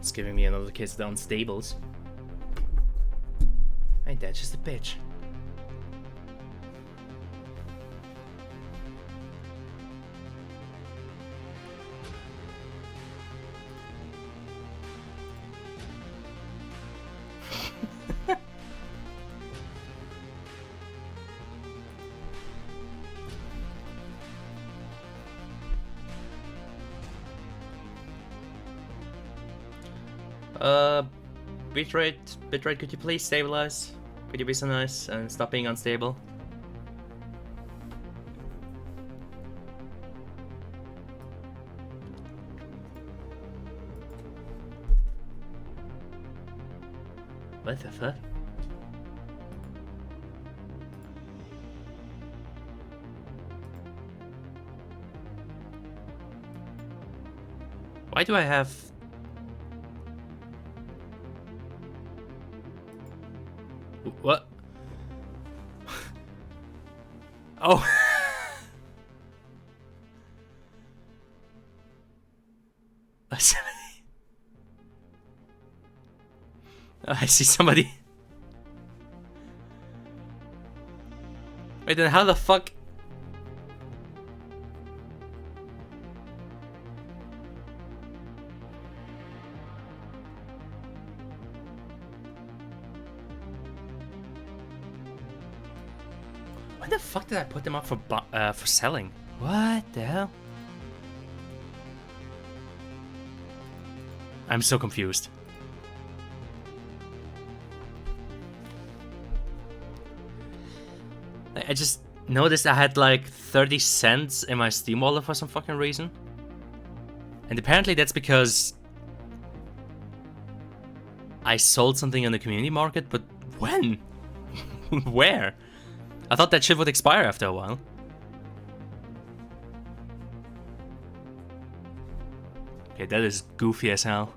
It's giving me another kiss down stables. Ain't that just a bitch? Bitrate, could you please stabilize? Could you be so nice and stop being unstable? What the fuck? Why do I have... What? Oh. I see somebody. Wait, then how the fuck? Why the fuck did I put them up for selling? What the hell? I'm so confused. I just noticed I had like 30 cents in my Steam wallet for some fucking reason. And apparently that's because I sold something on the community market, but when? Where? I thought that shit would expire after a while. Okay, that is goofy as hell.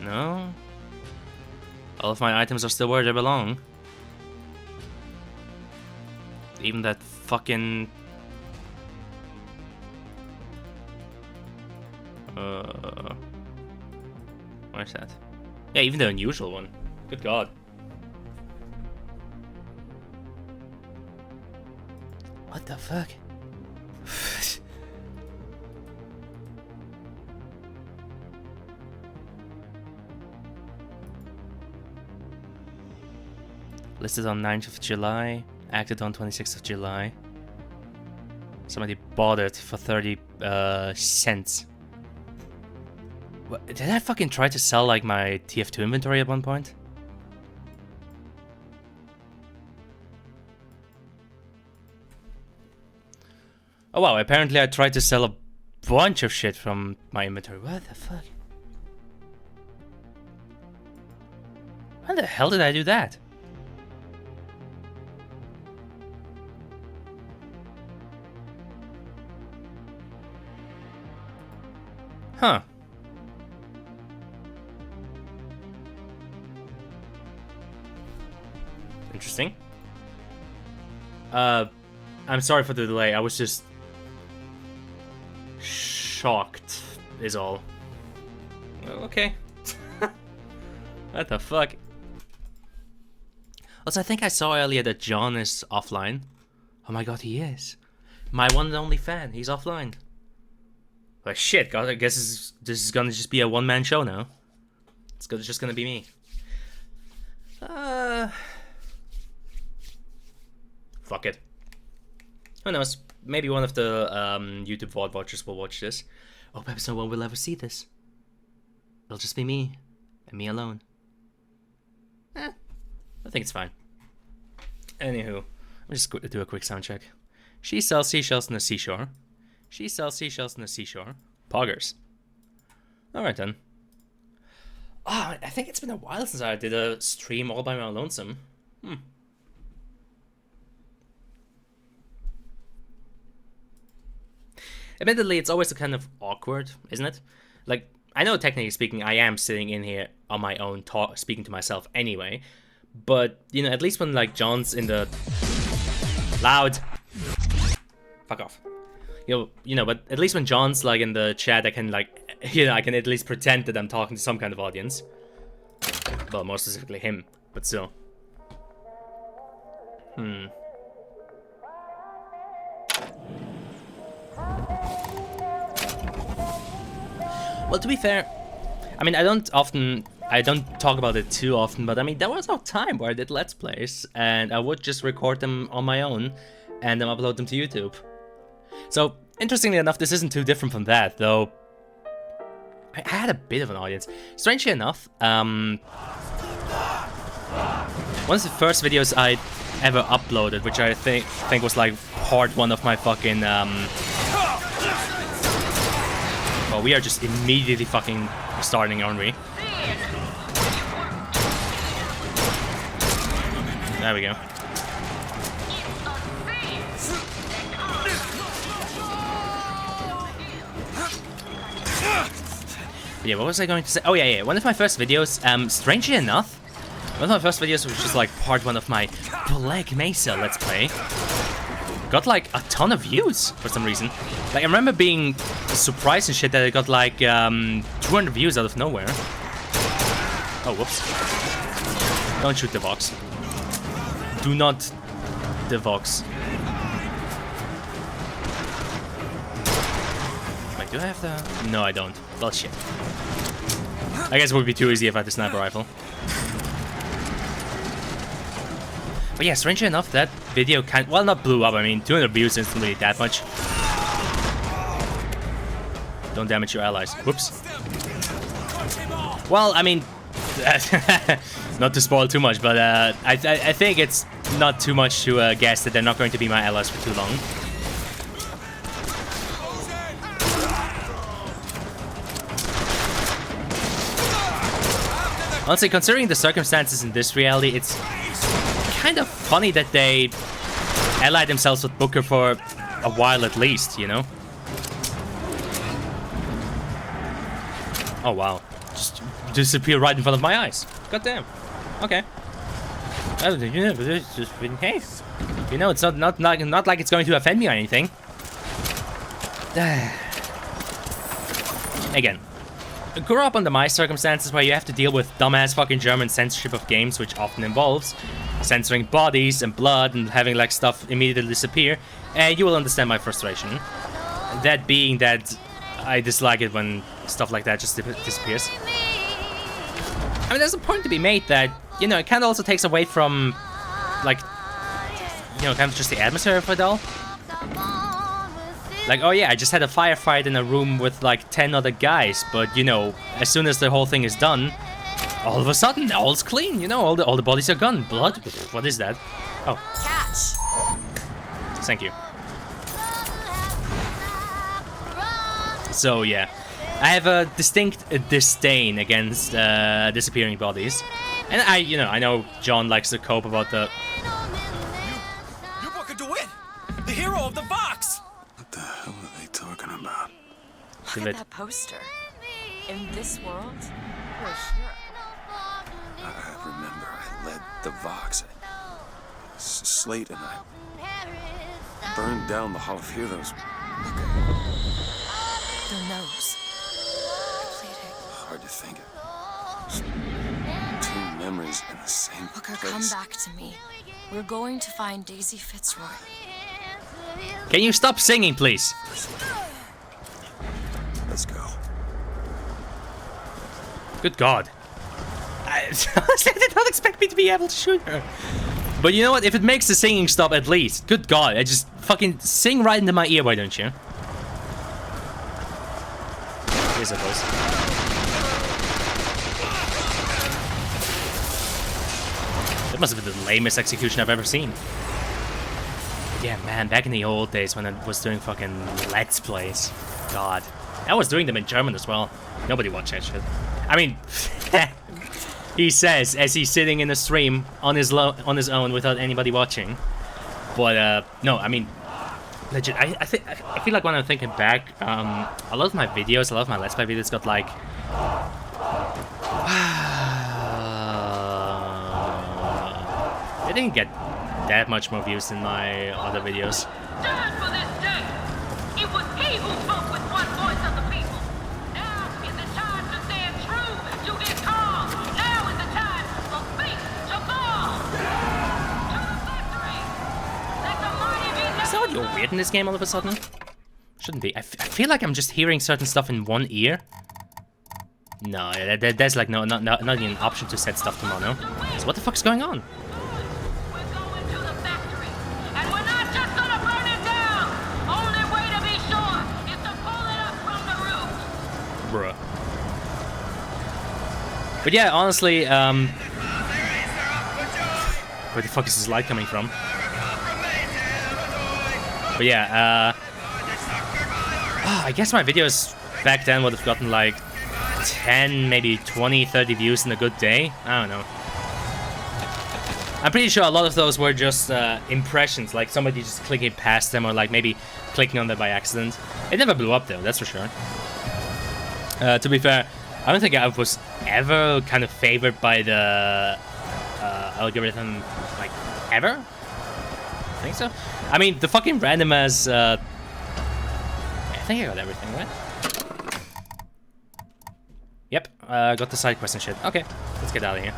No. All of my items are still where they belong. Even that fucking... Where's that? Yeah, even the unusual one. Good god. What the fuck? Listed on 9th of July, acted on 26th of July. Somebody bought it for 30 cents. What, did I fucking try to sell like my TF2 inventory at one point? Oh wow, apparently I tried to sell a bunch of shit from my inventory. What the fuck? When the hell did I do that? Huh. Interesting. I'm sorry for the delay. I was just shocked, is all. Well, okay. What the fuck? Also, I think I saw earlier that John is offline. Oh my god, he is. My one and only fan. He's offline. Well, shit, God, I guess this is gonna just be a one-man show now. It's just gonna be me. Fuck it. Who knows? Maybe one of the YouTube VOD watchers will watch this. Oh, perhaps no one will ever see this. It'll just be me. And me alone. I think it's fine. Anywho, let me just do a quick sound check. She sells seashells on the seashore. She sells seashells on the seashore. Poggers. Alright then. Oh, I think it's been a while since I did a stream all by my lonesome. Admittedly, it's always kind of awkward, isn't it? Like, I know technically speaking, I am sitting in here on my own, speaking to myself anyway. But you know, at least when like John's in the loud, fuck off. You know, but at least when John's like in the chat, I can like, you know, I can at least pretend that I'm talking to some kind of audience. Well, more specifically him, but still. Well, to be fair, I mean, I don't talk about it too often, but I mean, there was no time where I did Let's Plays, and I would just record them on my own, and then upload them to YouTube. So, interestingly enough, this isn't too different from that, though I had a bit of an audience. Strangely enough, one of the first videos I ever uploaded, which I think was like part 1 of my fucking, well, we are just immediately fucking starting, aren't we? There we go. Yeah, what was I going to say? Oh yeah, one of my first videos, strangely enough, one of my first videos was just like part 1 of my Black Mesa Let's Play. Got like a ton of views for some reason. Like I remember being surprised and shit that it got like 200 views out of nowhere. Oh, whoops. Don't shoot the Vox. Do not the Vox. Wait, do I have the... No, I don't. Well, shit. I guess it would be too easy if I had the sniper rifle. But yeah, strangely enough, that video well, not blew up. I mean, 200 views isn't really that much. Don't damage your allies. Whoops. Well, I mean, not to spoil too much, but I think it's not too much to guess that they're not going to be my allies for too long. Honestly, considering the circumstances in this reality, it's kind of funny that they allied themselves with Booker for a while at least, you know? Oh wow, just disappear right in front of my eyes. God damn. Okay. Hey, you know, it's not like it's going to offend me or anything. Again, I grew up under my circumstances where you have to deal with dumbass fucking German censorship of games, which often involves censoring bodies and blood and having like stuff immediately disappear, and you will understand my frustration. That being that I dislike it when stuff like that just disappears. I mean, there's a point to be made that, you know, it kind of also takes away from, like, you know, kind of just the atmosphere of it all. Like, oh yeah, I just had a firefight in a room with like 10 other guys, but you know, as soon as the whole thing is done, all of a sudden, all's clean, you know, all the bodies are gone. Blood? What is that? Oh. Catch. Thank you. So yeah, I have a distinct disdain against disappearing bodies, and I know John likes to cope about the. You Booker DeWitt, the hero of the Vox. What the hell are they talking about? Look at that poster. In this world, we're a hero. I remember I led the Vox. Slate and I burned down the Hall of Heroes. The nose. Bleeding. Hard to think of. Two memories in the same Booker, place. come back to me. We're going to find Daisy Fitzroy. Can you stop singing, please? Let's go. Good God. Honestly, I did not expect me to be able to shoot her. But you know what? If it makes the singing stop at least. Good God. I just fucking sing right into my ear, why don't you? Here's a voice. That must have been the lamest execution I've ever seen. Yeah, man, back in the old days when I was doing fucking Let's Plays. God. I was doing them in German as well. Nobody watched that shit. I mean, he says as he's sitting in a stream on his own without anybody watching. But, no, I mean, legit, I feel like when I'm thinking back, a lot of my videos, a lot of my Let's Play videos got like... they didn't get that much more views than my other videos. Stand for this day. It was he who spoke with one voice of the people. Now is the time to stand true to his call. Now is the time for faith to fall. To the victory. Let the mighty be lifted. Is that audio weird in this game all of a sudden? Shouldn't be. I feel like I'm just hearing certain stuff in one ear. No, there's like not even an option to set stuff to mono. So what the fuck's going on? We're going to the factory. And we're not just gonna burn it down. Only way to be sure is to pull it up from the roof. Bruh. But yeah, honestly, where the fuck is this light coming from? But yeah, I guess my videos back then would have gotten like 10, maybe 20, 30 views in a good day. I don't know. I'm pretty sure a lot of those were just impressions, like somebody just clicking past them or like maybe clicking on them by accident. It never blew up though, that's for sure. To be fair, I don't think I was ever kind of favored by the algorithm, like, ever? I think so. I mean, the fucking random as... I think I got everything, right? Yep, got the side quest and shit. Okay, let's get out of here.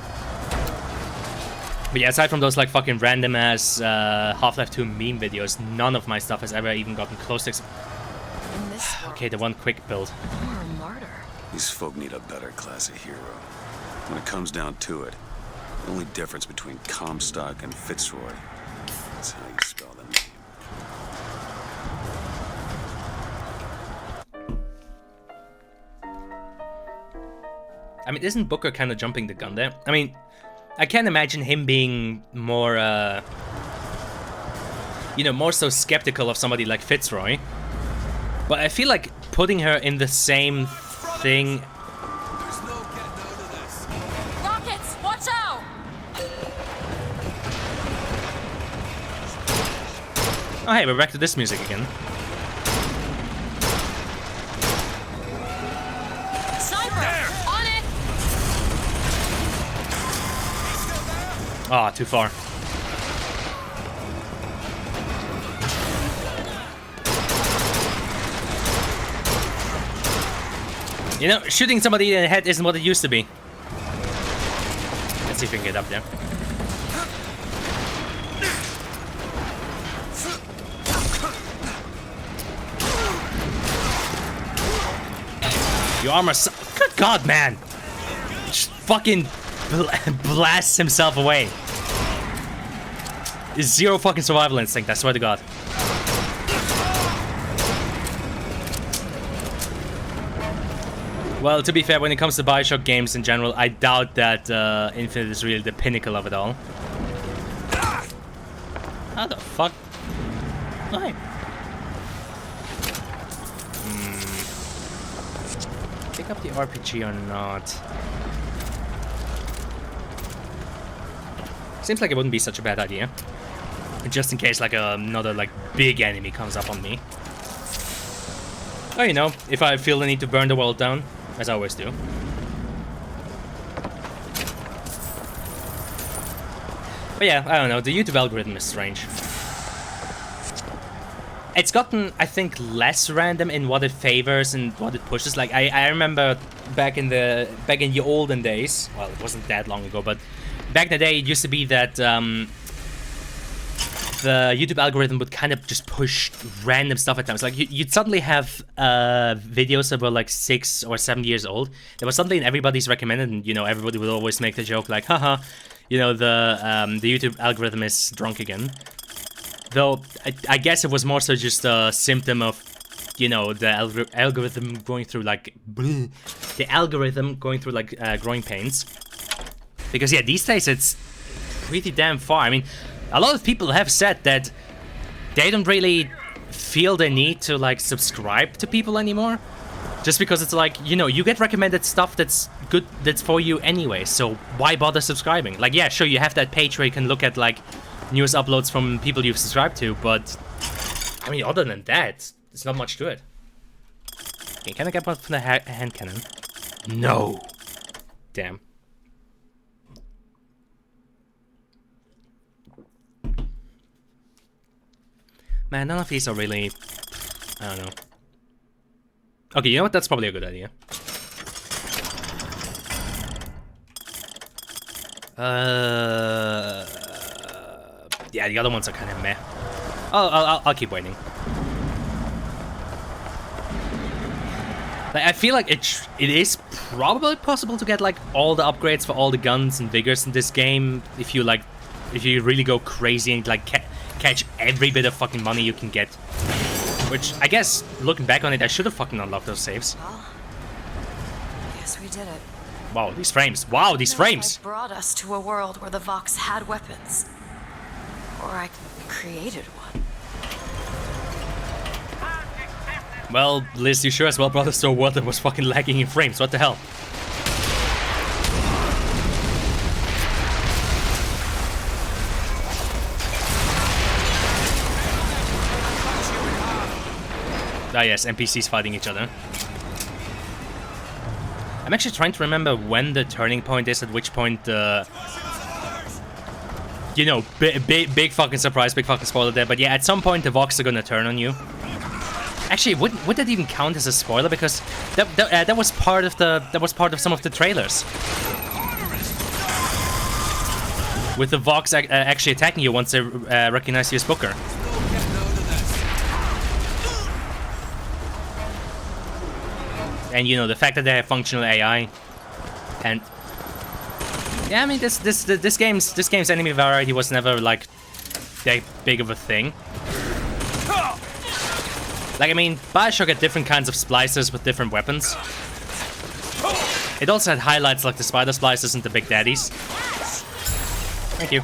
But yeah, aside from those like fucking random ass Half-Life 2 meme videos, none of my stuff has ever even gotten close to... In this world, Okay, the one quick build. you're a martyr. These folk need a better class of hero. When it comes down to it, the only difference between Comstock and Fitzroy is how you spell the name. I mean, isn't Booker kind of jumping the gun there? I mean, I can't imagine him being more, you know, more so skeptical of somebody like Fitzroy. But I feel like putting her in the same thing... There's no getting out of this. Rockets, watch out! Oh hey, we're back to this music again. Sniper, on it! Ah, too far. You know, shooting somebody in the head isn't what it used to be. Let's see if we can get up there. Your armor good god, man! Just fucking blasts himself away. Zero fucking survival instinct, I swear to god. Well, to be fair, when it comes to Bioshock games in general, I doubt that Infinite is really the pinnacle of it all. How the fuck? Why? Pick up the RPG or not? Seems like it wouldn't be such a bad idea. Just in case like another like big enemy comes up on me. Or you know, if I feel the need to burn the world down, as I always do. But yeah, I don't know, the YouTube algorithm is strange. It's gotten, I think, less random in what it favors and what it pushes. Like I remember back in the olden days, well, it wasn't that long ago, but back in the day it used to be that the YouTube algorithm would kind of just push random stuff at times. Like you'd suddenly have videos that were like 6 or 7 years old. There was something everybody's recommended, and you know everybody would always make the joke like, haha, you know the YouTube algorithm is drunk again. Though I guess it was more so just a symptom of, you know, the algorithm going through like growing pains. Because yeah, these days it's pretty damn far. I mean, a lot of people have said that they don't really feel the need to like subscribe to people anymore. Just because it's like, you know, you get recommended stuff that's good, that's for you anyway, so why bother subscribing? Like, yeah, sure, you have that page where you can look at like news uploads from people you've subscribed to, but I mean, other than that, there's not much to it. Okay, can I get one from the hand cannon? No. Damn. Man, none of these are really... I don't know. Okay, you know what? That's probably a good idea. Yeah, the other ones are kind of meh. I'll keep waiting. Like, I feel like it is probably possible to get like all the upgrades for all the guns and vigors in this game if you really go crazy and like catch every bit of fucking money you can get. Which I guess looking back on it, I should have fucking unlocked those saves. Well, I guess we did it. Wow, these frames! Wow, these frames! I brought us to a world where the Vox had weapons, or I created one. Well, Liz, you sure as well brought us to a world that was fucking lagging in frames. What the hell? Ah yes, NPCs fighting each other. I'm actually trying to remember when the turning point is, at which point you know, big fucking surprise, big fucking spoiler there, but yeah, at some point the Vox are gonna turn on you. Actually, would that even count as a spoiler? Because that was part of some of the trailers. With the Vox actually attacking you once they recognize you as Booker. And you know, the fact that they have functional AI, and yeah, I mean this game's enemy variety was never like that big of a thing. Like, I mean, Bioshock had different kinds of splicers with different weapons. It also had highlights like the spider splicers and the big daddies. Thank you.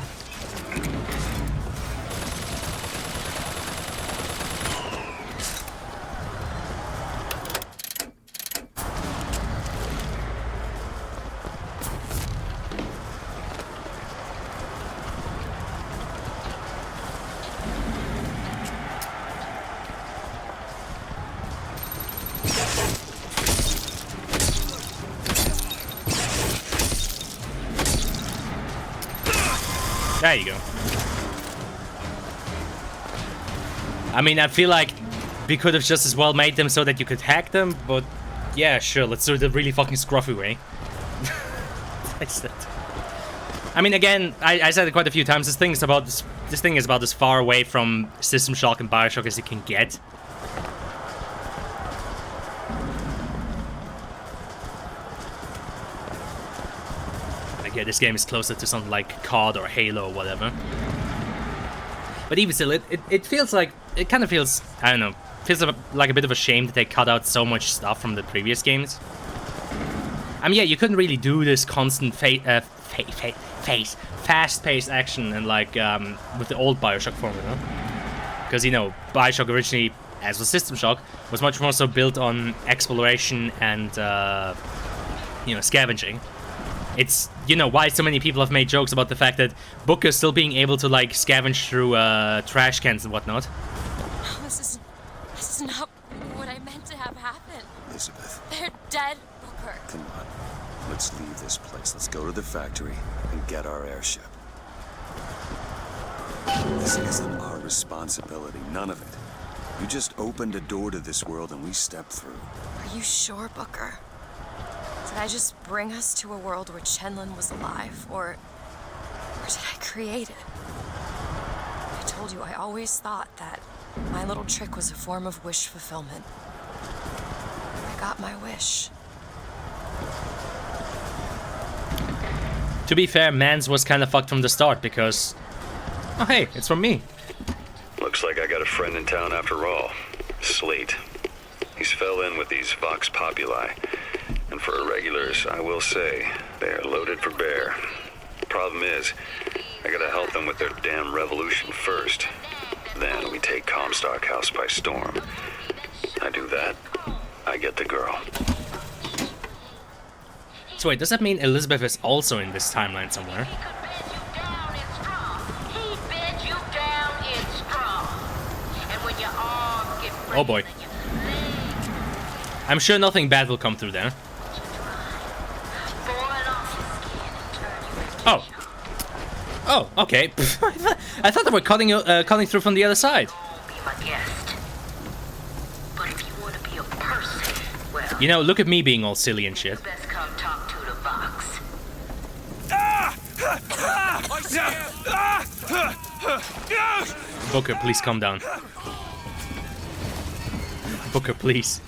There you go. I mean, I feel like we could have just as well made them so that you could hack them, but yeah, sure, let's do it the really fucking scruffy way. I mean, again, I said it quite a few times, this thing is about as far away from System Shock and Bioshock as you can get. Yeah, this game is closer to something like COD or Halo or whatever. But even still, it feels like, it kind of feels, I don't know, feels like a bit of a shame that they cut out so much stuff from the previous games. I mean, yeah, you couldn't really do this constant fast-paced action and like with the old Bioshock formula. Because, you know, Bioshock originally, as was System Shock, was much more so built on exploration and, you know, scavenging. It's, you know, why so many people have made jokes about the fact that Booker still being able to, like, scavenge through trash cans and whatnot. Oh, this is not what I meant to have happen. Elizabeth, They're dead, Booker. come on. Let's leave this place. Let's go to the factory and get our airship. This isn't our responsibility, none of it. You just opened a door to this world and we stepped through. Are you sure, Booker? Did I just bring us to a world where Chenlin was alive, or did I create it? I told you I always thought that my little trick was a form of wish fulfillment. I got my wish. To be fair, Mans was kind of fucked from the start because... Oh hey, it's from me. Looks like I got a friend in town after all. Slate. He's fell in with these Vox Populi. And for irregulars, I will say, they are loaded for bear. Problem is, I gotta help them with their damn revolution first. Then we take Comstock House by storm. I do that, I get the girl. So wait, does that mean Elizabeth is also in this timeline somewhere? He bed you down in straw. And when you're all Oh boy. I'm sure nothing bad will come through there. Oh. Oh, okay. I thought they were cutting through from the other side. Be my guest. But if you want to be a person, well, You know, look at me being all silly and shit. best come talk to the Vox. Booker, please calm down. Booker, please.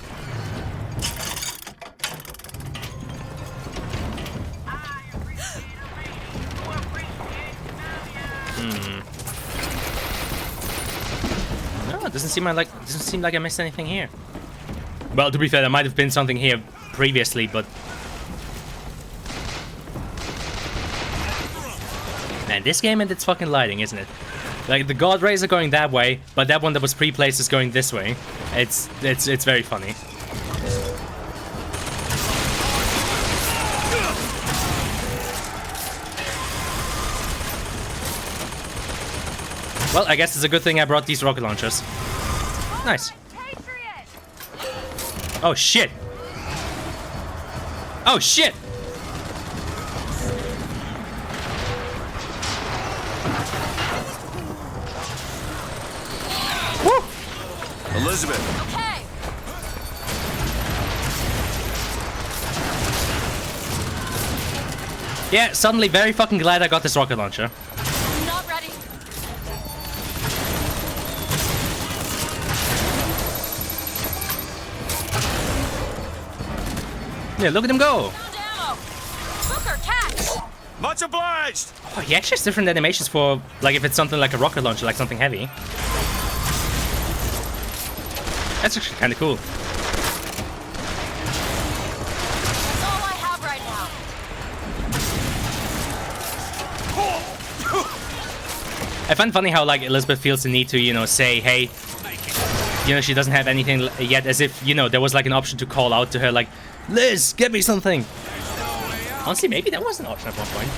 No, it doesn't seem like I missed anything here. Well, to be fair, there might have been something here previously, but man, this game and its fucking lighting, isn't it? Like the guard rays are going that way, but that one that was pre-placed is going this way. It's very funny. Well, I guess it's a good thing I brought these rocket launchers. Nice. Oh shit! Oh shit! Woo! Elizabeth. Okay. Yeah, suddenly very fucking glad I got this rocket launcher. I'm not ready. Yeah, look at him go! Found ammo. Booker, catch. Much obliged. Oh, he actually has different animations for, like, if it's something like a rocket launcher, like something heavy. That's actually kind of cool. That's all I have right now. I find funny how, like, Elizabeth feels the need to, you know, say, hey, you know, she doesn't have anything yet, as if, you know, there was, like, an option to call out to her, like, Liz, get me something. Honestly, maybe that was an option at one point.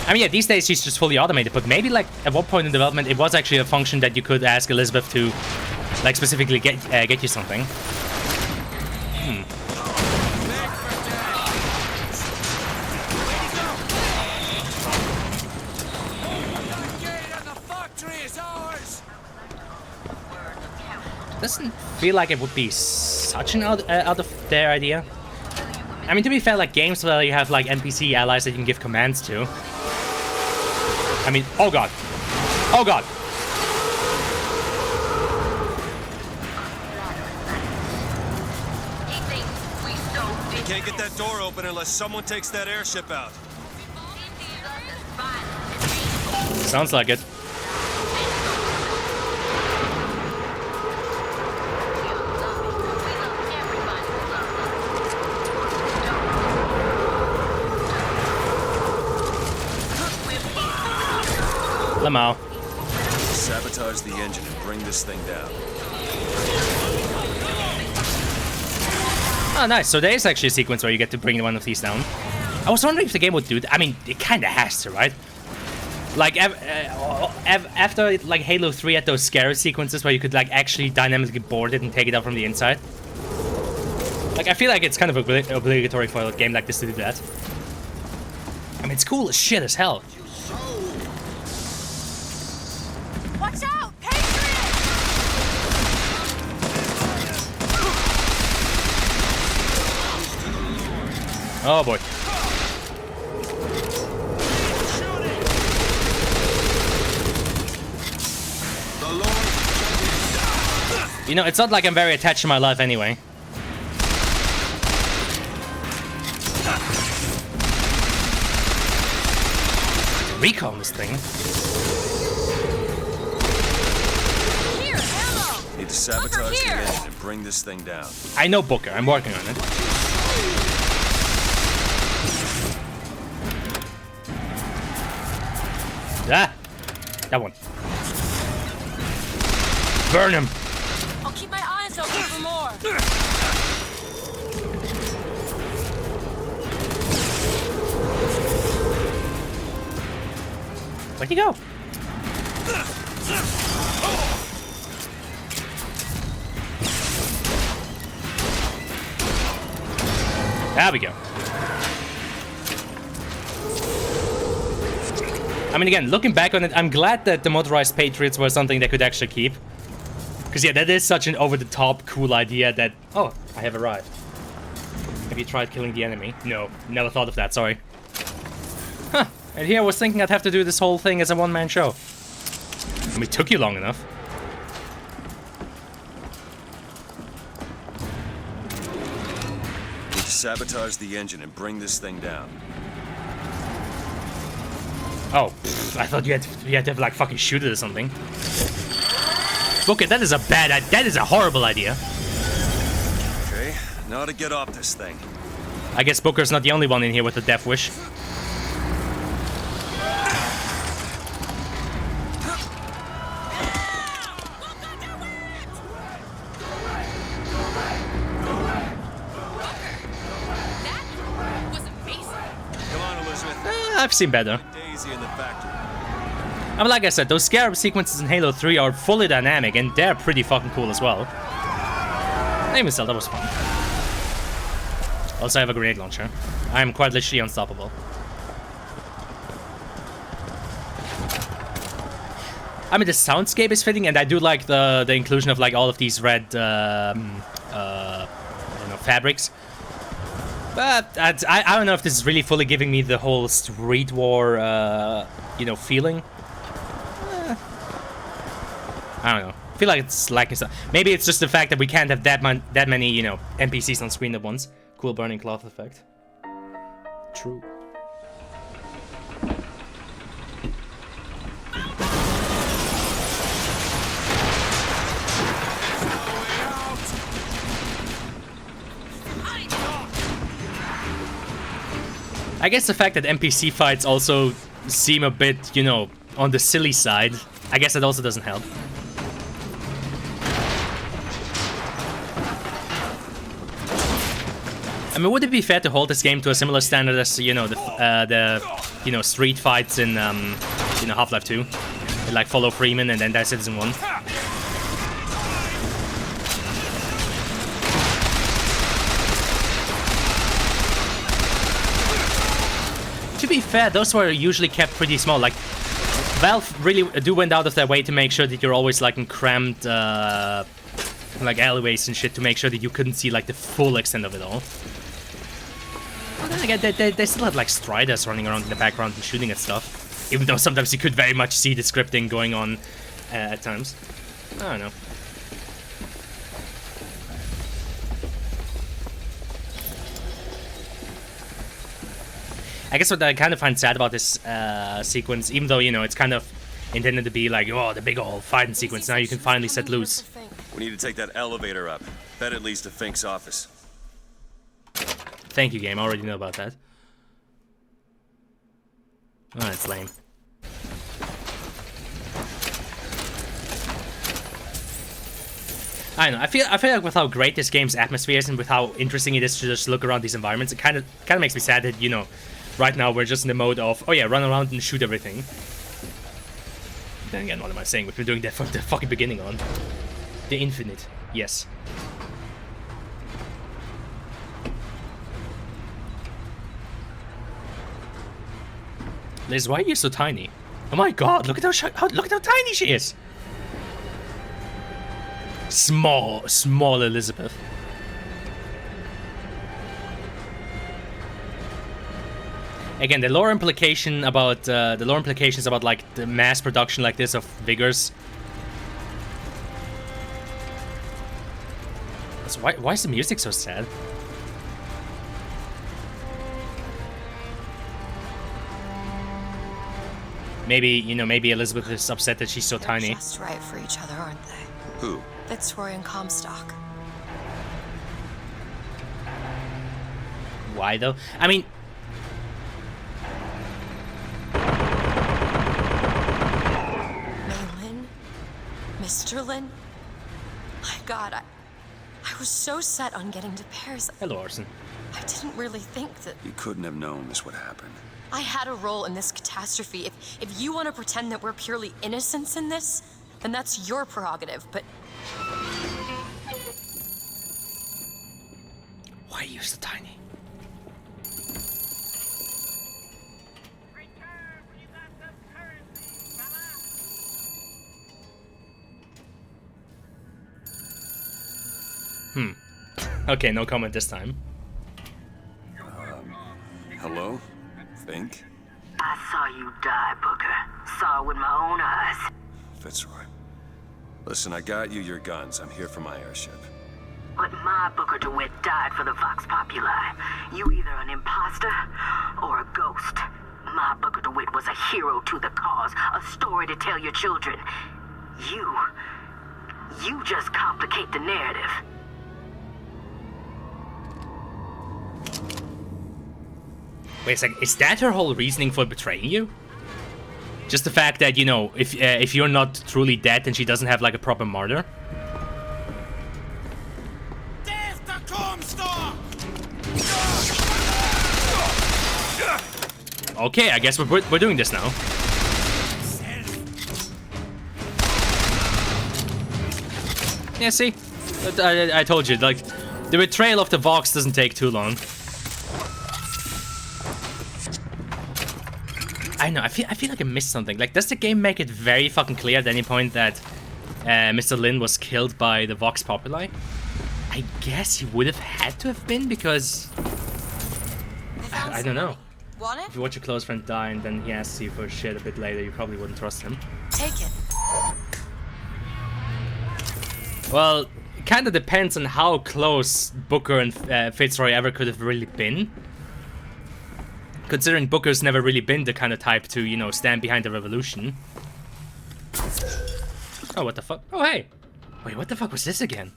I mean, yeah, these days she's just fully automated, but maybe, like, at one point in development, it was actually a function that you could ask Elizabeth to, like, specifically get you something. Doesn't feel like it would be such an out of their idea. I mean, to be fair, like games where you have like NPC allies that you can give commands to. I mean, oh god, oh god. He thinks we so did. Can't get that door open unless someone takes that airship out. He sees us as violent and evil. Sounds like it. Lamau. Sabotage the engine and bring this thing down. Oh, nice. So there is actually a sequence where you get to bring one of these down. I was wondering if the game would do that. I mean, it kind of has to, right? Like, after, like, Halo 3 had those scary sequences where you could, like, actually dynamically board it and take it out from the inside. Like, I feel like it's kind of obligatory for a game like this to do that. I mean, it's cool as shit as hell. Watch out! Patriot! Oh, boy. You know, it's not like I'm very attached to my life anyway. Recall this thing. Here, ammo! Need to sabotage Over the here. engine and bring this thing down. I know Booker. I'm working on it. Ah! That one. Burn him! I'll keep my eyes open for more. Where'd he go? There we go. I mean, again, looking back on it, I'm glad that the motorized Patriots were something they could actually keep. Because, yeah, that is such an over-the-top cool idea that... Oh, I have arrived. Have you tried killing the enemy? No, never thought of that, sorry. Huh, and here I was thinking I'd have to do this whole thing as a one-man show. And it took you long enough. Need to sabotage the engine and bring this thing down. Oh, I thought you had to like fucking shoot it or something. Okay, that is a horrible idea. Okay, now to get off this thing. I guess Booker's not the only one in here with a death wish. Come on, Elizabeth. I've seen better. Daisy in the factory. I mean, like I said, those Scarab sequences in Halo 3 are fully dynamic, and they're pretty fucking cool as well. Even still, that was fun. Also, I have a grenade launcher. I am quite literally unstoppable. I mean, the soundscape is fitting, and I do like the inclusion of like all of these red, I don't know, fabrics. But I don't know if this is really fully giving me the whole Street War, you know, feeling. I don't know. I feel like it's lacking stuff. Maybe it's just the fact that we can't have that many, you know, NPCs on screen at once. Cool burning cloth effect. True. I guess the fact that NPC fights also seem a bit, you know, on the silly side, I guess that also doesn't help. I mean, would it be fair to hold this game to a similar standard as, you know, the you know, street fights in, you know, Half-Life 2? With, like, follow Freeman and then Die Citizen 1? To be fair, those were usually kept pretty small. Like, Valve really went out of their way to make sure that you're always, like, in cramped, like, alleyways and shit to make sure that you couldn't see, like, the full extent of it all. But then again, they still had, like, Striders running around in the background and shooting at stuff. Even though sometimes you could very much see the scripting going on at times. I don't know. I guess what I kind of find sad about this sequence, even though, you know, it's kind of intended to be like, oh, the big old fighting sequence, now you can finally set loose. We need to take that elevator up. Bet it leads to Fink's office. Thank you, game. I already know about that. Oh, that's lame. I don't know. I feel like with how great this game's atmosphere is and with how interesting it is to just look around these environments, it kind of makes me sad that, you know, right now we're just in the mode of, oh yeah, run around and shoot everything. Then again, what am I saying? We've been doing that from the fucking beginning on. The Infinite. Yes. Liz, why are you so tiny? Oh my god, look at how tiny she is! Small Elizabeth. Again, the lore implications about like the mass production like this of Vigors. So why is the music so sad? Maybe, you know, maybe Elizabeth is upset that she's so tiny. They're just right for each other, aren't they? Who? Fitzroy and Comstock. Why though? I mean, Lynn? Mr. Lynn? My god, I was so set on getting to Paris. hello, Orson. I didn't really think that You couldn't have known this would happen. I had a role in this catastrophe. If you want to pretend that we're purely innocents in this, then that's your prerogative, but Why are you so tiny? Okay, no comment this time. Hello? Fink? I saw you die, Booker. Saw it with my own eyes. Fitzroy. Listen, I got you your guns. I'm here for my airship. But my Booker DeWitt died for the Vox Populi. You either an imposter or a ghost. My Booker DeWitt was a hero to the cause, a story to tell your children. You just complicate the narrative. Wait a second, is that her whole reasoning for betraying you? Just the fact that, you know, if you're not truly dead, then she doesn't have like a proper martyr? There's the Comstar! Okay, I guess we're doing this now. Yeah, see? I told you, like, the betrayal of the Vox doesn't take too long. I know, I feel like I missed something. Like, does the game make it very fucking clear at any point that Mr. Lin was killed by the Vox Populi? I guess he would have had to have been, because... I don't know. Want If it? you watch your close friend die and then he asks you for shit a bit later, you probably wouldn't trust him. Take it. Well, it kind of depends on how close Booker and Fitzroy ever could have really been. Considering Booker's never really been the kind of type to, you know, stand behind the revolution. Oh, what the fuck? Oh, hey! Wait, what the fuck was this again?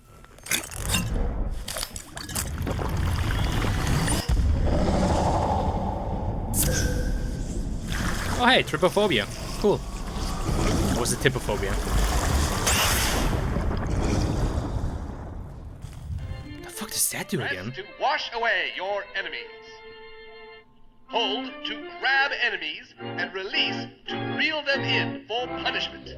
Oh, hey, trypophobia. Cool. What was the typophobia? The fuck does that do Press again? to wash away your enemies. Hold to grab enemies and release to reel them in for punishment.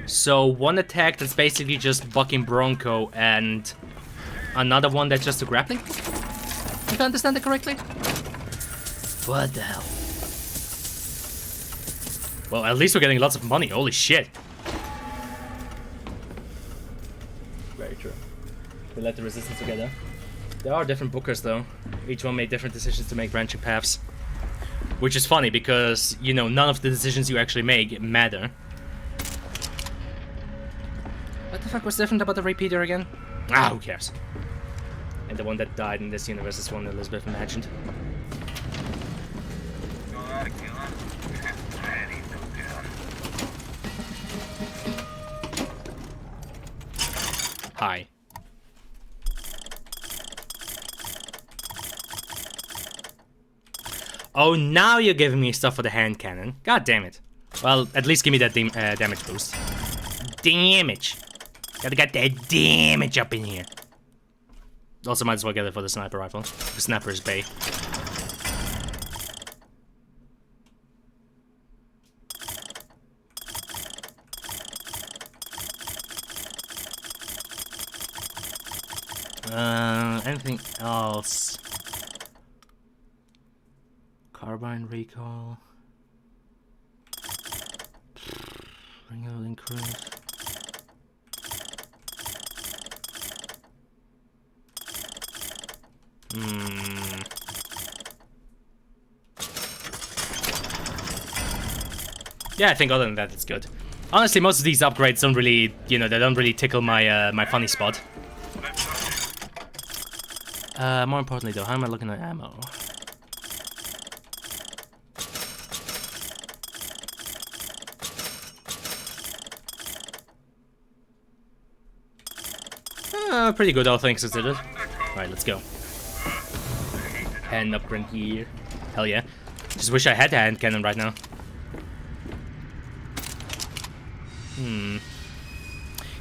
So one attack that's basically just bucking Bronco and another one that's just a grappling? If I understand it correctly? What the hell? Well, at least we're getting lots of money. Holy shit. Very true. We let the resistance together. There are different bookers though. Each one made different decisions to make branching paths. Which is funny because, you know, none of the decisions you actually make matter. What the fuck was different about the repeater again? Ah, who cares? And the one that died in this universe is one Elizabeth imagined. Hi. Oh, now you're giving me stuff for the hand cannon. God damn it. Well, at least give me that damage boost. Damage. Gotta get that damage up in here. Also, might as well get it for the sniper rifle. The sniper is bae. Anything else? Carbine recall. Ring increase. Yeah, I think other than that, it's good. Honestly, most of these upgrades don't really, you know, they don't really tickle my my funny spot. More importantly, though, how am I looking at ammo? Pretty good, all things considered. Alright, let's go. Hand upgrade here. Hell yeah. Just wish I had the hand cannon right now.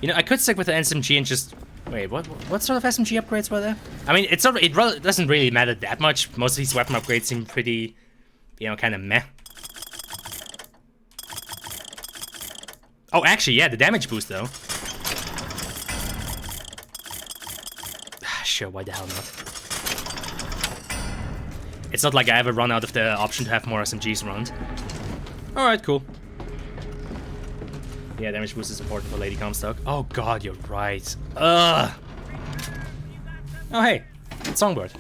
You know, I could stick with the SMG and just... Wait, what sort of SMG upgrades were there? I mean, it doesn't really matter that much. Most of these weapon upgrades seem pretty, you know, kind of meh. Oh, actually, yeah, the damage boost, though. Sure, why the hell not? It's not like I ever run out of the option to have more SMGs around. Alright, cool. Yeah, damage boost is important for Lady Comstock. Oh god, you're right. Ugh. Oh hey, it's Songbird.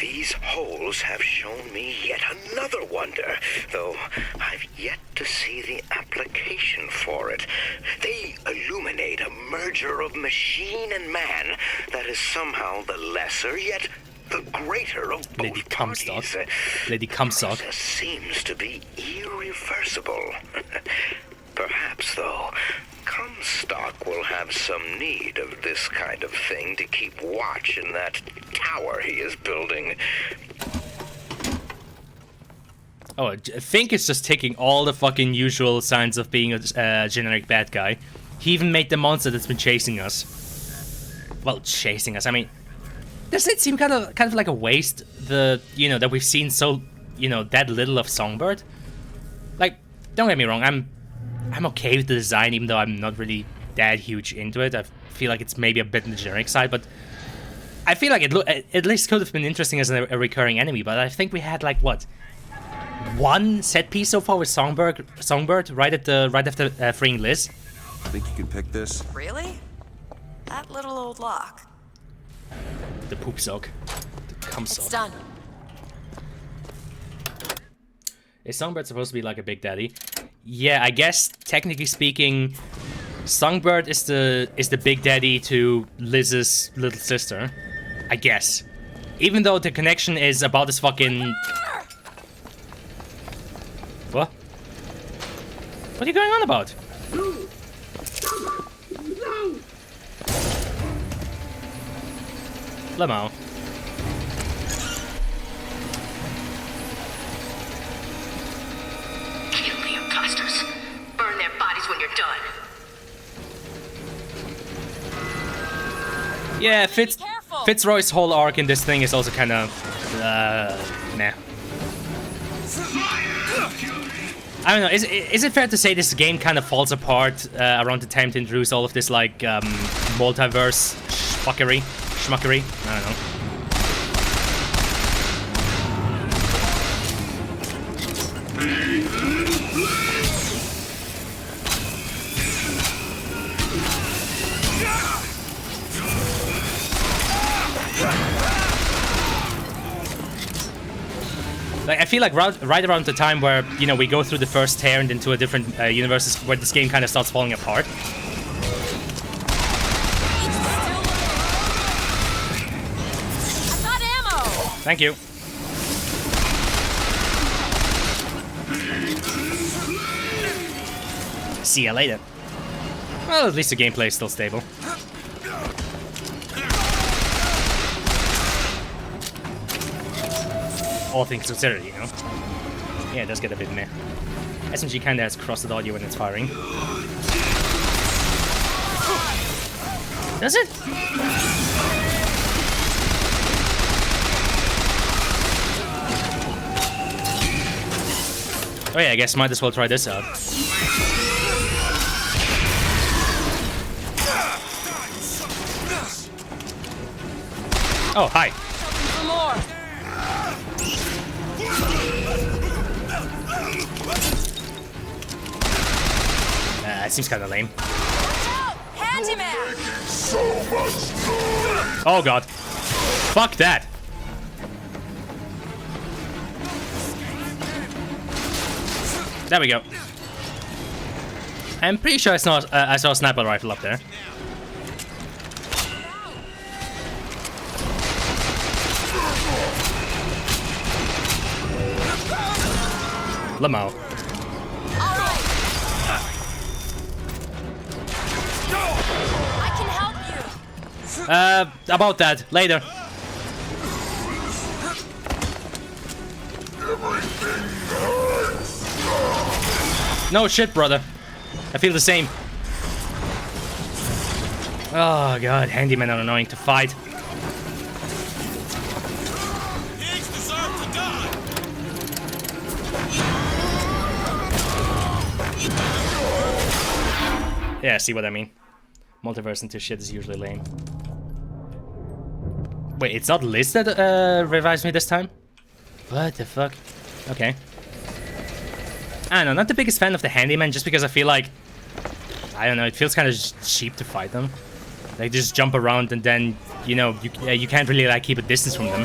These holes have shown me yet another wonder, though I've yet to see the application for it. They illuminate a merger of machine and man that is somehow the lesser yet the greater of both Lady Comstock. parties. Lady Comstock. Process seems to be irreversible. Perhaps, though, Comstock will have some need of this kind of thing to keep watch in that tower he is building. Oh, Fink is just taking all the fucking usual signs of being a generic bad guy. He even made the monster that's been chasing us. Well, chasing us. I mean, does it seem kind of like a waste? That we've seen so that little of Songbird. Like, don't get me wrong, I'm okay with the design, even though I'm not really that huge into it. I feel like it's maybe a bit on the generic side, but I feel like it at least could have been interesting as a recurring enemy. But I think we had like what, one set piece so far with Songbird right after freeing Liz. Think you can pick this? Really? That little old lock. The poop sock. The cum It's sock. done. Is Songbird supposed to be like a big daddy? Yeah, I guess technically speaking, Songbird is the big daddy to Liz's little sister. I guess. Even though the connection is about as fucking... What? What are you going on about? Lemo. Kill the imposters. Burn their bodies when you're done. Yeah, Fitzroy's whole arc in this thing is also kind of... meh. I don't know, is it fair to say this game kind of falls apart around the time to introduce all of this, like, multiverse schmuckery? I don't know. Like, I feel like right around the time where, we go through the first tear and into a different universes where this game kind of starts falling apart. I've got ammo! Thank you. See ya later. Well, at least the gameplay is still stable. All things considered, Yeah, it does get a bit meh. SMG kinda has crossed audio when it's firing. Does it? Oh yeah, I guess might as well try this out. Oh, hi. For more. That seems kind of lame. Watch out! Handyman! Oh god. Fuck that. There we go. I'm pretty sure I saw a sniper rifle up there. Lemo. I can help you. About that, later. No shit, brother. I feel the same. Oh god, handymen are annoying to fight. Pigs deserve to die. Yeah, see what I mean. Multiverse into shit is usually lame. Wait, it's not Liz that revives me this time? What the fuck? Okay. I don't know, not the biggest fan of the handyman, just because I feel like I don't know, it feels kind of cheap to fight them. They just jump around and then, you know, you can't really like keep a distance from them.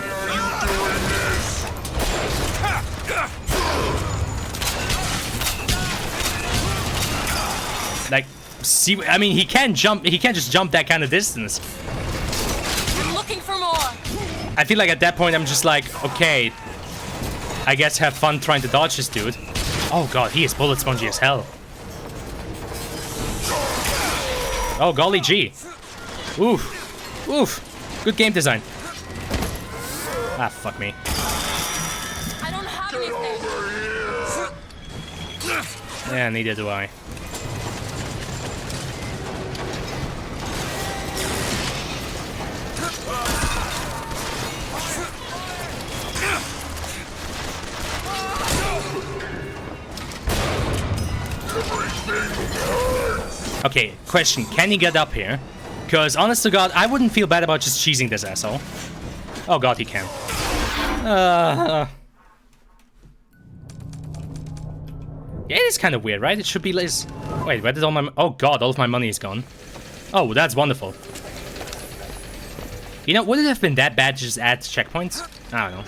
Like, see, I mean, he can't just jump that kind of distance. I'm looking for more. I feel like at that point I'm just like, okay, I guess have fun trying to dodge this dude. Oh god, he is bullet spongy as hell. Oh golly gee. Oof. Oof. Good game design. Ah, fuck me. I don't have anything. Yeah, neither do I. Okay, question. Can he get up here? Because, honest to God, I wouldn't feel bad about just cheesing this asshole. Oh god, he can. Yeah, it is kind of weird, right? It should be less... Wait, where did all my... Oh god, all of my money is gone. Oh, that's wonderful. You know, would it have been that bad to just add checkpoints? I don't know.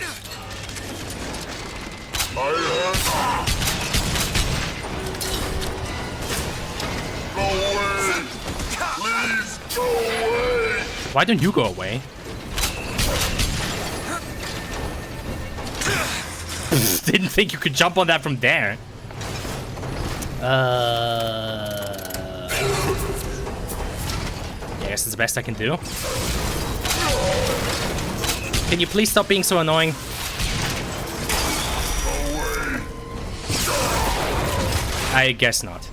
Go away! Please, go away! Why don't you go away? Didn't think you could jump on that from there. Yeah, I guess it's the best I can do. Can you please stop being so annoying? I guess not.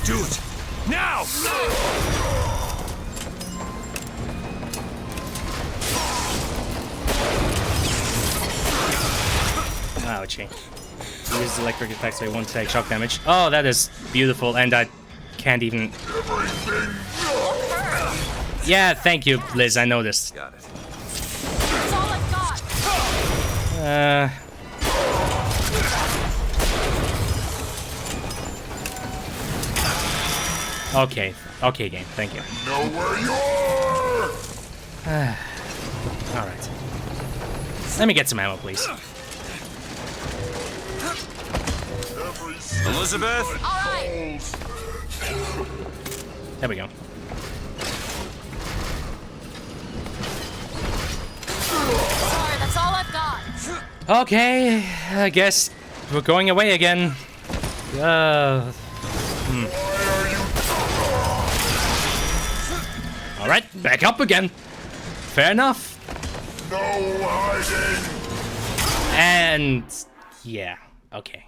Do it! Now! Ouchie. Use electric effects so I won't take shock damage. Oh, that is beautiful, and I can't even... Yeah, thank you, Liz, I noticed. Got it. That's all I've got. Okay. Okay, game. Thank you. Know where you are! Alright. Let me get some ammo, please. Elizabeth? All right. There we go. Sorry, that's all I've got. Okay, I guess we're going away again. Alright, back up again. Fair enough. No hiding! And... yeah, okay.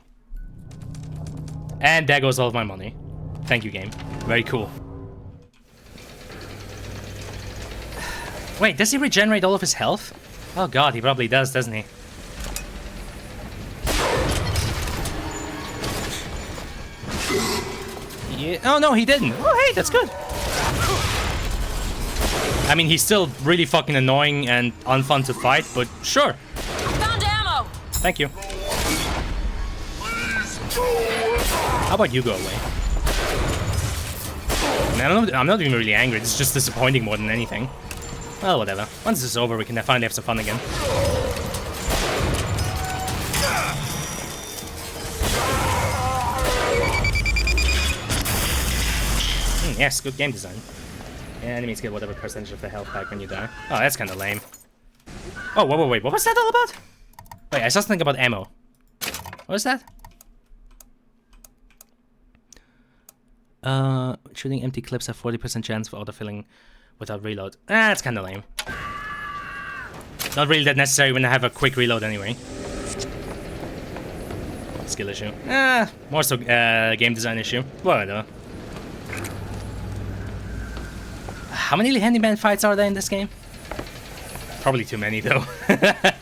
And there goes all of my money. Thank you, game. Very cool. Wait, does he regenerate all of his health? Oh god, he probably does, doesn't he? Yeah. Oh no, he didn't. Oh hey, that's good. I mean, he's still really fucking annoying and unfun to fight, but sure. Found ammo. Thank you. How about you go away? Man, I'm not even really angry. It's just disappointing more than anything. Well, whatever. Once this is over, we can finally have some fun again. Yes, good game design. Yeah, enemies get whatever percentage of the health back when you die. Oh, that's kind of lame. Oh, wait, what was that all about? Wait, I saw something about ammo. What was that? Shooting empty clips have 40% chance for autofilling without reload. Ah, that's kind of lame. Not really that necessary when I have a quick reload anyway. Skill issue. Ah, more so game design issue. Whatever. How many handyman fights are there in this game? Probably too many though.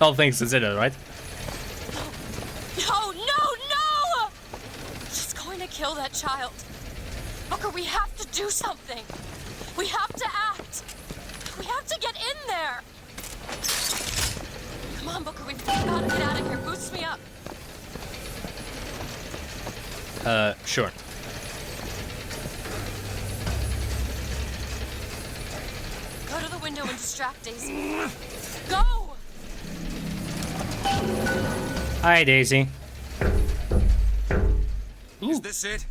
All things considered, right? No! She's going to kill that child. Booker, we have to do something. We have to act. We have to get in there. Come on, Booker, we've got to get out of here. Boost me up. Sure. Go to the window and distract Daisy. Go! Hi, Daisy. Is this it?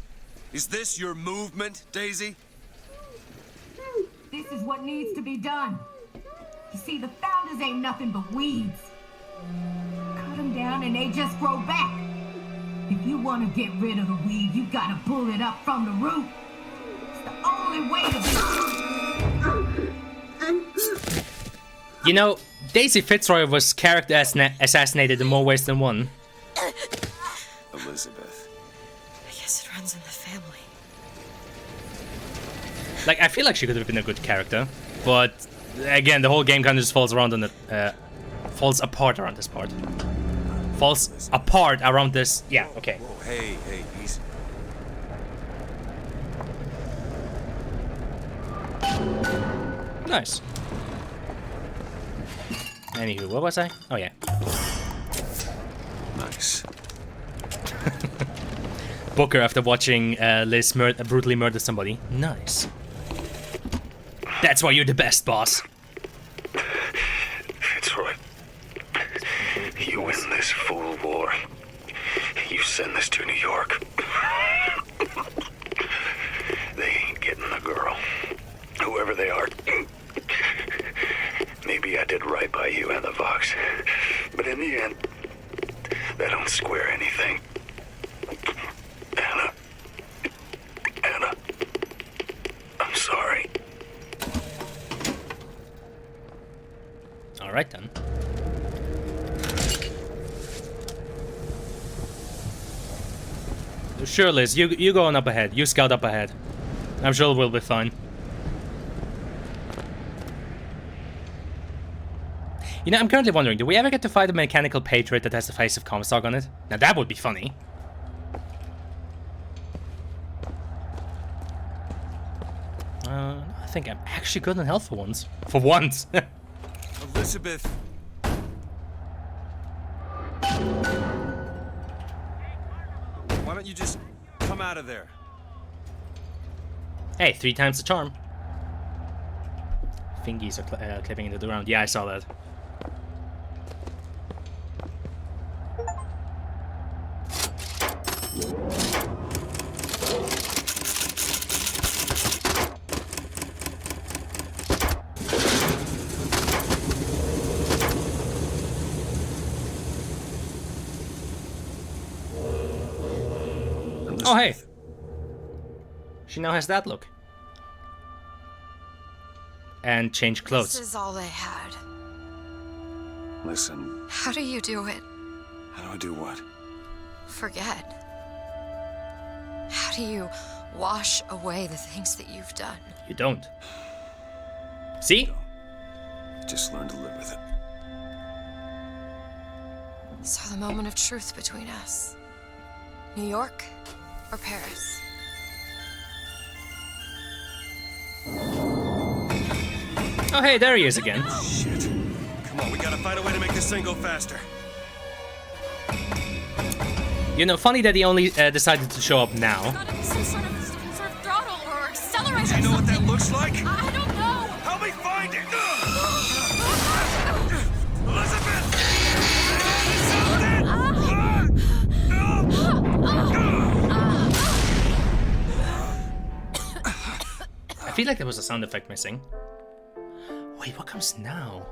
Is this your movement, Daisy? This is what needs to be done. You see, the founders ain't nothing but weeds. Cut them down and they just grow back. If you want to get rid of the weed, you gotta pull it up from the root. It's the only way to do it. You know, Daisy Fitzroy was character assassinated in more ways than one. Elizabeth. I guess it runs in the family. Like, I feel like she could have been a good character, but again, the whole game kind of just falls around on the falls apart around this part. Falls apart around this. Yeah. Okay. Whoa, hey, easy. Nice. Anywho, what was I? Oh yeah. Nice. Booker after watching Liz brutally murder somebody. Nice. That's why you're the best, boss. Fitzroy, you win this fool war. You send this to New York. They ain't getting the girl. Whoever they are. Maybe I did right by you and the Vox. But in the end, that don't square anything. Anna, I'm sorry. Alright then. Sure, Liz, you go on up ahead. You scout up ahead. I'm sure we'll be fine. You know, I'm currently wondering, do we ever get to fight a mechanical Patriot that has the face of Comstock on it? Now that would be funny. I think I'm actually good on health for once. For once! Elizabeth. Why don't you just come out of there? Hey, 3 times the charm. Fingies are clipping into the ground. Yeah, I saw that. Oh, hey. She now has that look. And change clothes. This is all they had. Listen. How do you do it? How do I do what? Forget. How do you wash away the things that you've done? You don't. See? Just learn to live with it. So the moment of truth between us. New York or Paris? Oh, hey, there he is again. Shit. Come on, we gotta find a way to make this thing go faster. You know, funny that he only decided to show up now. Some sort of throttle or accelerator. Do you know what that looks like? I don't know. Help me find it! Elizabeth! I feel like there was a sound effect missing. Wait, what comes now?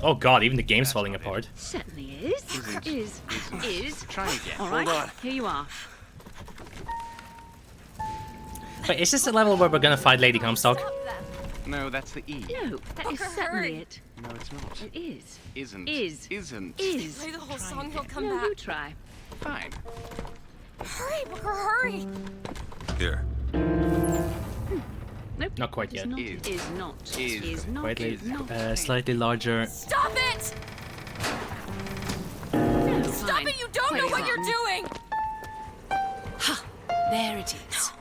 Oh god, even the game's falling apart. Certainly is. Is. Try again. All right, Hold on. here you are. Wait, is this the level where we're gonna fight Lady Comstock? No, that's the E. No, that is certainly it. No, it's not. It is. Isn't. Is. Isn't. Is. Play the whole song, he'll come No, back. you try. Fine. Hurry, Booker, hurry. Here. Nope. Not quite It's yet. not. Is. Is not. Is. Is not. Quite Is not. slightly larger. Stop it! No, Stop fine. it, you don't know what you're doing! Ha! There it is.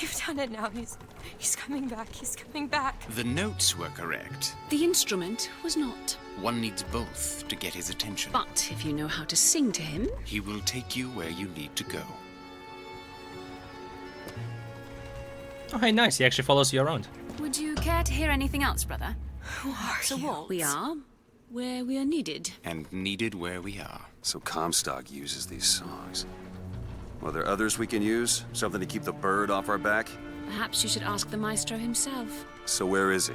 You've done it now. He's coming back. He's coming back. The notes were correct. The instrument was not. One needs both to get his attention. But if you know how to sing to him... He will take you where you need to go. Oh, hey, nice. He actually follows you around. Would you care to hear anything else, brother? Who are So you? what? We are where we are needed. And needed where we are. So Comstock uses these songs. Well, there others we can use? Something to keep the bird off our back? Perhaps you should ask the maestro himself. So where is he?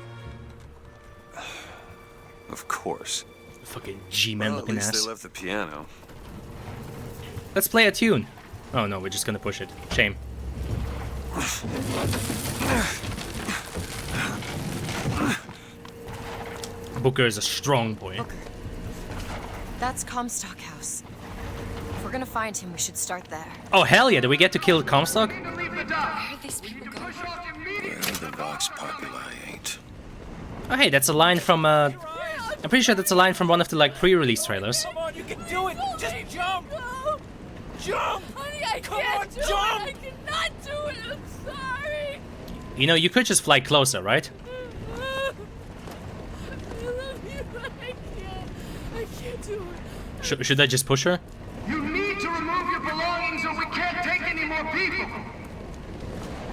Of course. Fucking G-man Well, looking at least ass. they left the piano. Let's play a tune. Oh no, we're just gonna push it. Shame. Booker is a strong boy. Booker. That's Comstock House. If we're gonna find him, we should start there. Oh hell yeah, do we get to kill Comstock? Where are these people going? Where the Vox Populi ain't. Oh hey, that's a line from I'm pretty sure that's a line from one of the like pre-release trailers. Come on, you can do it. Just jump. Jump. Honey, I Come can't on, do jump. it. I cannot do it. I'm sorry. You know, you could just fly closer, right? I love you, but I can't do it. Should I just push her? You need to remove your belongings or we can't take any more people.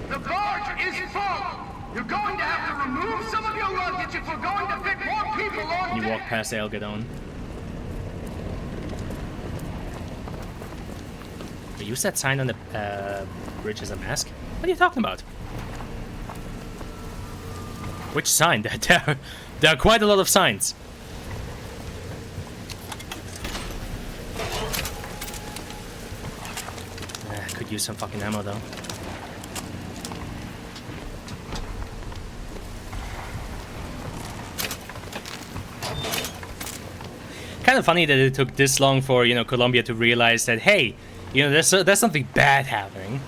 The barge is full. You're going to have to remove some of your luggage if we're going to fit more people on You deck. walk past Elgadon. They use that sign on the bridge as a mask? What are you talking about? Which sign? There are quite a lot of signs. Could use some fucking ammo though. Kind of funny that it took this long for, you know, Colombia to realize that, hey, you know, there's something bad happening.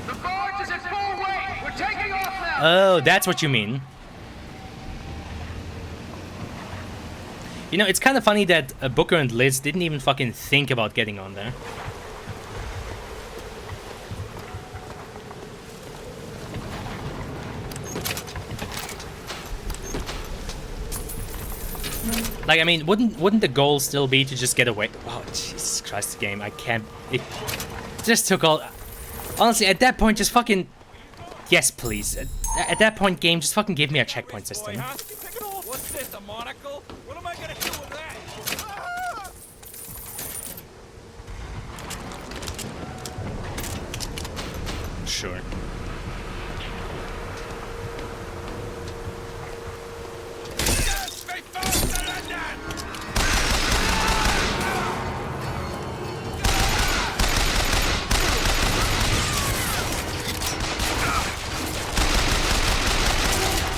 The barge is at full weight. We're taking off now. Oh, that's what you mean. You know, it's kind of funny that Booker and Liz didn't even fucking think about getting on there. Like, I mean, wouldn't the goal still be to just get away? Oh, Jesus Christ, the game. I can't... It just took all... Honestly, at that point, just fucking... Yes, please. At that point, game, just fucking give me a checkpoint system. What's this, a monocle? What am I gonna do with that? Sure.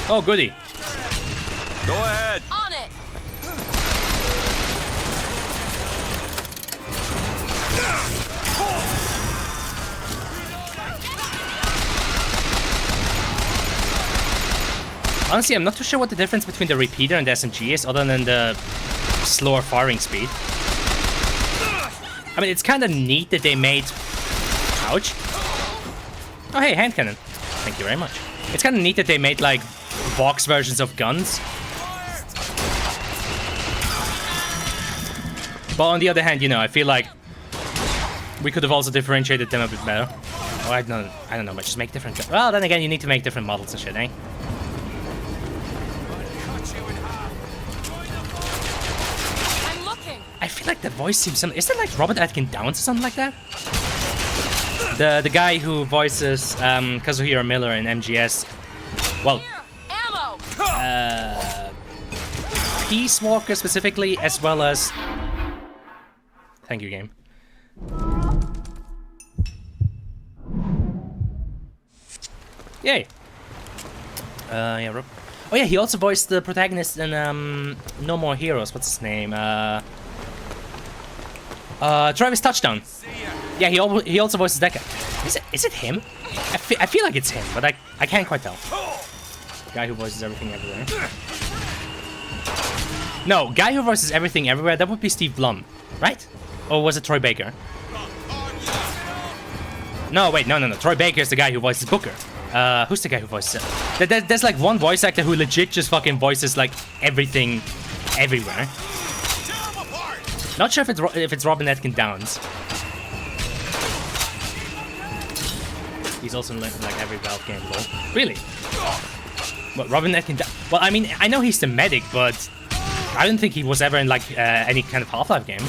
Oh, goody. Go ahead. On it. Honestly, I'm not too sure what the difference between the repeater and the SMG is, other than the slower firing speed. I mean, it's kind of neat that they made... Ouch. Oh, hey, hand cannon. Thank you very much. It's kind of neat that they made, like, box versions of guns. But on the other hand, you know, I feel like we could have also differentiated them a bit better. Oh, I don't know, but just make different... Well, then again, you need to make different models and shit, eh? I'm looking. I feel like the voice seems similar. Is that like Robert Atkin Downs or something like that? The guy who voices Kazuhiro Miller in MGS. Well, Peace Walker specifically, as well as... Thank you, game. Yay. Yeah, Rob. Oh yeah, he also voiced the protagonist in No More Heroes. What's his name? Travis Touchdown. Yeah, he also voices that guy. Is it him? I feel like it's him, but I can't quite tell. Guy who voices everything everywhere. No, guy who voices everything everywhere, that would be Steve Blum, right? Or was it Troy Baker? No, wait, no. Troy Baker is the guy who voices Booker. Who's the guy who voices it? There's like one voice actor who legit just fucking voices like everything, everywhere. Not sure if it's Robin Atkin Downs. He's also in like every Valve game, lol. Really? What, Robin Atkin Downs? Well, I mean, I know he's the medic, but I don't think he was ever in like any kind of Half-Life game.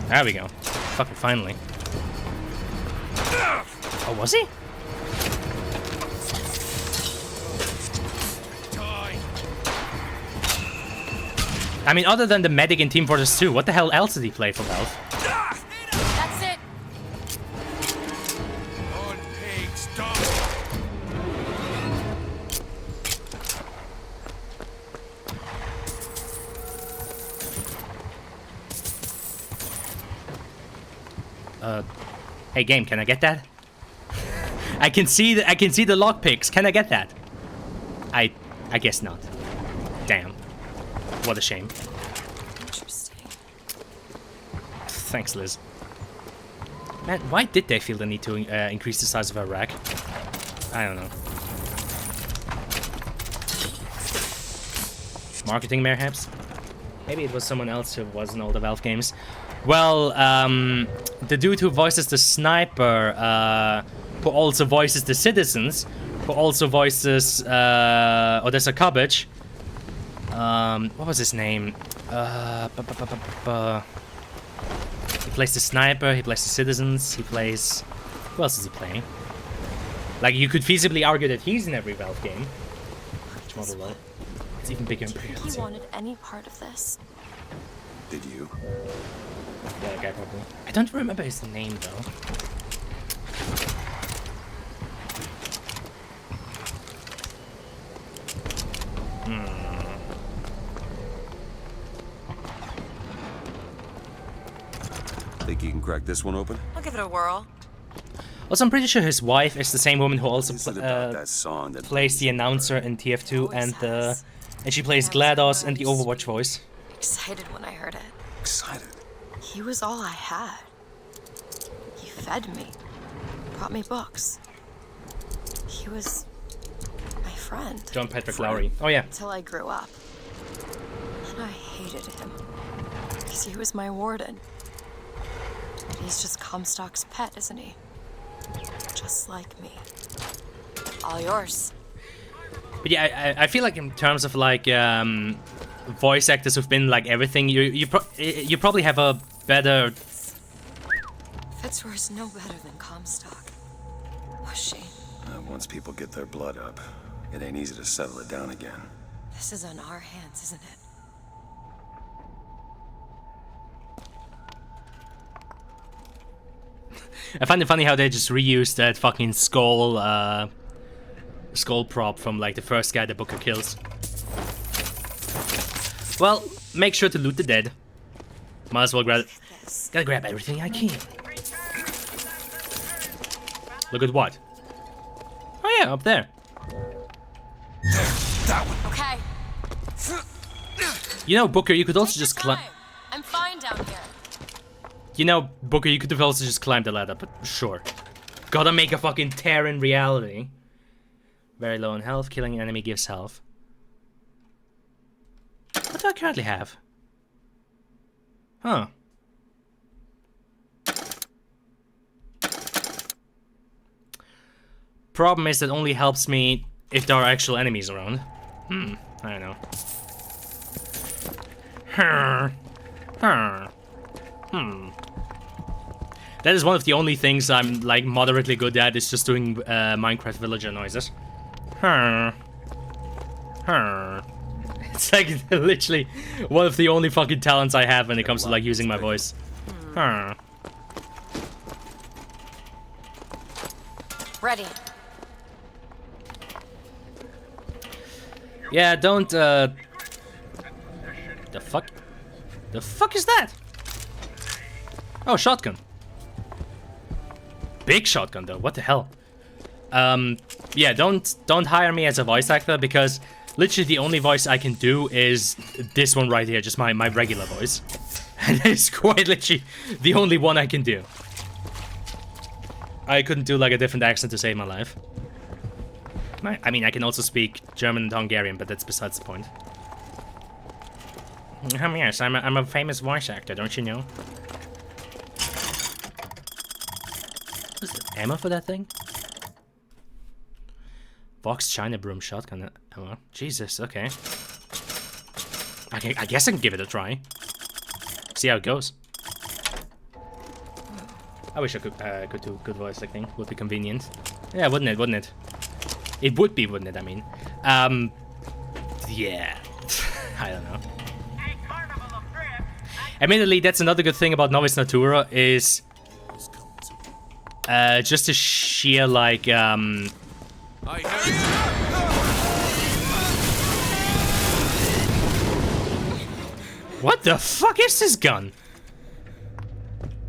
There we go. Fucking finally. Oh, was he? I mean, other than the medic in Team Fortress 2, what the hell else did he play for Valve? That's it. Hey game, can I get that? I can see the lockpicks. Can I get that? I guess not. Damn. What a shame. Interesting. Thanks, Liz. Man, why did they feel the need to increase the size of Iraq? I don't know. Marketing, perhaps? Maybe it was someone else who was in all the Valve games. Well, the dude who voices the sniper, who also voices the citizens, who also voices Odessa Cabbage. What was his name? He plays the sniper, he plays the citizens, he plays... Who else is he playing? Like, you could feasibly argue that he's in every Valve game. Which model though? It's even bigger and Do you bigger. think he wanted any part of this? Did you? Yeah, that guy probably. I don't remember his name though. Think you can crack this one open? I'll give it a whirl. Also, I'm pretty sure his wife is the same woman who also that song that plays the announcer in TF2 and she plays GLaDOS and the Overwatch voice. Excited when I heard it. Excited? He was all I had. He fed me, brought me books. He was my friend. John Patrick Lowry. Oh yeah. Until I grew up. And I hated him. Because he was my warden. But he's just Comstock's pet, isn't he? Just like me. All yours. But yeah, I feel like in terms of like voice actors who've been like everything, you probably have a better. Fitzroy is no better than Comstock. Was she? Once people get their blood up, it ain't easy to settle it down again. This is on our hands, isn't it? I find it funny how they just reused that fucking skull prop from like the first guy that Booker kills. Well, make sure to loot the dead. Might as well grab. Gotta grab everything I can. Look at what? Oh yeah, up there. That one. Okay. You know, Booker, you could also just climb. I'm fine down here. You know, Booker, you could have also just climbed the ladder, but sure. Gotta make a fucking tear in reality. Very low on health. Killing an enemy gives health. What do I currently have? Huh. Problem is that only helps me if there are actual enemies around. I don't know. That is one of the only things I'm like moderately good at, is just doing Minecraft villager noises. It's like literally one of the only fucking talents I have when it comes to like using my voice. Ready. Yeah, don't The fuck? The fuck is that? Oh, shotgun. Big shotgun though, what the hell? Yeah, don't hire me as a voice actor, because literally the only voice I can do is this one right here, just my regular voice. And it's quite literally the only one I can do. I couldn't do like a different accent to save my life. I mean, I can also speak German and Hungarian, but that's besides the point. Yes, I'm a famous voice actor, don't you know? What's the ammo for that thing? Vox China Broom shotgun ammo. Jesus, okay. I guess I can give it a try. See how it goes. I wish I could do good voice acting. Would be convenient. Yeah, wouldn't it? Wouldn't it? It would be, wouldn't it? I mean, yeah. I don't know. Admittedly, that's another good thing about Novice Natura is just the sheer like What the fuck is this gun?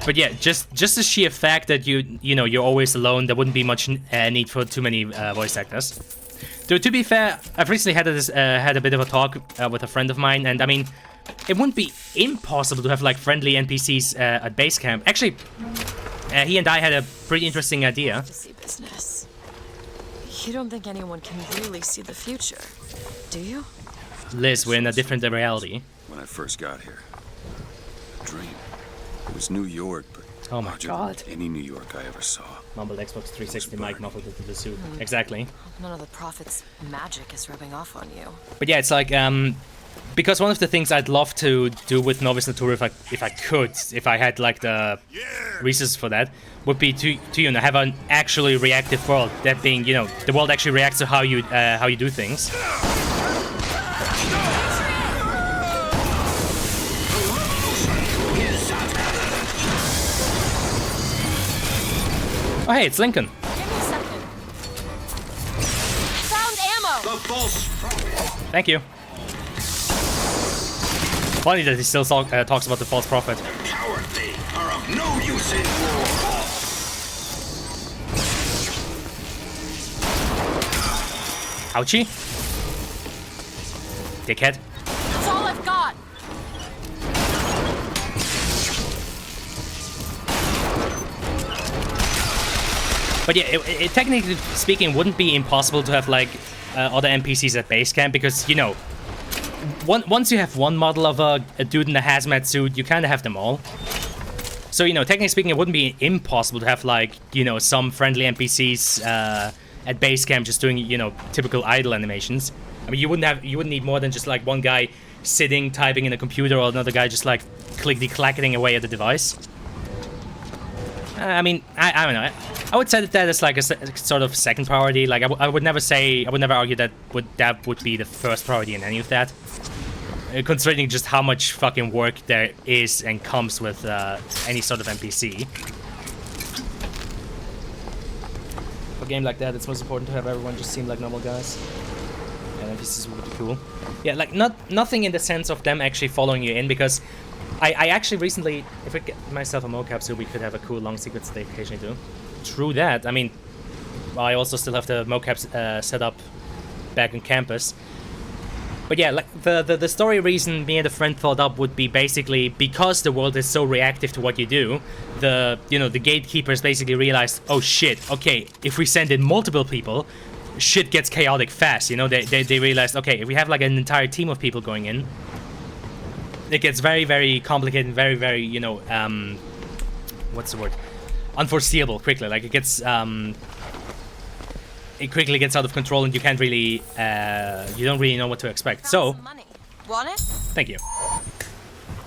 But yeah, just the sheer fact that you know you're always alone, there wouldn't be much need for too many voice actors. Though to be fair, I've recently had a bit of a talk with a friend of mine, and I mean, it wouldn't be impossible to have like friendly NPCs at base camp. Actually, he and I had a pretty interesting idea. See business. You don't think anyone can really see the future, do you? Liz, we're in a different reality. When I first got here, a dream. It was New York, but oh my god, any New York I ever saw. Mumbled Xbox 360 mic muffled into the suit. Exactly. None of the Prophet's magic is rubbing off on you. But yeah, it's like because one of the things I'd love to do with Novice Natura if I had like the reasons for that, would be to you know have an actually reactive world. That being, you know, the world actually reacts to how you do things. Oh hey, it's Lincoln. Give me a second. Found ammo. The false prophet. Thank you. Funny that he still talks about the false prophet. The cowardly are of no use in war. Ouchie. Dickhead. That's all I've got. But yeah, it technically speaking, wouldn't be impossible to have like other NPCs at base camp because, you know, once you have one model of a dude in a hazmat suit, you kind of have them all. So, you know, technically speaking, it wouldn't be impossible to have like, you know, some friendly NPCs at base camp just doing, you know, typical idle animations. I mean, you wouldn't need more than just like one guy sitting typing in a computer or another guy just like clickety-clacking away at the device. I mean, I don't know. I would say that is like a sort of second priority. Like I would never argue that would be the first priority in any of that. Considering just how much fucking work there is and comes with any sort of NPC. For a game like that, it's most important to have everyone just seem like normal guys. And NPCs would be cool. Yeah, like nothing in the sense of them actually following you in, because I actually recently, if I get myself a mocap so we could have a cool long sequence they occasionally do. True that. I mean, I also still have the mocaps set up back on campus. But yeah, like the story reason me and a friend thought up would be basically because the world is so reactive to what you do, the gatekeepers basically realized, oh shit, okay, if we send in multiple people, shit gets chaotic fast, you know, they realized, okay, if we have like an entire team of people going in, it gets very, very complicated and very, very, you know, what's the word? Unforeseeable quickly. Like it gets, it quickly gets out of control and you can't really, you don't really know what to expect. So, want it? Thank you.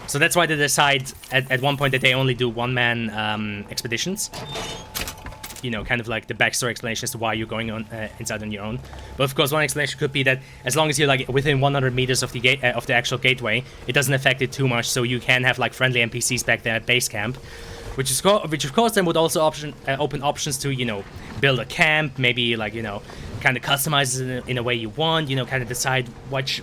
So that's why they decide at one point that they only do one-man expeditions. You know, kind of like the backstory explanation as to why you're going on inside on your own. But of course, one explanation could be that as long as you're like within 100 meters of the gate of the actual gateway, it doesn't affect it too much. So you can have like friendly NPCs back there at base camp, which of course then would also open options to, you know, build a camp, maybe like, you know, kind of customize it in a way you want. You know, kind of decide which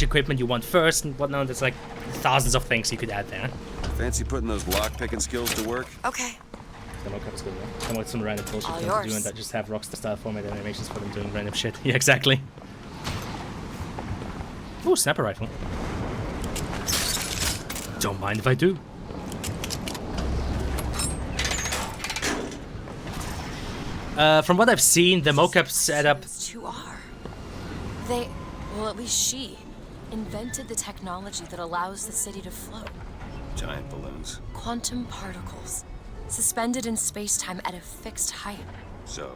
equipment you want first and whatnot. There's like thousands of things you could add there. Fancy putting those lock-picking skills to work? Okay. The mocap is good though. Come with some random bullshit All things yours. to do and that just have Rockstar style formatted animations for them doing random shit. Yeah, exactly. Ooh, sniper rifle. Don't mind if I do. From what I've seen, the mocap setup. Those two are. They, well, at least she, invented the technology that allows the city to float. Giant balloons. Quantum particles, suspended in space-time at a fixed height. So,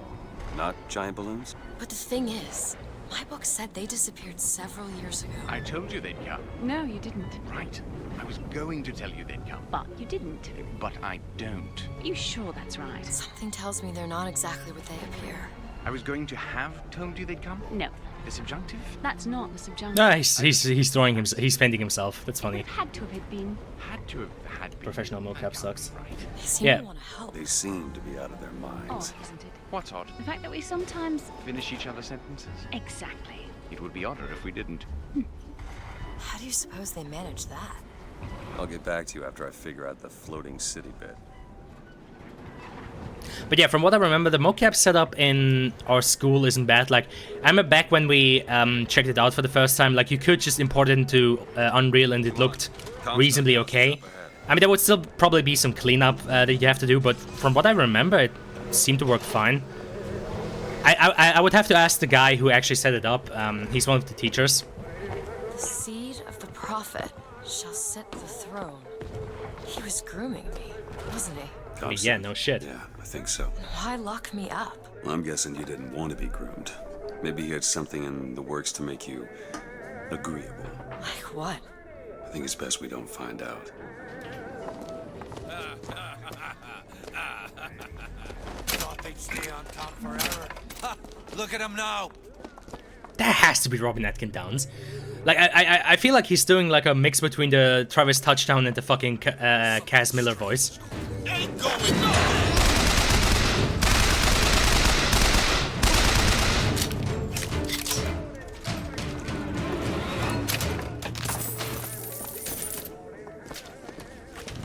not giant balloons? But the thing is, my book said they disappeared several years ago. I told you they'd come. No, you didn't. Right. I was going to tell you they'd come. But you didn't. But I don't. Are you sure that's right? Something tells me they're not exactly what they appear. I was going to have told you they'd come? No. The subjunctive? That's not the subjunctive. No, he's throwing him. He's fending himself. That's funny. Had to have been. Had to have had been. Professional mocap sucks. Right. They seem to want to help. They seem to be out of their minds. Odd, isn't it? What's odd? The fact that we sometimes... Finish each other's sentences? Exactly. It would be odder if we didn't. How do you suppose they manage that? I'll get back to you after I figure out the floating city bit. But yeah, from what I remember, the mocap setup in our school isn't bad. Like, I remember back when we checked it out for the first time, like, you could just import it into Unreal and it looked reasonably okay. I mean, there would still probably be some cleanup that you have to do, but from what I remember, it seemed to work fine. I would have to ask the guy who actually set it up. He's one of the teachers. The seed of the prophet shall sit the throne. He was grooming me, wasn't he? I mean, yeah, no shit. Yeah, I think so. Why lock me up? Well, I'm guessing you didn't want to be groomed. Maybe he had something in the works to make you agreeable. Like what? I think it's best we don't find out. Thought they'd stay on top forever. Ha, look at him now. That has to be Robin Atkin Downs. Like, I feel like he's doing like a mix between the Travis Touchdown and the fucking Kaz Miller voice. Ain't going nowhere.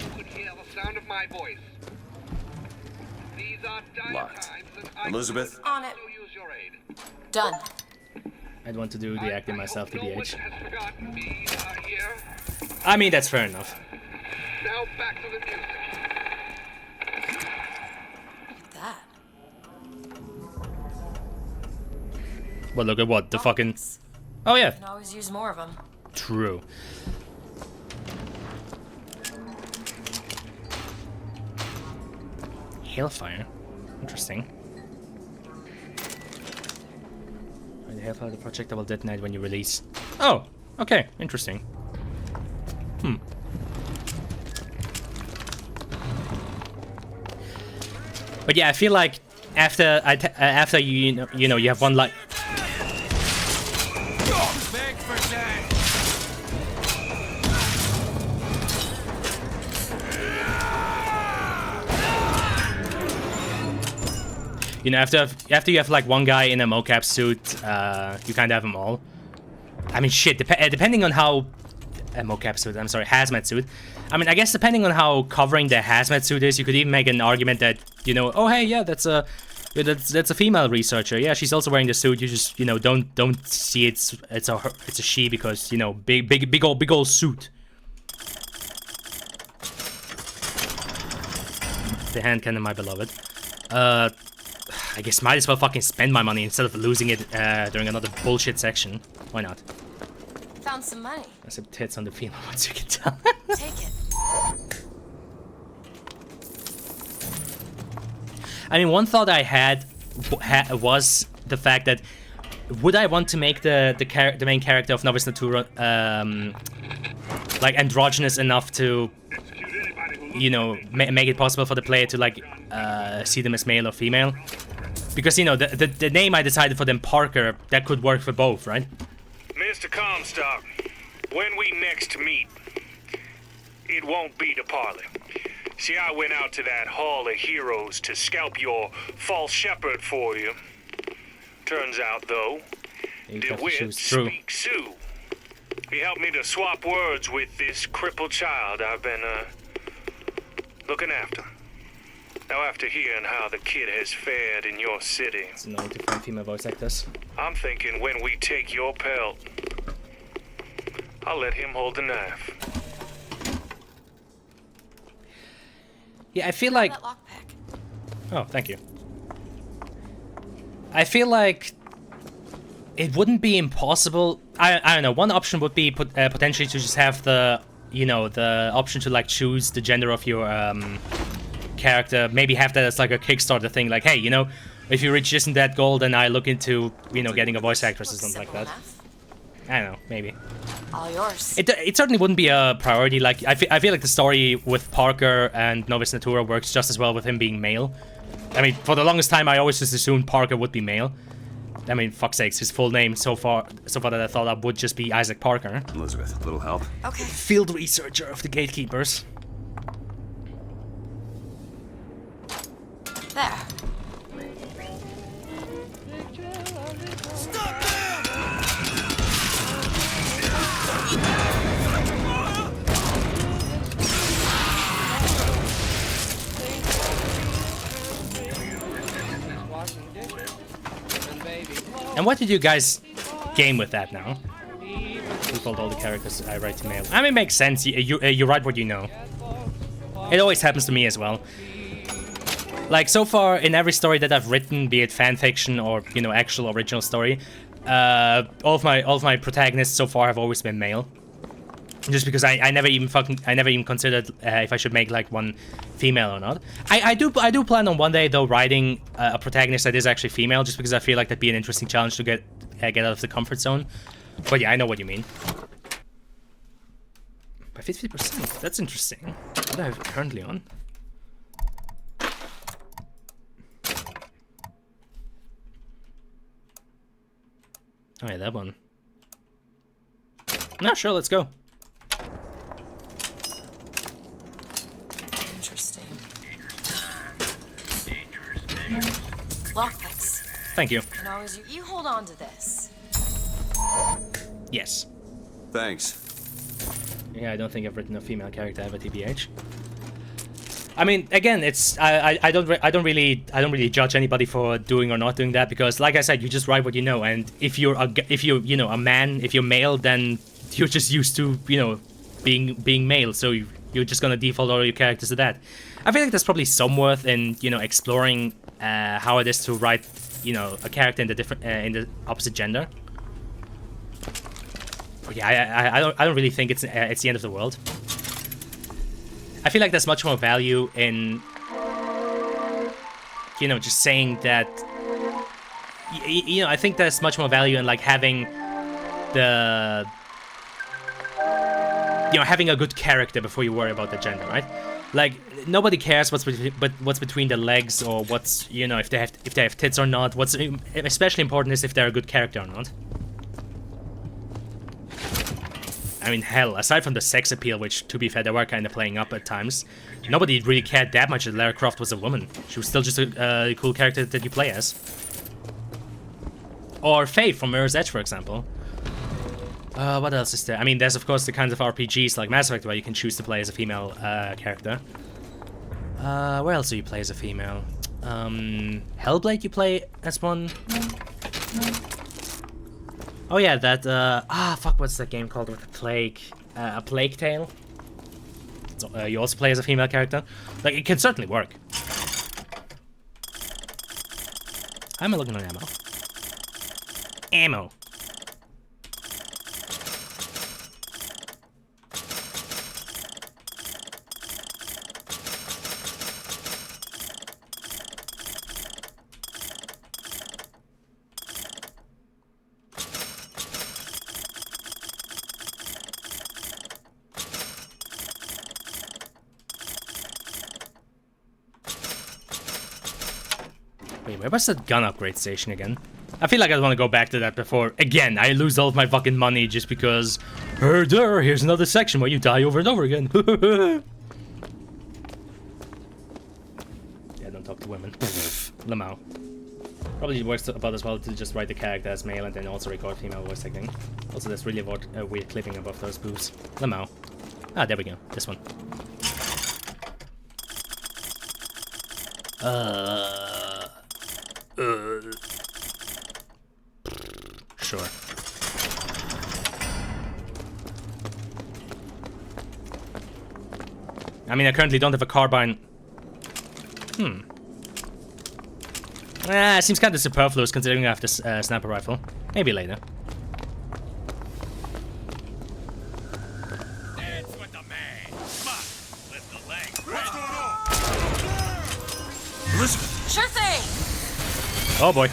You could hear the sound of my voice. These are dire Locked. times, and I Elizabeth? On it. could use your aid. Done. I'd want to do the acting myself, No one TBH. has forgotten me here. I mean, that's fair enough. Now back to the music. Look at that. Well, look at what? The fucking... Oh, yeah. Can always use more of them. True. Hailfire. Interesting. The Hailfire, the projectile will detonate when you release. Oh, okay, interesting. But yeah, I feel like after after you know you have one like. Beg for that. You know, after you have like one guy in a mocap suit, you kind of have them all. I mean, shit. Depending on how mocap suit. I'm sorry, hazmat suit. I mean, I guess depending on how covering the hazmat suit is, you could even make an argument that oh hey, yeah, that's a female researcher. Yeah, she's also wearing the suit. You just don't see it's a she because big old suit. The hand cannon, my beloved. I guess might as well fucking spend my money instead of losing it during another bullshit section. Why not? Found some money. There's some tits on the female ones, you can tell. Take it. I mean, one thought I had was the fact that would I want to make the main character of Novus Natura like androgynous enough to make it possible for the player to like see them as male or female? Because the name I decided for them, Parker, that could work for both, right? Mr. Comstock, when we next meet, it won't be to parley. See, I went out to that Hall of Heroes to scalp your false shepherd for you. Turns out, though, DeWitt speaks Sioux. He helped me to swap words with this crippled child I've been, looking after. Now, after hearing how the kid has fared in your city, it's annoying to find female voice actors. I'm thinking when we take your pelt, I'll let him hold the knife. Yeah, I feel like... Oh, thank you. I feel like it wouldn't be impossible. I don't know. One option would be potentially to just have the, you know, the option to like choose the gender of your character. Maybe have that as like a Kickstarter thing. Like, hey, you know, if you reach this and that goal, then I look into, you know, getting a voice actress or something like that. I don't know, maybe. All yours. It certainly wouldn't be a priority. Like, I feel like the story with Parker and Novus Natura works just as well with him being male. I mean, for the longest time, I always just assumed Parker would be male. I mean, fuck's sakes, his full name so far that I thought of would just be Isaac Parker. Elizabeth, a little help? Okay. Field researcher of the Gatekeepers. There. And what did you guys gain with that now? Default all the characters I write to male. I mean, it makes sense. You write what you know. It always happens to me as well. Like, so far, in every story that I've written, be it fanfiction or, you know, actual original story, all of my protagonists so far have always been male. Just because I never even considered if I should make like one female or not. I do plan on one day though writing a protagonist that is actually female, just because I feel like that'd be an interesting challenge to get out of the comfort zone. But yeah, I know what you mean. By 50%, that's interesting. What am I currently on? Oh yeah, that one. No, sure, let's go. Interesting. Lockpicks. Thank you. And always you hold on to this. Yes. Thanks. Yeah, I don't think I've written a female character ever, TBH. I mean, again, it's I don't really judge anybody for doing or not doing that, because, like I said, you just write what you know, and if you're a man, if you're male, then you're just used to, you know, being male, so you're just gonna default all your characters to that. I feel like there's probably some worth in, you know, exploring how it is to write, you know, a character in the opposite gender. But yeah, I don't really think it's the end of the world. I feel like there's much more value in, you know, just saying that, you know, I think there's much more value in, like, having the, you know, having a good character before you worry about the gender, right? Like, nobody cares what's between the legs, or what's, you know, if they have tits or not. What's especially important is if they're a good character or not. I mean, hell, aside from the sex appeal, which, to be fair, they were kind of playing up at times, nobody really cared that much that Lara Croft was a woman. She was still just a cool character that you play as. Or Faye from Mirror's Edge, for example. What else is there? I mean, there's, of course, the kinds of RPGs like Mass Effect where you can choose to play as a female character. Where else do you play as a female? Hellblade you play as one? Oh yeah, that, fuck, what's that game called with the plague? A Plague Tale? So, you also play as a female character? Like, it can certainly work. How am I looking on ammo? Ammo. Wait, where was that gun upgrade station again? I feel like I want to go back to that before, again, I lose all of my fucking money just because... Here's another section where you die over and over again. Yeah, don't talk to women. Lamau. Probably works about as well to just write the character as male and then also record female voice acting. Also, there's really a weird clipping above those boobs. Lamau. Ah, there we go. This one. Sure. I mean, I currently don't have a carbine. Seems kind of superfluous considering I have this sniper rifle. Maybe later. Sure thing. Oh boy.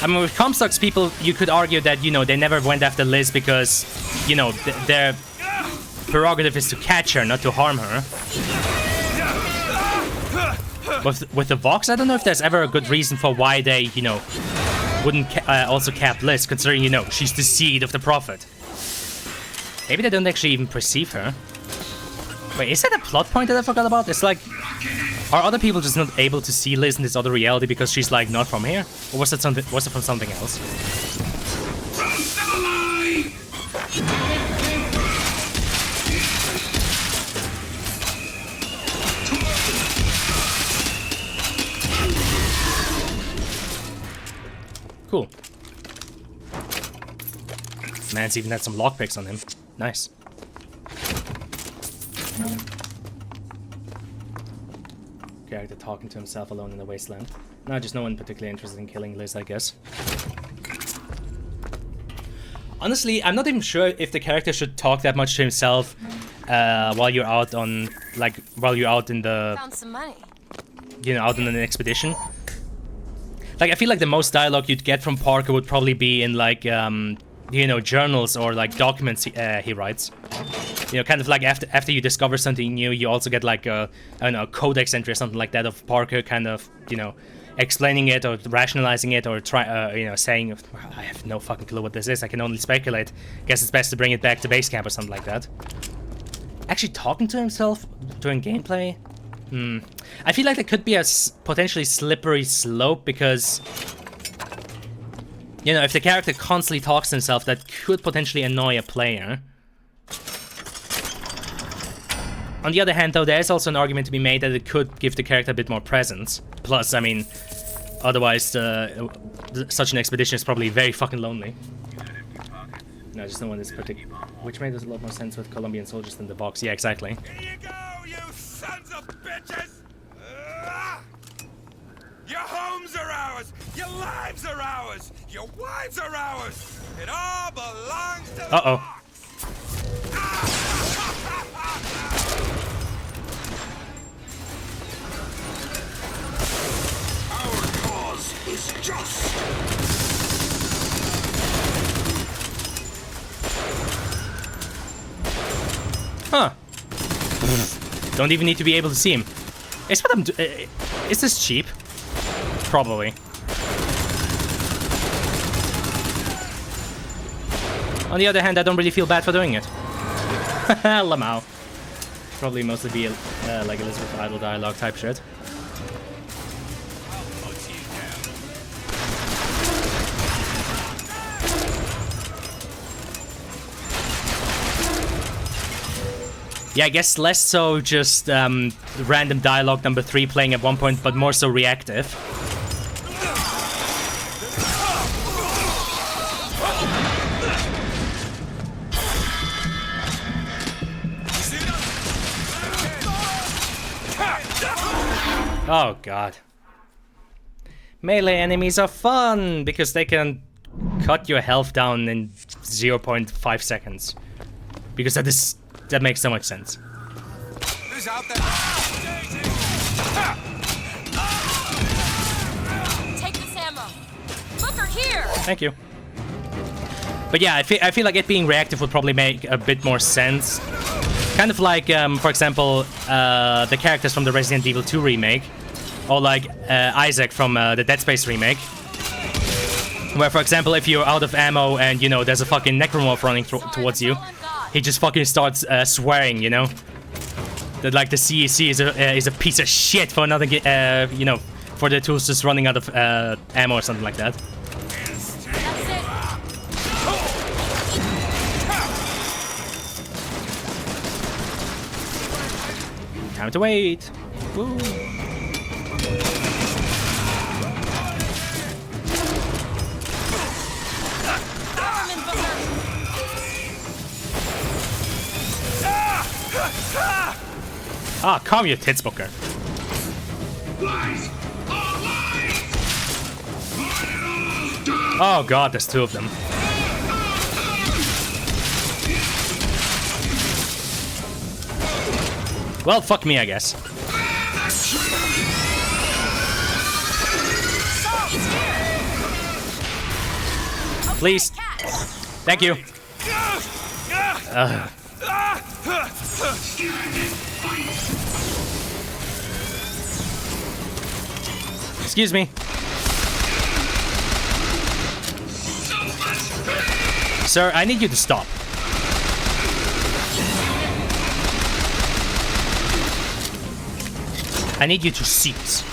I mean, with Comstock's people, you could argue that, you know, they never went after Liz because, you know, their prerogative is to catch her, not to harm her. With the Vox, I don't know if there's ever a good reason for why they, you know, wouldn't also cap Liz, considering, you know, she's the seed of the Prophet. Maybe they don't actually even perceive her. Wait, is that a plot point that I forgot about? It's like, are other people just not able to see Liz in this other reality because she's like not from here? Or was it something? Was it from something else? Cool. Man's even had some lockpicks on him. Nice. Character talking to himself alone in the wasteland. No, just no one particularly interested in killing Liz, I guess. Honestly, I'm not even sure if the character should talk that much to himself while you're out on, like, while you're out in the... Found some money. You know, out on an expedition. Like, I feel like the most dialogue you'd get from Parker would probably be in, like, you know, journals or, like, documents he writes. You know, kind of like after you discover something new, you also get, like, I don't know, a codex entry or something like that of Parker kind of, you know, explaining it or rationalizing it or you know, saying, I have no fucking clue what this is, I can only speculate. Guess it's best to bring it back to base camp or something like that. Actually talking to himself during gameplay? I feel like there could be a potentially slippery slope because, you know, if the character constantly talks to himself, that could potentially annoy a player. On the other hand, though, there is also an argument to be made that it could give the character a bit more presence. Plus, I mean, otherwise, such an expedition is probably very fucking lonely. No, just no one is particular. Which made a lot more sense with Colombian soldiers than the Vox. Yeah, exactly. Here you go, you sons of bitches! Your homes are ours! Your lives are ours! Your wives are ours! It all belongs to Uh-oh. Our cause is just. Huh. Don't even need to be able to see him. Is what I'm is this cheap? Probably. On the other hand, I don't really feel bad for doing it. Lamau. Probably mostly be like Elizabeth Idle dialogue type shit. Yeah, I guess less so just random dialogue number 3 playing at one point, but more so reactive. Oh god. Melee enemies are fun because they can cut your health down in 0.5 seconds. Because that makes so much sense. Who's out there? Take this ammo. Booker, here! Thank you. But yeah, I feel like it being reactive would probably make a bit more sense. Kind of like, for example, the characters from the Resident Evil 2 remake. Or like Isaac from the Dead Space remake. Where, for example, if you're out of ammo and, you know, there's a fucking necromorph running towards you, he just fucking starts swearing, you know? That, like, the CEC is a piece of shit for another, you know, for the tools just running out of ammo or something like that. Time to wait. Woo. Ah, calm your tits, Booker. Lies! All lies! Oh god, there's two of them. Well, fuck me, I guess. Please. Thank you. Excuse me. Sir, I need you to stop. I need you to cease.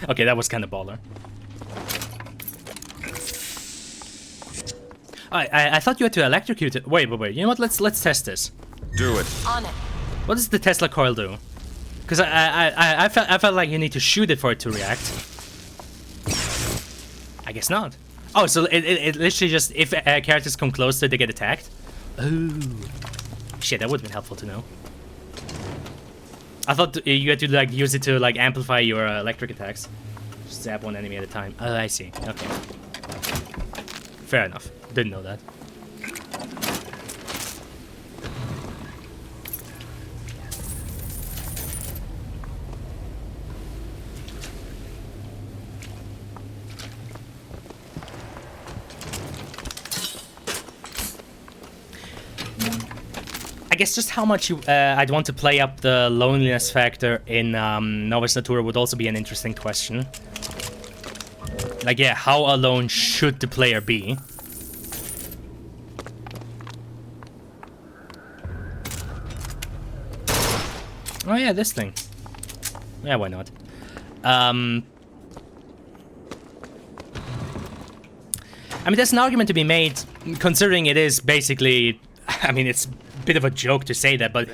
Okay, that was kind of baller. I thought you had to electrocute it. Wait. You know what? Let's test this. Do it. On it. What does the Tesla coil do? Because I felt like you need to shoot it for it to react. I guess not. Oh, so it literally just, if characters come close to it, they get attacked? Oh. Shit, that would have been helpful to know. I thought you had to like use it to like amplify your electric attacks. Just zap one enemy at a time. Oh, I see. Okay. Fair enough. Didn't know that. I guess just how much I'd want to play up the loneliness factor in Novus Natura would also be an interesting question. Like, yeah, how alone should the player be? Oh yeah, this thing. Yeah, why not? I mean, there's an argument to be made, considering it is basically... I mean, it's a bit of a joke to say that, but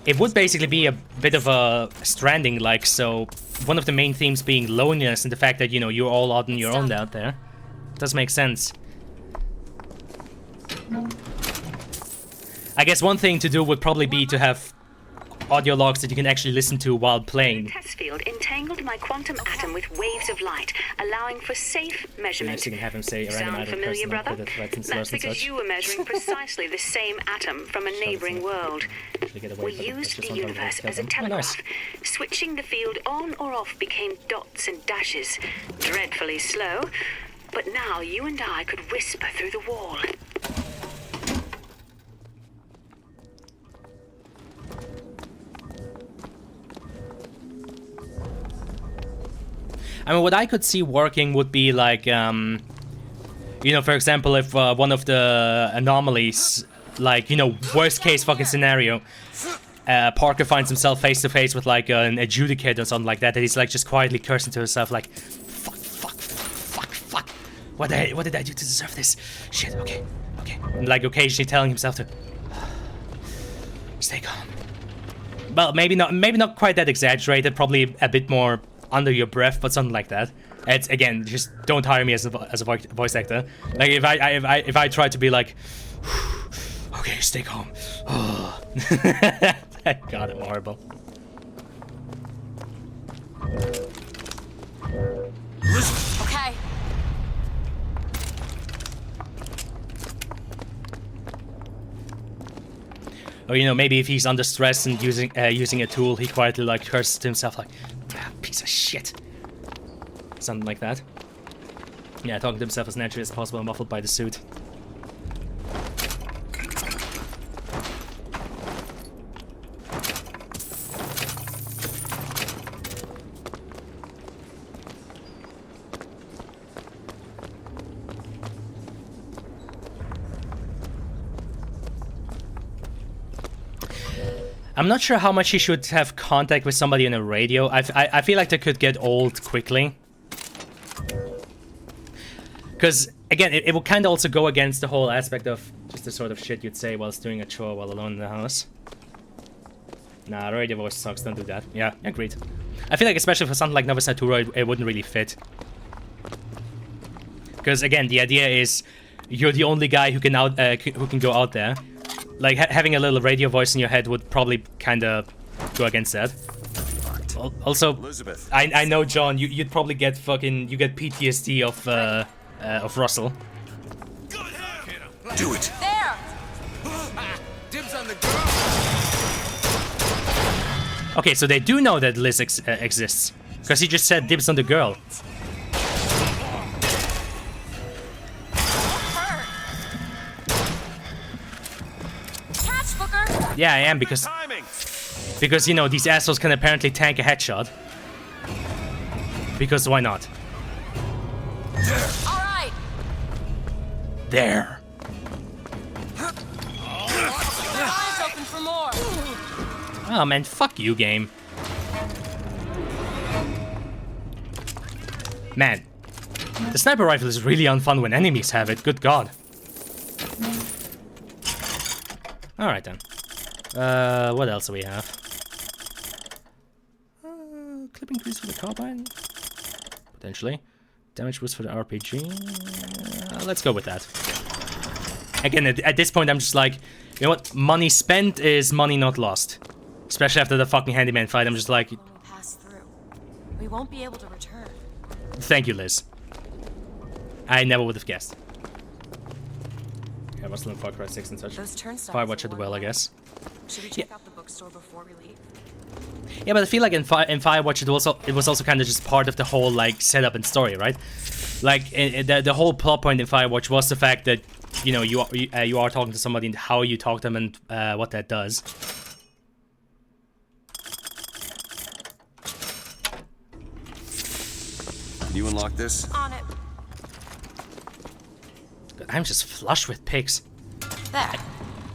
it would basically be a bit of a Stranding-like, so one of the main themes being loneliness and the fact that, you know, you're all out on your own out there. Does make sense. I guess one thing to do would probably be to have audio logs that you can actually listen to while playing. The test field entangled my quantum atom with waves of light, allowing for safe measurement. So you can have him say a random Sound familiar, brother? That's because you were measuring precisely the same atom from a neighboring world. We used the universe as a telegraph. Switching the field on or off became dots and dashes. Dreadfully slow, but now you and I could whisper through the wall. I mean, what I could see working would be like, you know, for example, if one of the anomalies, like, you know, worst case fucking scenario, Parker finds himself face to face with like an adjudicator or something like that, that he's like just quietly cursing to himself like, fuck, what did I do to deserve this? Shit, okay. And like occasionally telling himself to stay calm. Well, maybe not quite that exaggerated, probably a bit more under your breath, but something like that. It's, again, just don't hire me as a voice actor. Like, if I try to be like, okay, stay calm. God, I'm horrible. Okay. Or, you know, maybe if he's under stress and using a tool, he quietly like curses to himself like, piece of shit. Something like that. Yeah, talking to himself as naturally as possible, muffled by the suit. I'm not sure how much he should have contact with somebody on a radio. I feel like that could get old quickly. Because, again, it will kind of also go against the whole aspect of just the sort of shit you'd say whilst doing a chore while alone in the house. Nah, the radio voice sucks, don't do that. Yeah, agreed. I feel like especially for something like Novus Natura, it wouldn't really fit. Because again, the idea is you're the only guy who can go out there. Like having a little radio voice in your head would probably kind of go against that. Also, Elizabeth. I know, John. You'd probably get PTSD of Russell. Do it. There. Dibs on the girl. Okay, so they do know that Liz exists, because he just said dibs on the girl. Catch, Booker. Yeah, I am, because you know these assholes can apparently tank a headshot. Because why not? All right. There. Eyes open for more. Oh man, fuck you, game. Man, the sniper rifle is really unfun when enemies have it. Good god. All right then. What else do we have? Clip increase for the carbine? Potentially. Damage boost for the RPG? Let's go with that. Again, at this point, I'm just like, you know what? Money spent is money not lost. Especially after the fucking handyman fight, I'm just like... When we pass through, we won't be able to return. Thank you, Liz. I never would have guessed. Yeah, Russell and Far Cry 6 and such. Those turnstiles Firewatch it well, I guess. Should we check out the bookstore before we leave? Yeah, but I feel like in Firewatch it was also kind of just part of the whole like setup and story, right? Like the whole plot point in Firewatch was the fact that you know you are talking to somebody and how you talk to them and what that does. Can you unlock this? On it. I'm just flush with picks. There.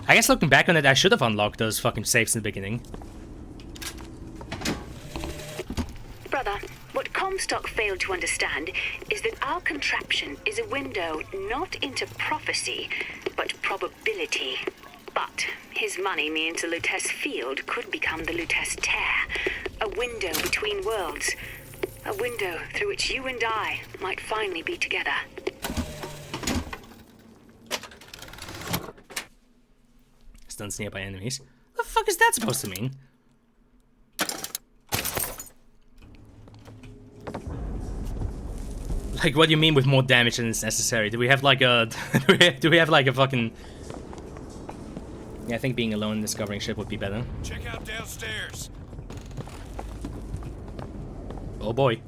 I guess looking back on it, I should have unlocked those fucking safes in the beginning. Brother, what Comstock failed to understand is that our contraption is a window not into prophecy, but probability. But his money means the Lutece field could become the Lutece tear, a window between worlds, a window through which you and I might finally be together. Stuns nearby enemies. What the fuck is that supposed to mean? Like, what do you mean with more damage than is necessary? Do we have like a... do we have like a fucking... Yeah, I think being alone and discovering shit would be better. Check out downstairs. Oh boy.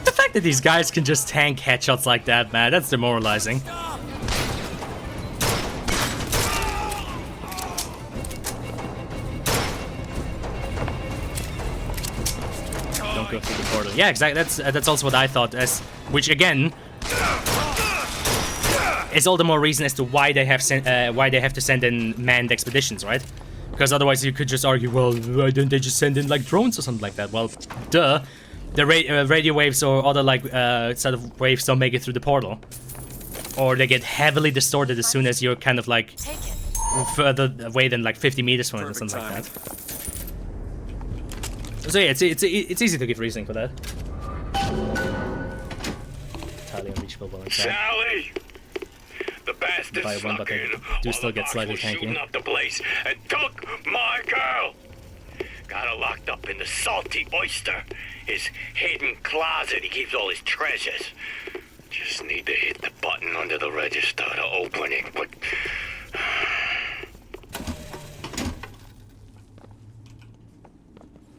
The fact that these guys can just tank headshots like that, man, that's demoralizing. Don't go through the portal. Yeah, exactly. That's also what I thought. Which again is all the more reason as to why they have to send in manned expeditions, right? Because otherwise you could just argue, well, why don't they just send in like drones or something like that? Well, duh. The radio waves or other like sort of waves don't make it through the portal, or they get heavily distorted as soon as you're kind of like further away than like 50 meters from it or something like that. So yeah, it's easy to give reasoning for that. Entirely unreachable while inside. Sally, the bastard By one, but they do still get slightly tanky. shooting up the place and took my girl. Got her locked up in the salty oyster, his hidden closet he keeps all his treasures. Just need to hit the button under the register to open it, but...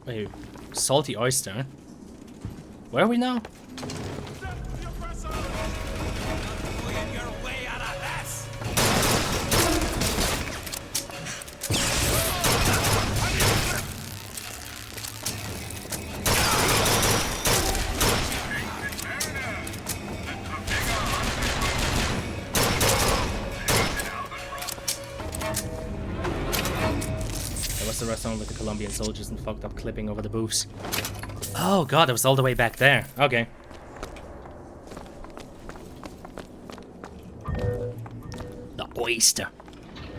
Wait, salty oyster? Where are we now? The restaurant with the Colombian soldiers and fucked up clipping over the booths. Oh god, it was all the way back there. Okay. The oyster.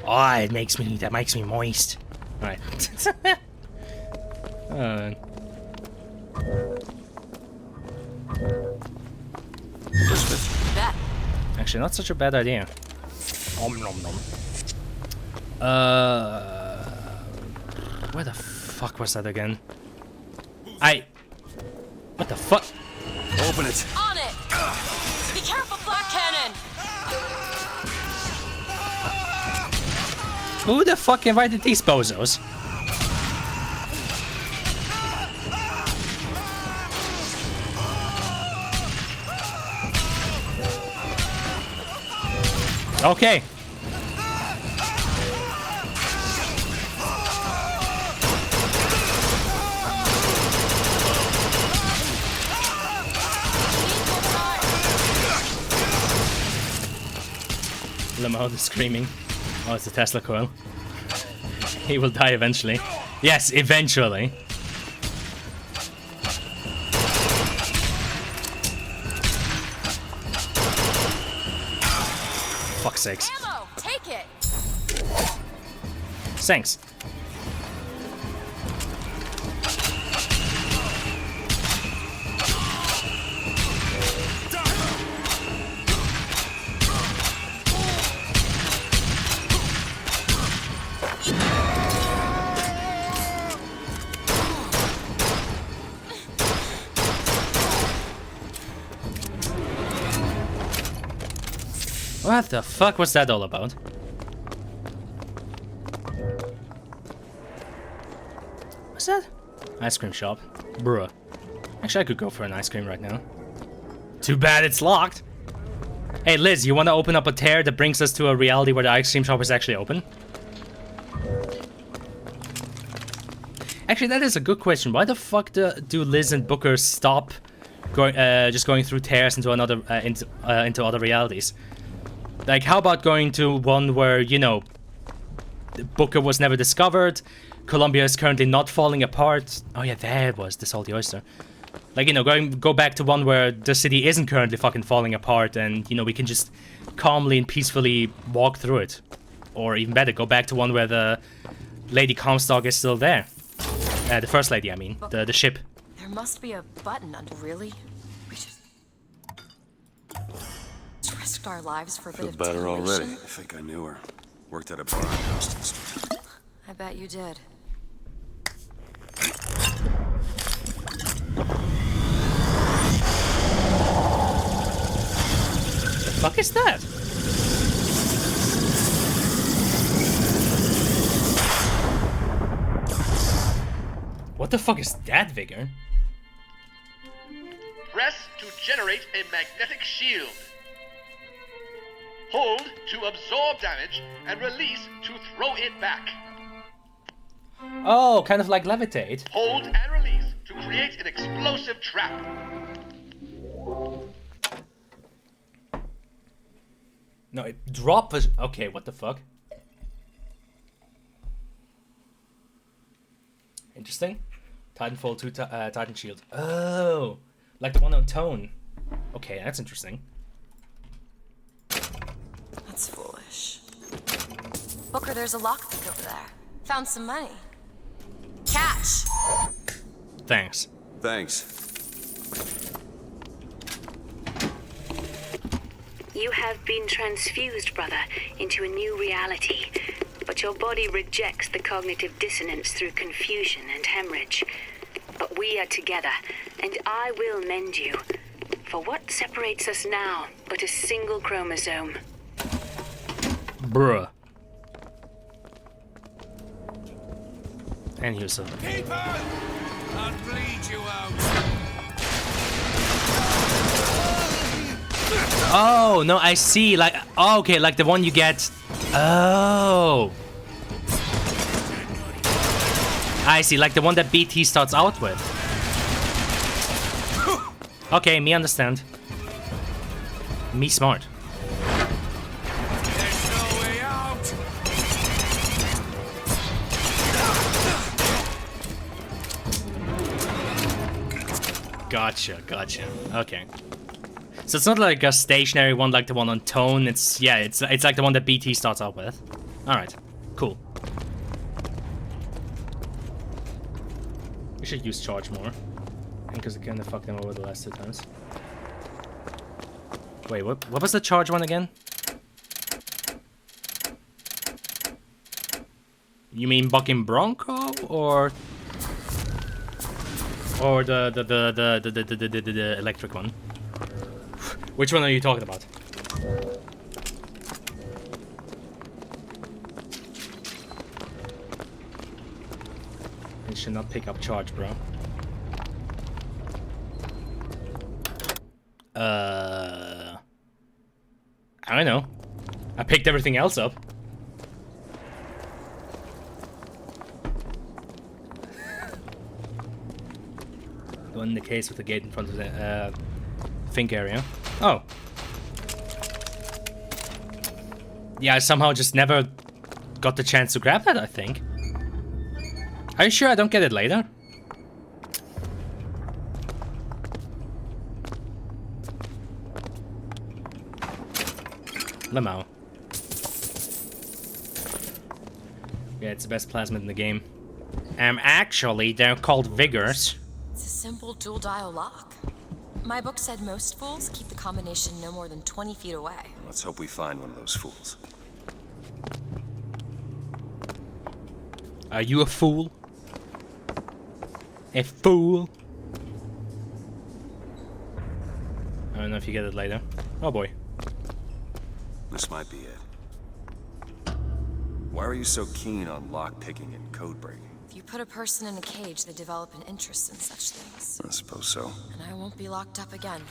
Oh, that makes me moist. Alright. Actually, not such a bad idea. Nom nom nom. Where the fuck was that again? What the fuck? Open it. On it! Be careful, Black Cannon! Who the fuck invited these bozos? Okay. Limo is screaming. Oh, it's the Tesla coil. He will die eventually. Yes, eventually. Fuck's sakes. Ammo, take it. Thanks. What the fuck was that all about? What's that? Ice cream shop. Bruh. Actually, I could go for an ice cream right now. Too bad it's locked. Hey, Liz, you want to open up a tear that brings us to a reality where the ice cream shop is actually open? Actually, that is a good question. Why the fuck do Liz and Booker stop just going through tears into into other realities? Like, how about going to one where, you know, Booker was never discovered, Columbia is currently not falling apart. Oh yeah, there it was, the Salty Oyster. Like, you know, go back to one where the city isn't currently fucking falling apart and, you know, we can just calmly and peacefully walk through it. Or even better, go back to one where the Lady Comstock is still there. The First Lady, I mean. The ship. There must be a button under. Really? We just risked our lives for a bit of better already. titillation? I think I knew her. Worked at a bar in Houston. I bet you did. The fuck is that? What the fuck is that, Vigor? Press to generate a magnetic shield. Hold to absorb damage and release to throw it back. Oh, kind of like levitate. Hold and release to create an explosive trap. No, it drop is... Okay, what the fuck? Interesting. Titanfall 2 Titan Shield. Oh, like the one on Tone. Okay, that's interesting. That's foolish. Booker, there's a lockpick over there. Found some money. Catch! Thanks. Thanks. You have been transfused, brother, into a new reality. But your body rejects the cognitive dissonance through confusion and hemorrhage. But we are together, and I will mend you. For what separates us now but a single chromosome? Bruh. And here's a... Keep her! I'll bleed you out. Oh, no, I see. Like, oh, okay, like the one you get... Oh. I see, like the one that BT starts out with. Okay, me understand. Me smart. There's no way out. Gotcha. Okay. So it's not like a stationary one like the one on Tone. It's like the one that BT starts out with. Alright, cool. We should use charge more. Because it kind of fucked them over the last 2 times. Wait, what was the charge one again? You mean Bucking Bronco or the electric one? Which one are you talking about? It should not pick up charge, bro. I don't know. I picked everything else up. The one in the case with the gate in front of the think area. Oh. Yeah, I somehow just never got the chance to grab that, I think. Are you sure I don't get it later? Limo. Yeah, it's the best plasmid in the game. Actually, they're called Vigors. It's a simple dual dial lock. My book said most fools keep the combination no more than 20 feet away. Let's hope we find one of those fools. Are you a fool? A fool? I don't know if you get it later. Oh boy. This might be it. Why are you so keen on lock-picking and code-breaking? If you put a person in a cage, they develop an interest in such things. I suppose so. And I won't be locked up again.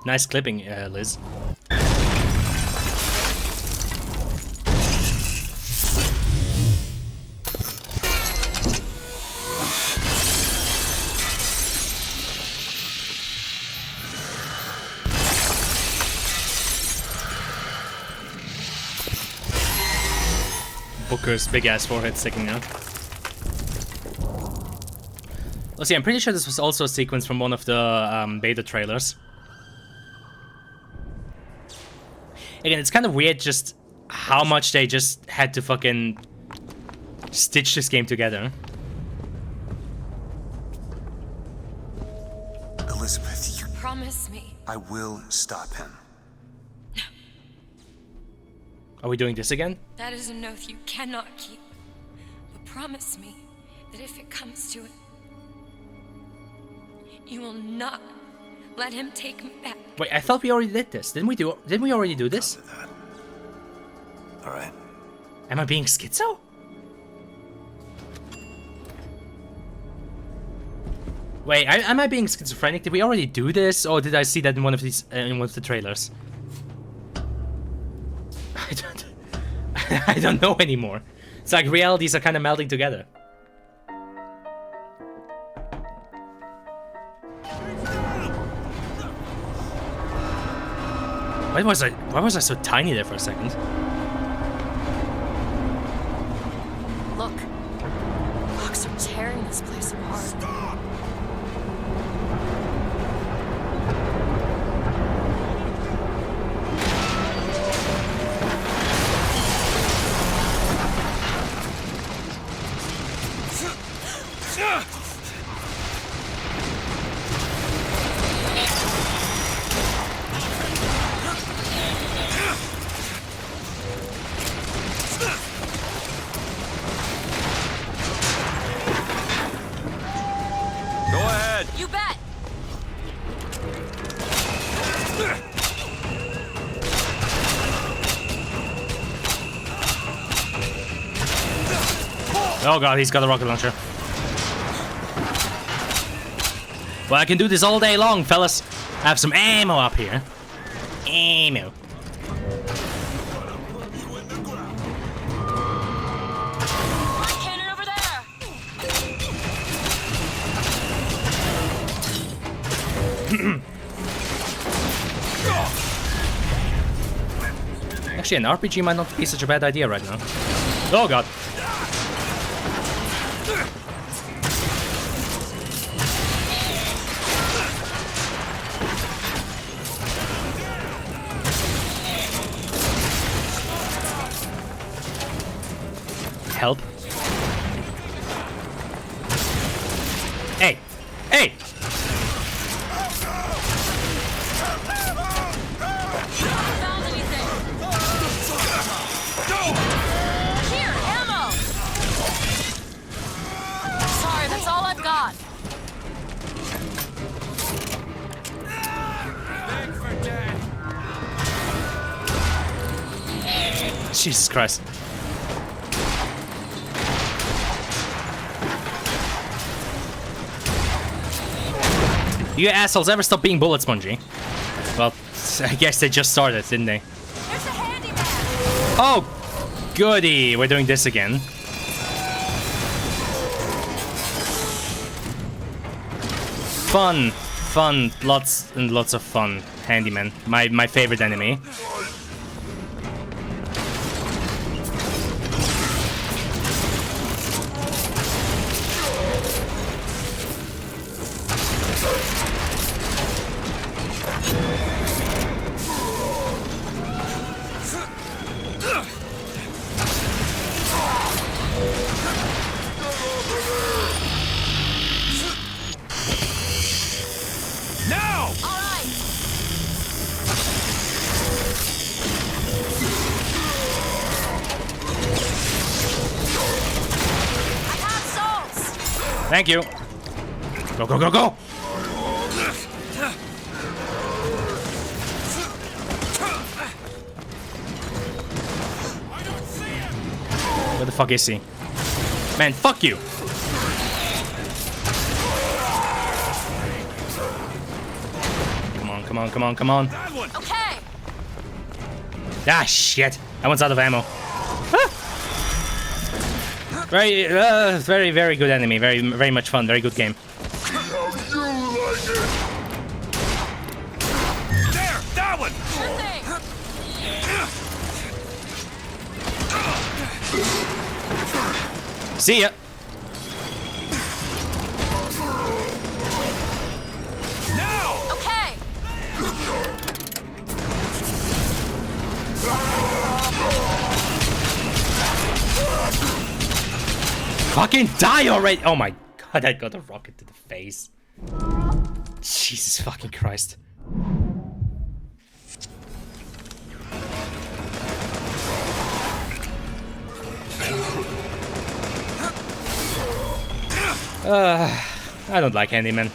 Nice clipping, Liz. Booker's big ass forehead sticking out. Let's see, I'm pretty sure this was also a sequence from one of the beta trailers. Again, it's kind of weird just how much they just had to fucking stitch this game together. Elizabeth, you... Promise me. I will stop him. Are we doing this again? That is an oath you cannot keep. But promise me that if it comes to it, you will not let him take me back. Wait, I thought we already did this. Didn't we already do this? All right. Am I being schizo? Wait, am I being schizophrenic? Did we already do this, or did I see that in one of these in one of the trailers? I don't know anymore. It's like realities are kind of melding together. Why was I so tiny there for a second? Look. Bugs are tearing this place apart. Stop! You bet! Oh god, he's got a rocket launcher. Well, I can do this all day long, fellas. I have some ammo up here. Ammo. Cannon over there! Actually, an RPG might not be such a bad idea right now. Oh god. help? Hey! Hey! Found anything? Here, ammo! Sorry, that's all I've got. Jesus Christ. You assholes ever stop being bullet spongy? Well, I guess they just started, didn't they? There's a handyman! Oh, goody! We're doing this again. Fun, fun, lots and lots of fun. Handyman, my favorite enemy. Thank you. Go, go, go, go! Where the fuck is he? Man, fuck you! Come on, come on, come on, come on. Okay. Ah, shit. That one's out of ammo. Ah! Very, very good enemy. Very much fun. Very good game. There! That one! Sure thing. See ya. Now! Okay. Fucking die already! Oh my god, I got a rocket to the face. Jesus fucking Christ. I don't like Handyman.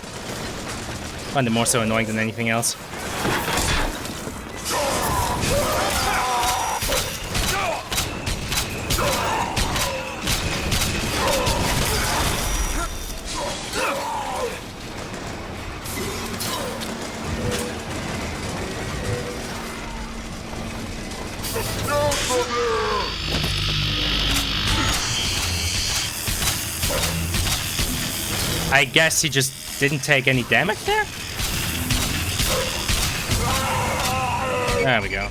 Find it more so annoying than anything else. I guess he just didn't take any damage there? There we go.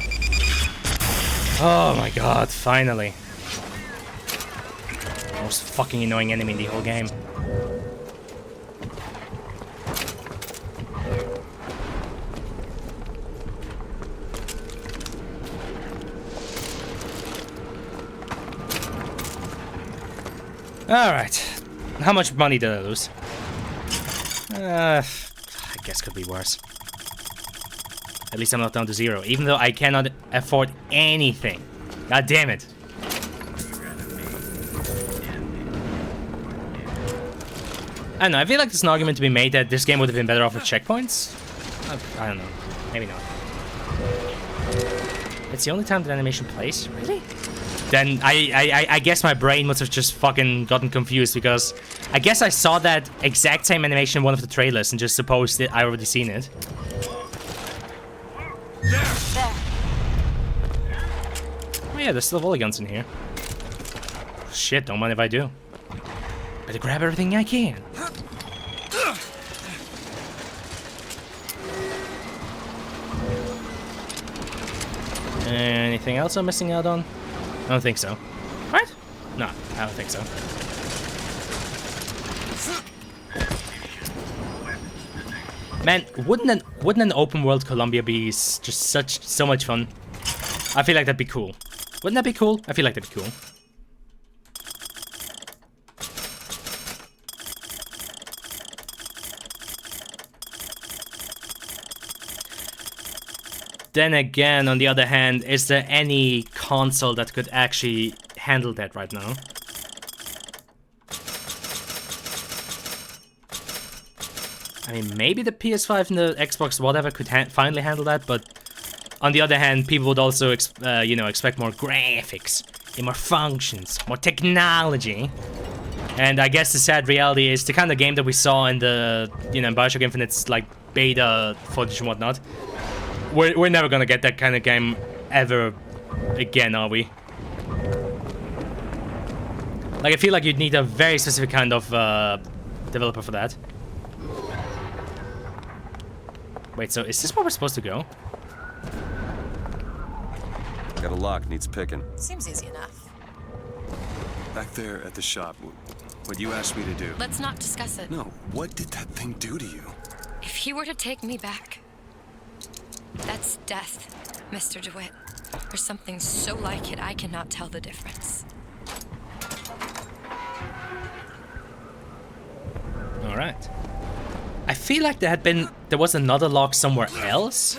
Oh my god, finally. Most fucking annoying enemy in the whole game. Alright. How much money did I lose? I guess could be worse. At least I'm not down to zero, even though I cannot afford anything. God damn it. I don't know, I feel like there's an argument to be made that this game would have been better off with checkpoints. I don't know. Maybe not. It's the only time that animation plays? Really? Then I guess my brain must have just fucking gotten confused, because I guess I saw that exact same animation in one of the trailers and just supposed that I already seen it. There. Oh yeah, there's still volley guns in here. Shit, don't mind if I do. Better grab everything I can. Anything else I'm missing out on? I don't think so. What? No, I don't think so. Man, wouldn't an open world Columbia be just so much fun? I feel like that'd be cool. Wouldn't that be cool? I feel like that'd be cool. then again, on the other hand, is there any console that could actually handle that right now? I mean, maybe the PS5 and the Xbox whatever could finally handle that, but on the other hand, people would also expect more graphics, more functions, more technology. And I guess the sad reality is the kind of game that we saw in the, Bioshock Infinite's, like, beta footage and whatnot. We're never gonna get that kind of game ever again, are we? Like, I feel like you'd need a very specific kind of developer for that. Wait, so is this where we're supposed to go? Got a lock, needs picking. Seems easy enough. Back there at the shop, what you asked me to do. Let's not discuss it. No, what did that thing do to you? If he were to take me back, that's death, Mr. DeWitt. Or something so like it, I cannot tell the difference. Alright. I feel like there was another lock somewhere else.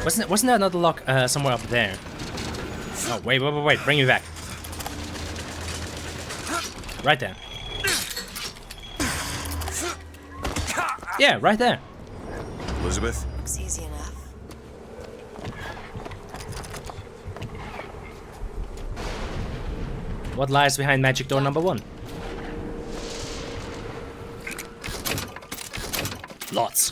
Wasn't there another lock somewhere up there? Oh, wait, bring me back. Right there. Yeah, right there. Elizabeth? Looks easy enough. What lies behind magic door number 1? Lots.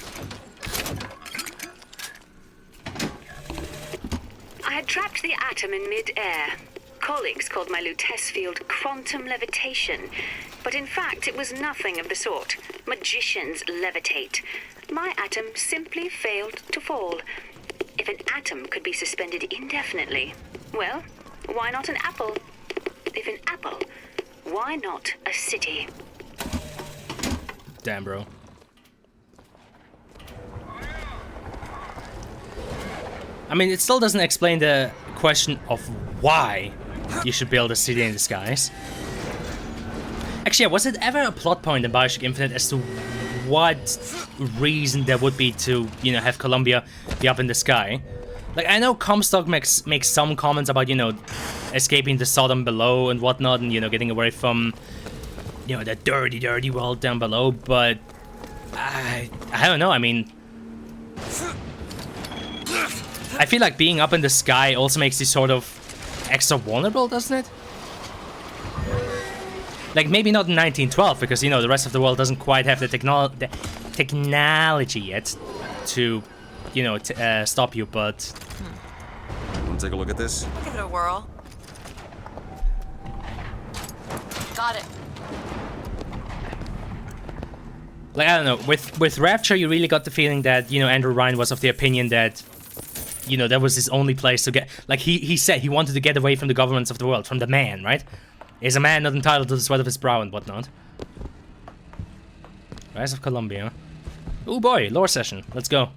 I had trapped the atom in mid-air. Colleagues called my Lutece field quantum levitation, but in fact it was nothing of the sort. Magicians levitate. My atom simply failed to fall. If an atom could be suspended indefinitely, well, why not an apple? If an apple, why not a city? Damn, bro. I mean, it still doesn't explain the question of why you should build a city in the skies. Actually, yeah, was it ever a plot point in Bioshock Infinite as to what reason there would be to, have Columbia be up in the sky? Like, I know Comstock makes some comments about, escaping the Sodom below and whatnot and, getting away from, the dirty, dirty world down below, but I don't know, I mean, I feel like being up in the sky also makes you sort of extra vulnerable, doesn't it? Like, maybe not in 1912, because, the rest of the world doesn't quite have the technology yet to, stop you, but... Want to take a look at this? I'll give it a whirl. Got it. Like, I don't know, with Rapture, you really got the feeling that, Andrew Ryan was of the opinion that, that was his only place to get... Like, he said he wanted to get away from the governments of the world, from the man, right? Is a man not entitled to the sweat of his brow and whatnot? Rise of Columbia. Oh boy, lore session. Let's go.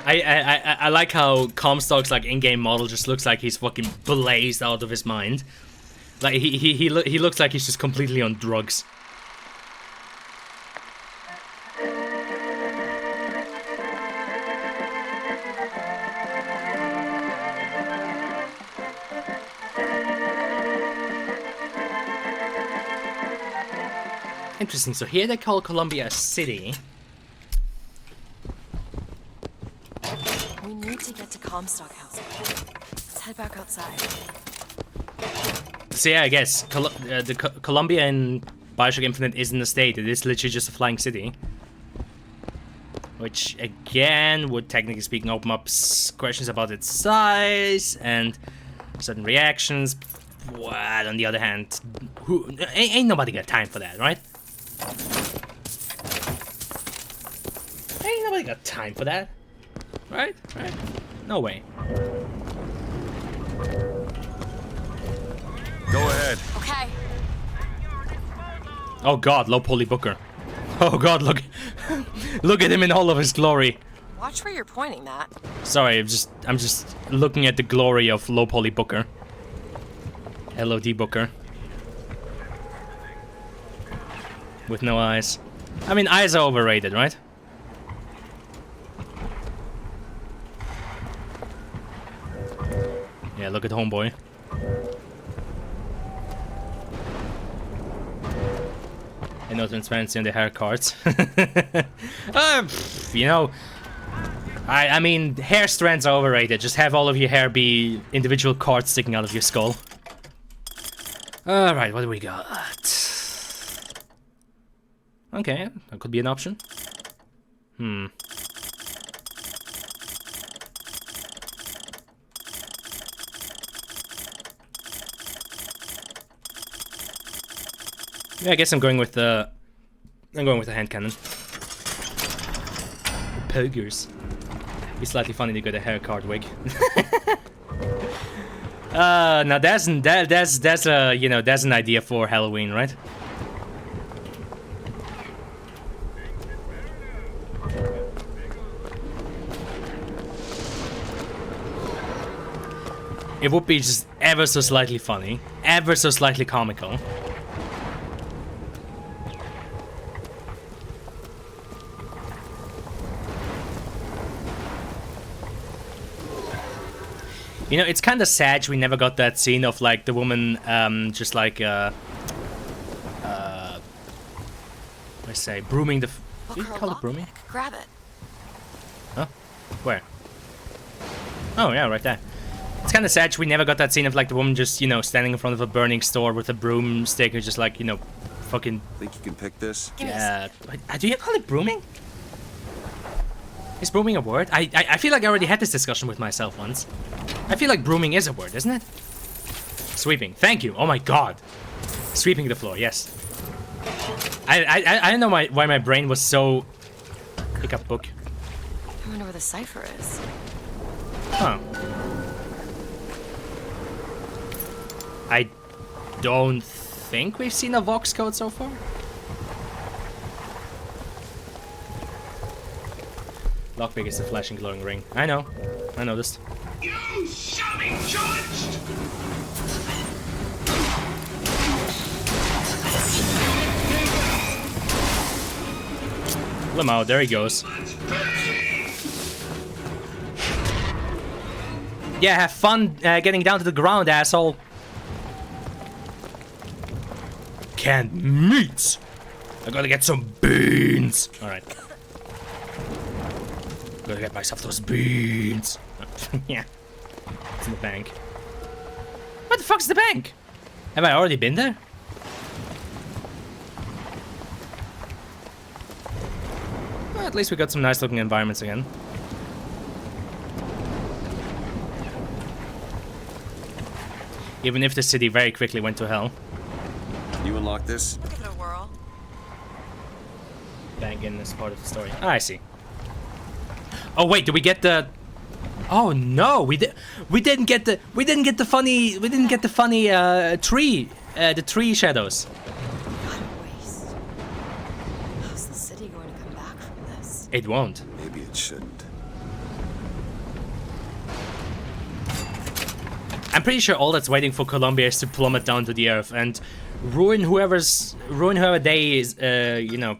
I like how Comstock's like in-game model just looks like he's fucking blazed out of his mind. Like he looks like he's just completely on drugs. Interesting. So here they call Columbia a city. We need to get to Comstock House. Let's head back outside. So yeah, I guess Columbia in Bioshock Infinite isn't a state. It is literally just a flying city. Which, again, would technically speaking open up questions about its size and certain reactions. But on the other hand, ain't nobody got time for that, right? Ain't nobody got time for that. Right? Right? No way. Go ahead. Okay. Oh god, low poly Booker. Oh god, look. Look at him in all of his glory. Watch where you're pointing that. Sorry, I'm just looking at the glory of low poly Booker. LOD Booker. With no eyes. I mean, eyes are overrated, right? Yeah, look at homeboy. And no transparency on the hair cards. You know, I mean, hair strands are overrated. Just have all of your hair be individual cards sticking out of your skull. Alright, what do we got? Okay, that could be an option. Yeah, I guess I'm going with the hand cannon. Pogers. Be slightly funny to get a hair card wig. Now that's a you know, that's an idea for Halloween, right? It would be just ever so slightly funny, ever so slightly comical. You know, it's kind of sad we never got that scene of, like, the woman, just like, I say, brooming the... Do you call it brooming? Grab it. Huh? Where? Oh, yeah, right there. It's kind of sad we never got that scene of, like, the woman just, you know, standing in front of a burning store with a broomstick and just, like, you know, fucking... Think you can pick this? Yeah. Do you call it brooming? Is brooming a word? I feel like I already had this discussion with myself once. I feel like brooming is a word, isn't it? Sweeping. Thank you. Oh my god. Sweeping the floor, yes. I don't know why my brain was so... Pick up book. I wonder where the cipher is. Huh. I don't think we've seen a Vox code so far. Lockpick is the flashing glowing ring. I know. I noticed. You shall be judged! Limo, there he goes. Yeah, have fun getting down to the ground, asshole. Can't meet. I gotta get some beans. Alright. Gotta get myself those beans. Yeah. It's in the bank. What the fuck's the bank? Have I already been there? Well, at least we got some nice looking environments again. Even if the city very quickly went to hell. You unlock this? Give it a whirl. Bank in this part of the story. Ah, I see. Oh wait, did we get the? Oh no, we didn't get the funny tree the tree shadows. What a waste. How's the city going to come back from this? It won't. Maybe it shouldn't. I'm pretty sure all that's waiting for Columbia is to plummet down to the earth and ruin whoever day is. You know,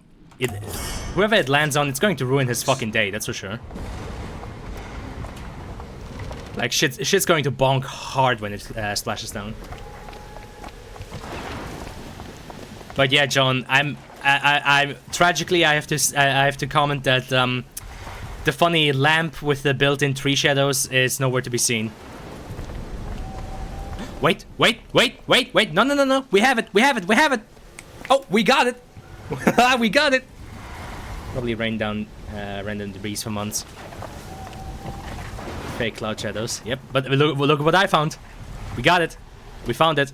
whoever it lands on, it's going to ruin his fucking day. That's for sure. Like shit's going to bonk hard when it splashes down. But yeah, John, I tragically I have to comment that the funny lamp with the built-in tree shadows is nowhere to be seen. Wait! No! We have it! Oh, we got it! We got it! Probably rained down random debris for months. Fake cloud shadows. Yep, but look what I found. We got it. We found it.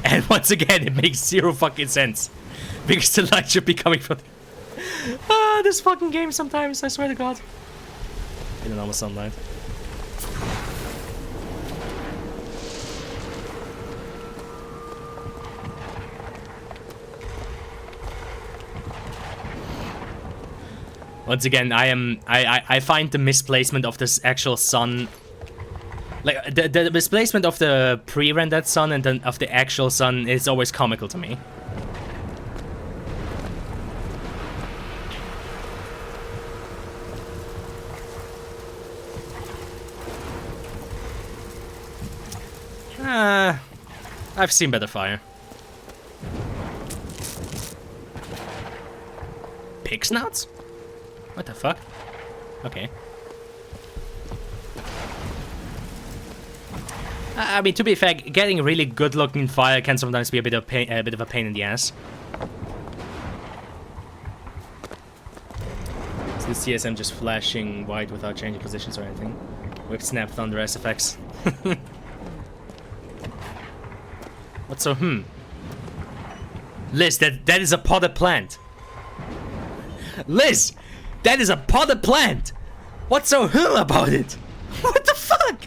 And once again, it makes zero fucking sense. Because the light should be coming from... this fucking game sometimes, I swear to God. In the normal sunlight. Once again, I find the misplacement of this actual sun, like the misplacement of the pre-rendered sun and then of the actual sun is always comical to me. I've seen better fire. Pig snouts? What the fuck? Okay. I mean, to be fair, getting really good-looking fire can sometimes be a bit of a pain in the ass. So the CSM just flashing white without changing positions or anything. Whip, snap, thunder, SFX. What's so Liz, that is a potted plant. Liz! That is a potted plant! What's so about it? What the fuck?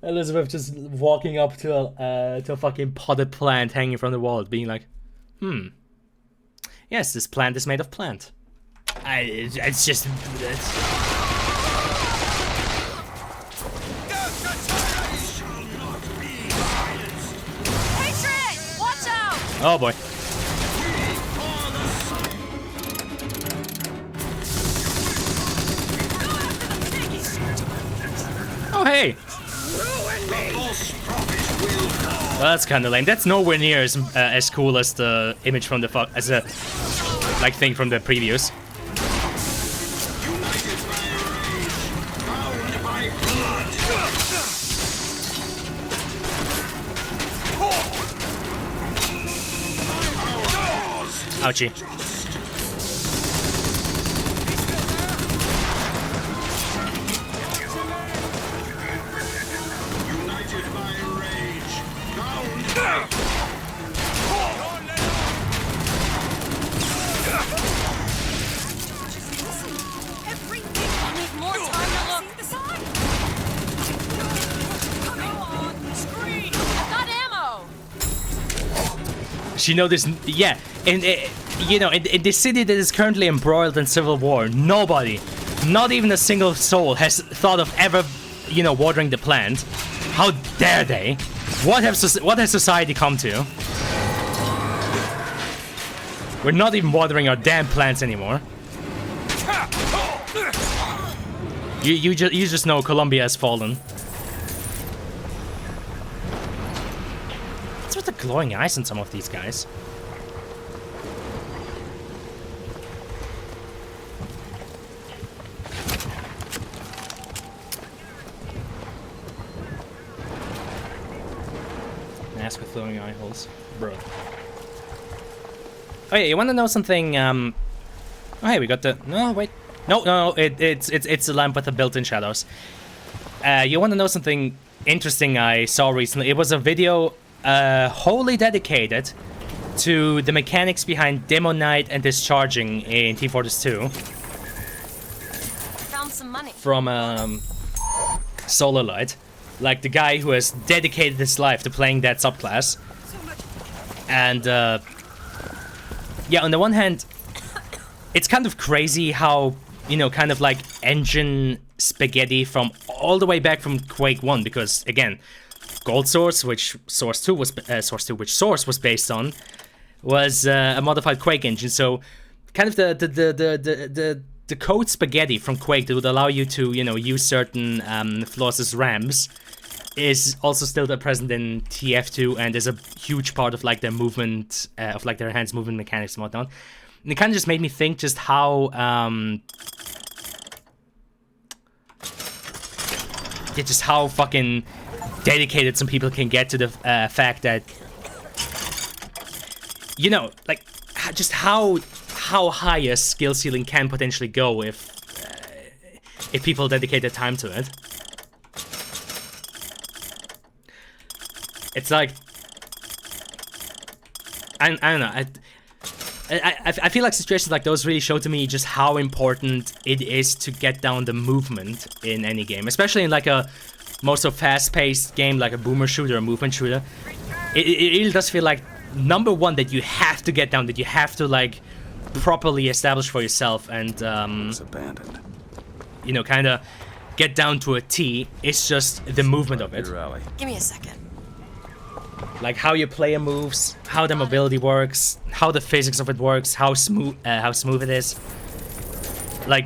Elizabeth just walking up to a fucking potted plant hanging from the wall, being like, yes, this plant is made of plant. It's just... Oh boy. Oh hey. Well, that's kind of lame. That's nowhere near as cool as the image from the thing from the previews. Ouchie. You know this, yeah, and you know, in this city that is currently embroiled in civil war, nobody, not even a single soul, has thought of ever, you know, watering the plant. How dare they? What has society come to? We're not even watering our damn plants anymore. You just know Colombia has fallen. What's with the glowing eyes on some of these guys? Mask with glowing eye holes, bro. Oh yeah, you want to know something? Oh hey, we got the. No wait, no, it's the lamp with the built-in shadows. You want to know something interesting I saw recently? It was a video wholly dedicated to the mechanics behind Demo Night and discharging in T-Fortress 2. Found some money From Solar Light, like the guy who has dedicated his life to playing that subclass. And yeah, on the one hand, it's kind of crazy how, you know, kind of like engine spaghetti from all the way back from Quake 1, because again, Gold Source, which Source 2 was based on, was a modified Quake engine. So kind of the code spaghetti from Quake that would allow you to, you know, use certain flaws as ramps is also still present in TF2 and is a huge part of like their movement, of like their hands movement mechanics and whatnot. And it kind of just made me think just how just how fucking dedicated some people can get to the fact that, you know, like just how high a skill ceiling can potentially go if people dedicate their time to it. It's like, I don't know. I feel like situations like those really show to me just how important it is to get down the movement in any game, especially in like a more so fast-paced game like a boomer shooter or movement shooter. It really does feel like, number one, that you have to get down, that you have to like properly establish for yourself and it's abandoned. You know, kind of get down to a T. It's just the movement of it. Give me a second. Like how your player moves, how the mobility works, how the physics of it works, how smooth it is. Like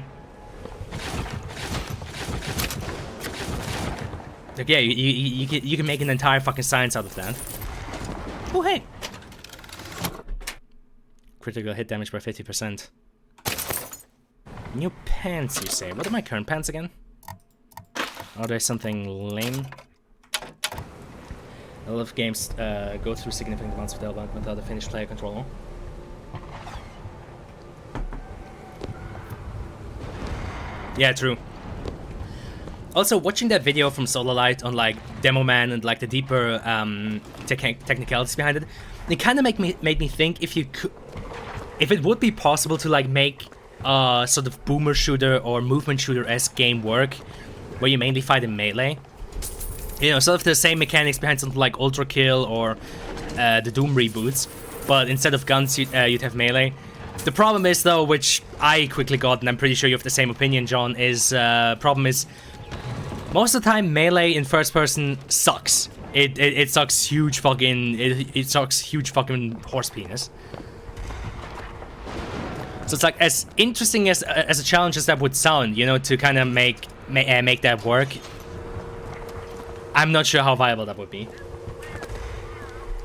yeah, you can make an entire fucking science out of that. Oh hey, critical hit damage by 50%. New pants, you say? What are my current pants again? Are there something lame? A lot of games go through significant amounts of development without a finished player controller. Yeah, true. Also, watching that video from Solarlight on like Demo Man and like the deeper technicalities behind it, it kind of made me think if it would be possible to like make sort of boomer shooter or movement shooter-esque game work, where you mainly fight in melee. You know, sort of the same mechanics behind something like Ultra Kill or the Doom reboots, but instead of guns, you'd have melee. The problem is, though, which I quickly got, and I'm pretty sure you have the same opinion, John, is problem is most of the time melee in first person sucks. It sucks huge fucking it sucks huge fucking horse penis. So it's like, as interesting as a challenge as that would sound, you know, to kind of make that work, I'm not sure how viable that would be.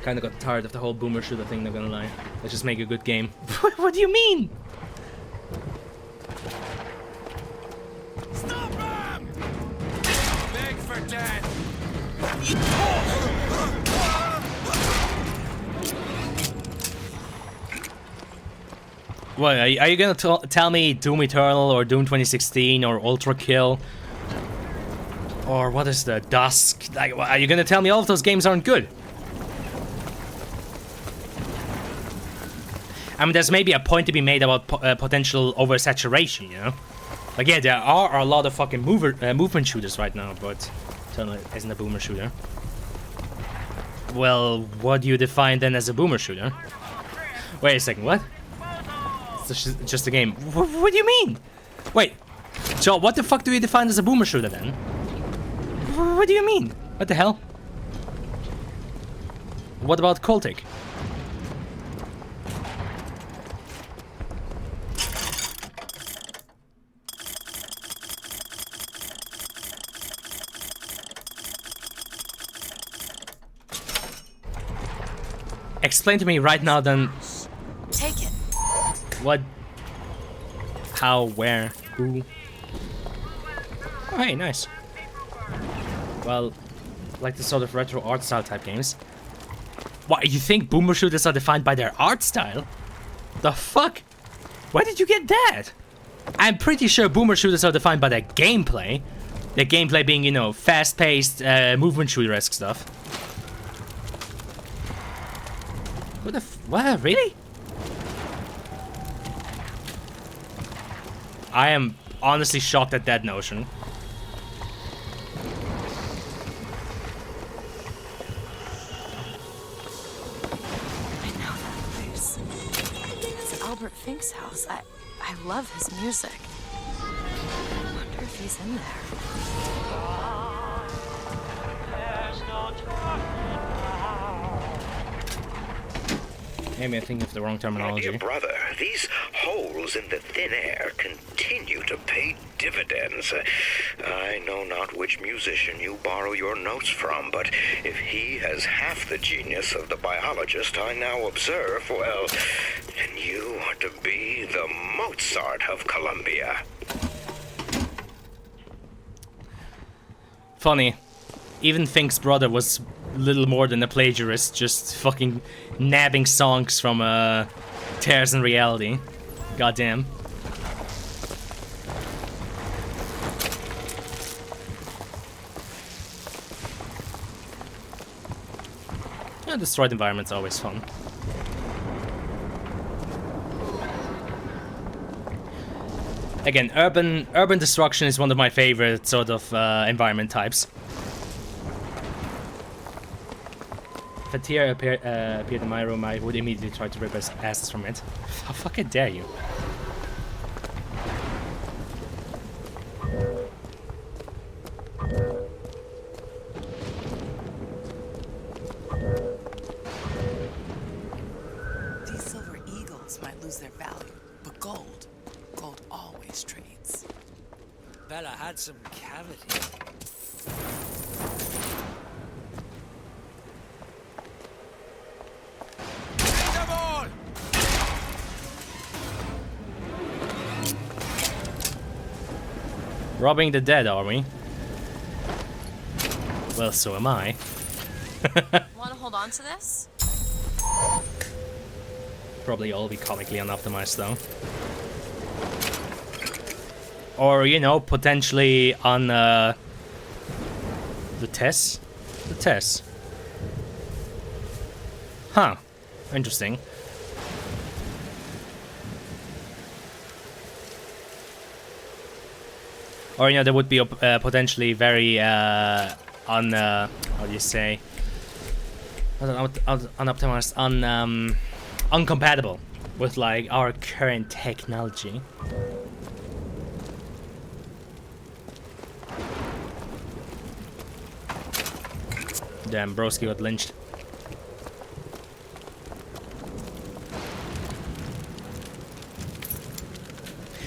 Kinda got tired of the whole boomer shooter thing, not gonna lie. Let's just make a good game. What do you mean? Stop him! Beg for death! What, are you gonna tell me Doom Eternal or Doom 2016 or Ultra Kill? Or what is the Dusk? Like, are you gonna tell me all of those games aren't good? I mean, there's maybe a point to be made about potential oversaturation, you know? Like, yeah, there are a lot of fucking movement shooters right now, but Eternal isn't a boomer shooter. Well, what do you define then as a boomer shooter? Wait a second, what? It's just a game. What do you mean? Wait, so what the fuck do you define as a boomer shooter then? What do you mean? What the hell? What about Cultic? Explain to me right now then. Take it. What? How? Where? Who? Oh, hey, nice. Well, like the sort of retro art style type games. What, you think boomer shooters are defined by their art style? The fuck? Where did you get that? I'm pretty sure boomer shooters are defined by their gameplay. Their gameplay being, you know, fast-paced, movement shooter-esque stuff. What the what? Really? I am honestly shocked at that notion. Albert Fink's house. I love his music. I wonder if he's in there. Maybe I think of the wrong terminology. Dear brother, these holes in the thin air continue to pay dividends. I know not which musician you borrow your notes from, but if he has half the genius of the biologist I now observe, well, then you are to be the Mozart of Columbia. Funny. Even Fink's brother was little more than a plagiarist, just fucking nabbing songs from Tears in Reality. Goddamn. Yeah, destroyed environment's always fun. Again, urban destruction is one of my favorite sort of environment types. If a tear appeared in my room, I would immediately try to rip his asses from it. How fucking dare you? These silver eagles might lose their value, but gold always trades. Bella had some cavity. Robbing the dead, are we? Well, so am I. Want to hold on to this? Probably all be comically unoptimized though. Or, you know, potentially on the Tess? The Tess. Huh. Interesting. Or, you know, there would be potentially very how do you say? Unoptimized, uncompatible with like our current technology. Damn, broski got lynched.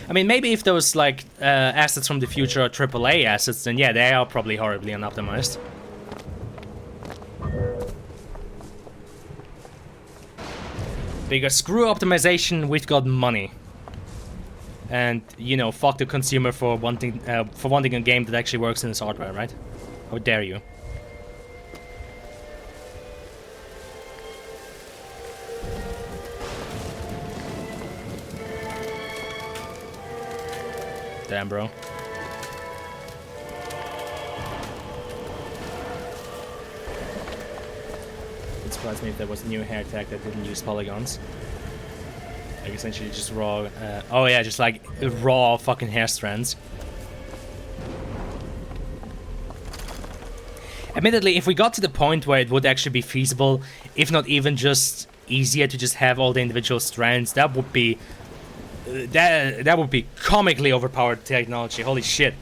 I mean, maybe if those, like, assets from the future are AAA assets, then yeah, they are probably horribly unoptimized. Because screw optimization, we've got money. And, you know, fuck the consumer for wanting a game that actually works in its hardware, right? How dare you? Damn, bro. It surprised me if there was a new hair tag that didn't use polygons. Like essentially just raw. Oh yeah, just like raw fucking hair strands. Admittedly, if we got to the point where it would actually be feasible, if not even just easier to just have all the individual strands, that would be that would be comically overpowered technology. Holy shit.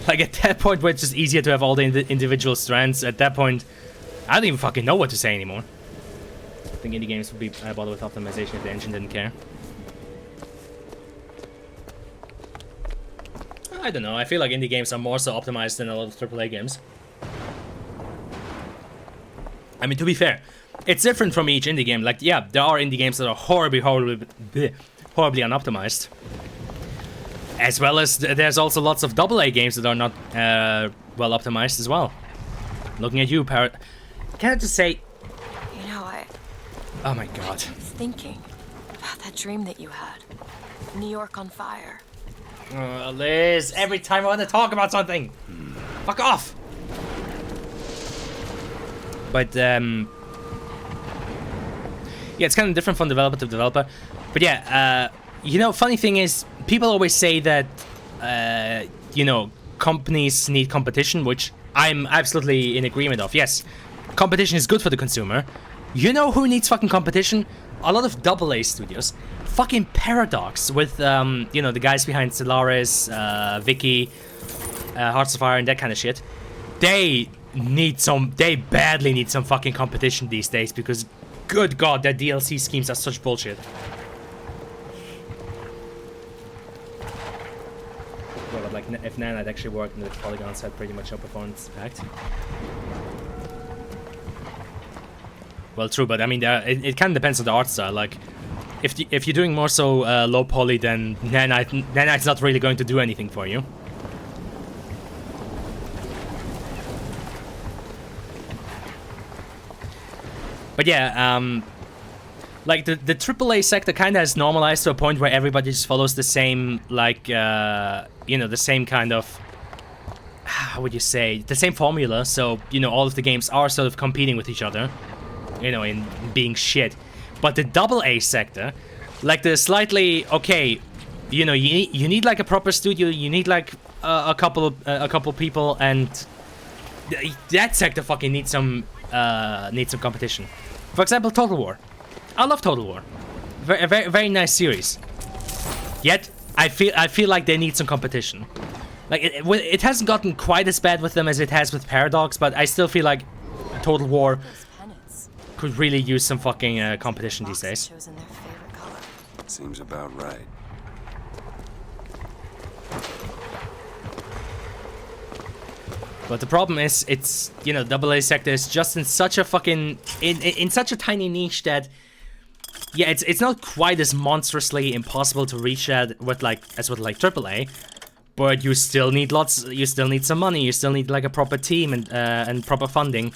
Like at that point where it's just easier to have all the individual strands, at that point I don't even fucking know what to say anymore. I think indie games would be bothered with optimization if the engine didn't care. I don't know, I feel like indie games are more so optimized than a lot of AAA games. I mean, to be fair, it's different from each indie game. Like, yeah, there are indie games that are horribly unoptimized. As well as there's also lots of AA games that are not well optimized as well. Looking at you, Parrot. Can I just say... You know, Oh my god. I keep thinking about that dream that you had. New York on fire. Liz, every time I want to talk about something. Fuck off. But, yeah, it's kind of different from developer to developer. But yeah, you know, funny thing is, people always say that, you know, companies need competition, which I'm absolutely in agreement of. Yes, competition is good for the consumer. You know who needs fucking competition? A lot of AA studios. Fucking Paradox with, you know, the guys behind Stellaris, Vicky, Hearts of Fire and that kind of shit. They badly need some fucking competition these days because Good God, that DLC schemes are such bullshit. Yeah, but like, if Nan had actually worked and the polygons had pretty much outperformed Act. Well, true, but I mean, it kind of depends on the art style. Like, if you're doing more so low poly, then Nanite's not really going to do anything for you. But yeah, like the AAA sector kind of has normalized to a point where everybody just follows the same, like, you know, the same kind of, how would you say, the same formula. So, you know, all of the games are sort of competing with each other, you know, in being shit. But the AA sector, like the slightly, okay, you know, you need like a proper studio, you need like a couple people, and that sector fucking needs some competition. For example, Total War. I love Total War. Very nice series. Yet I feel like they need some competition. Like it hasn't gotten quite as bad with them as it has with Paradox, but I still feel like Total War could really use some fucking competition these days. Seems about right. But the problem is, it's, you know, AA sector is just in such a fucking in such a tiny niche that, yeah, it's not quite as monstrously impossible to reach that with like AAA, but you still need you still need some money, you still need like a proper team and proper funding.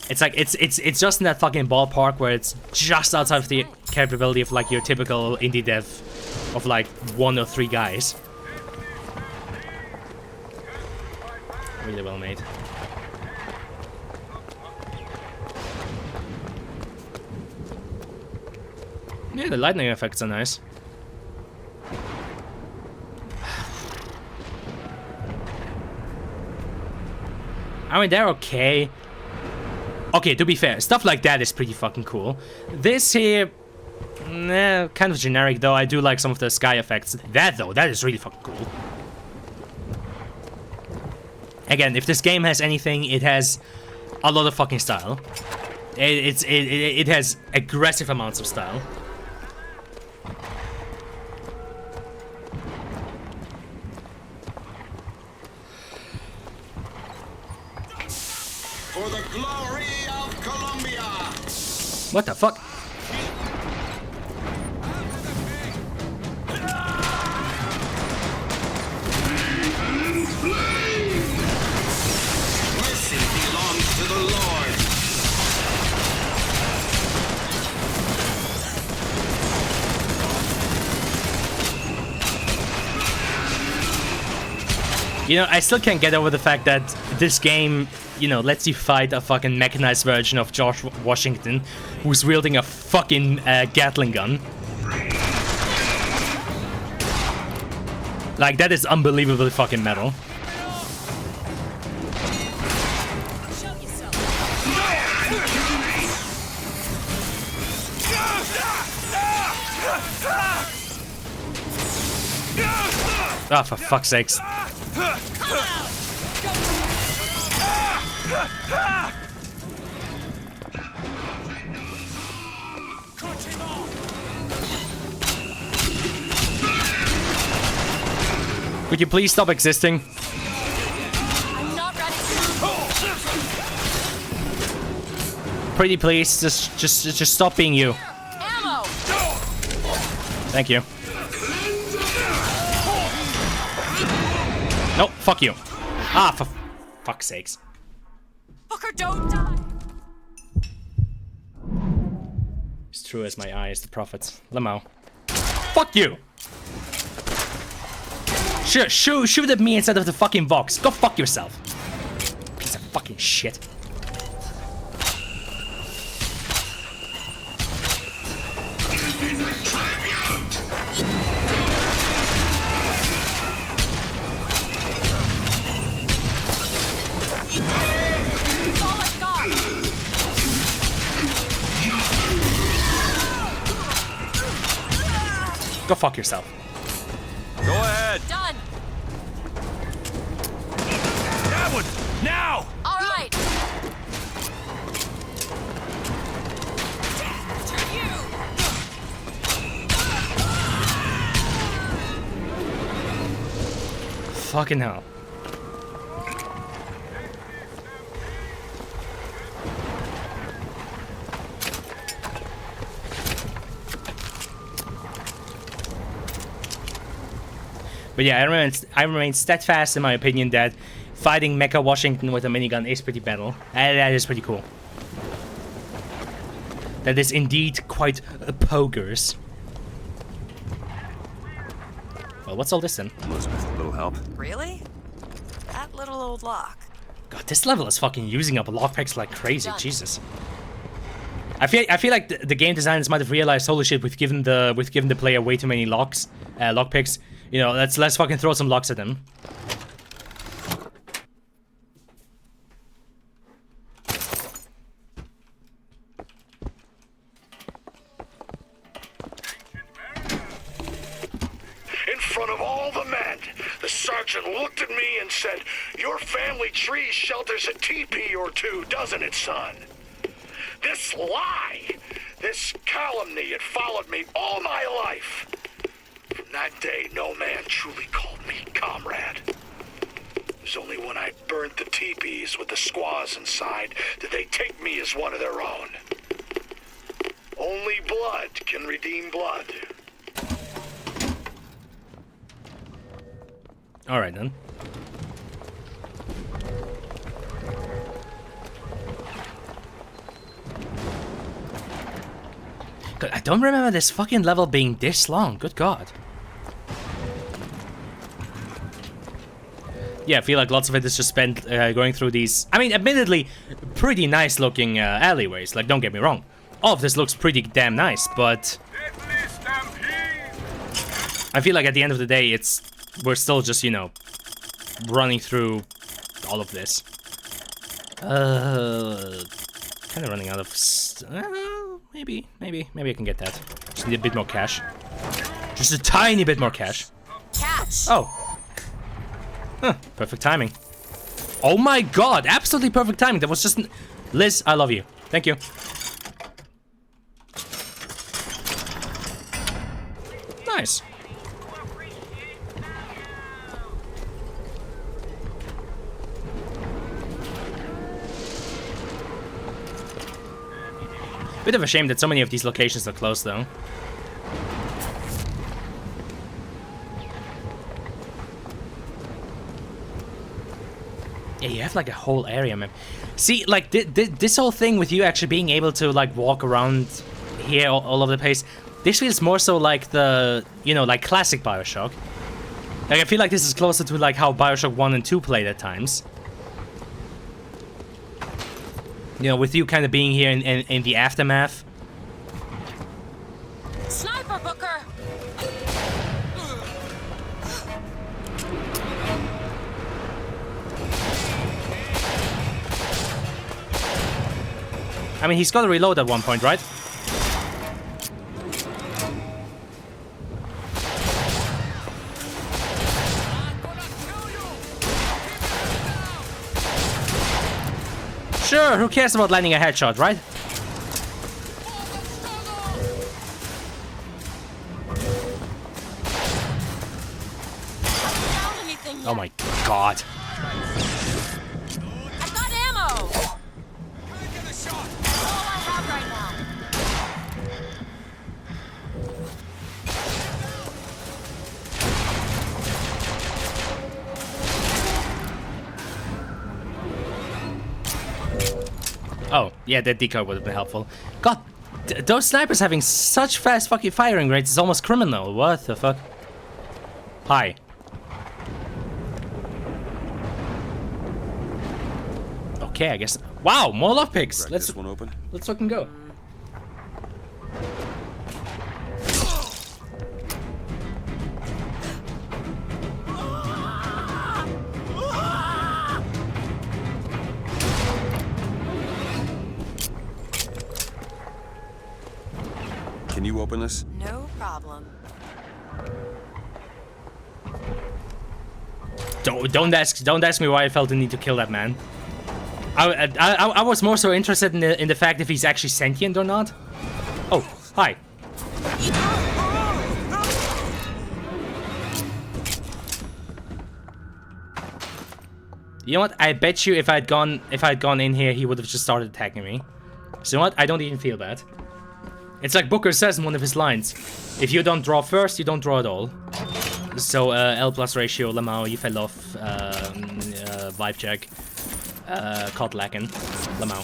It's like it's just in that fucking ballpark where it's just outside of the capability of like your typical indie dev of like 1 or 3 guys. Really well made. Yeah, the lightning effects are nice. I mean, they're okay. Okay, to be fair, stuff like that is pretty fucking cool. This here, kind of generic though. I do like some of the sky effects. That is really fucking cool. Again, if this game has anything, it has a lot of fucking style. It has aggressive amounts of style. For the glory of Colombia. What the fuck? Mercy belongs to the Lord. You know, I still can't get over the fact that this game, you know, lets you fight a fucking mechanized version of George Washington who's wielding a fucking Gatling gun. Like, that is unbelievably fucking metal. Ah, for fuck's sakes. Would you please stop existing? I'm not ready. Pretty please, just stop being you. Ammo. Thank you. Nope, fuck you. Ah, for fuck's sakes. Fucker, don't die. As true as my eye is the prophets. Lamo. Fuck you! Shoot at me instead of the fucking Vox. Go fuck yourself. Piece of fucking shit. Go fuck yourself. Go ahead. Done. That one! Now! All right. Fucking hell. But yeah, I remain steadfast in my opinion that fighting Mecha Washington with a minigun is pretty battle. That is pretty cool. That is indeed quite pogers. Well, what's all this then? Elizabeth, a little help? Really? That little old lock. God, this level is fucking using up lockpicks like crazy. Jesus. I feel like the game designers might have realized, holy shit, we've given the player way too many lockpicks. You know, let's fucking throw some locks at them. In front of all the men, the sergeant looked at me and said, "Your family tree shelters a teepee or two, doesn't it, son?" This lie, this calumny had followed me all my life. From that day, no man truly called me comrade. It was only when I burnt the teepees with the squaws inside did they take me as one of their own. Only blood can redeem blood. Alright then. God, I don't remember this fucking level being this long. Good God. Yeah, I feel like lots of it is just spent going through these, I mean, admittedly, pretty nice looking alleyways. Like, don't get me wrong. All of this looks pretty damn nice, but I feel like at the end of the day, we're still just, you know, running through all of this. Kind of running out of... maybe I can get that. Just need a bit more cash. Just a tiny bit more cash. Cash. Oh. Huh, perfect timing. Oh my God, absolutely perfect timing. That was just... Liz, I love you. Thank you. Nice. Bit of a shame that so many of these locations are closed, though. Yeah, you have like a whole area map. See, like this whole thing with you actually being able to like walk around here all over the place. This feels more so like the, you know, like classic Bioshock. Like I feel like this is closer to like how Bioshock 1 and 2 played at times. You know, with you kind of being here in the aftermath. Sniper, Booker! I mean, he's got to reload at one point, right? Sure, who cares about landing a headshot, right? Oh my God. I got ammo! That's all I have right now. Oh, yeah, that decoy would have been helpful. God, those snipers having such fast fucking firing rates is almost criminal. What the fuck? Hi. Okay, I guess. Wow, more lockpicks. Let's this one open. Let's fucking go. Can you open this? No problem. Don't ask me why I felt the need to kill that man. I was more so interested in the fact if he's actually sentient or not. Oh, hi. You know what? I bet you if I'd gone in here, he would have just started attacking me. So you know what? I don't even feel bad. It's like Booker says in one of his lines: if you don't draw first, you don't draw at all. So L plus ratio, Lamau, you fell off, vibe check, caught lacking, Lamau.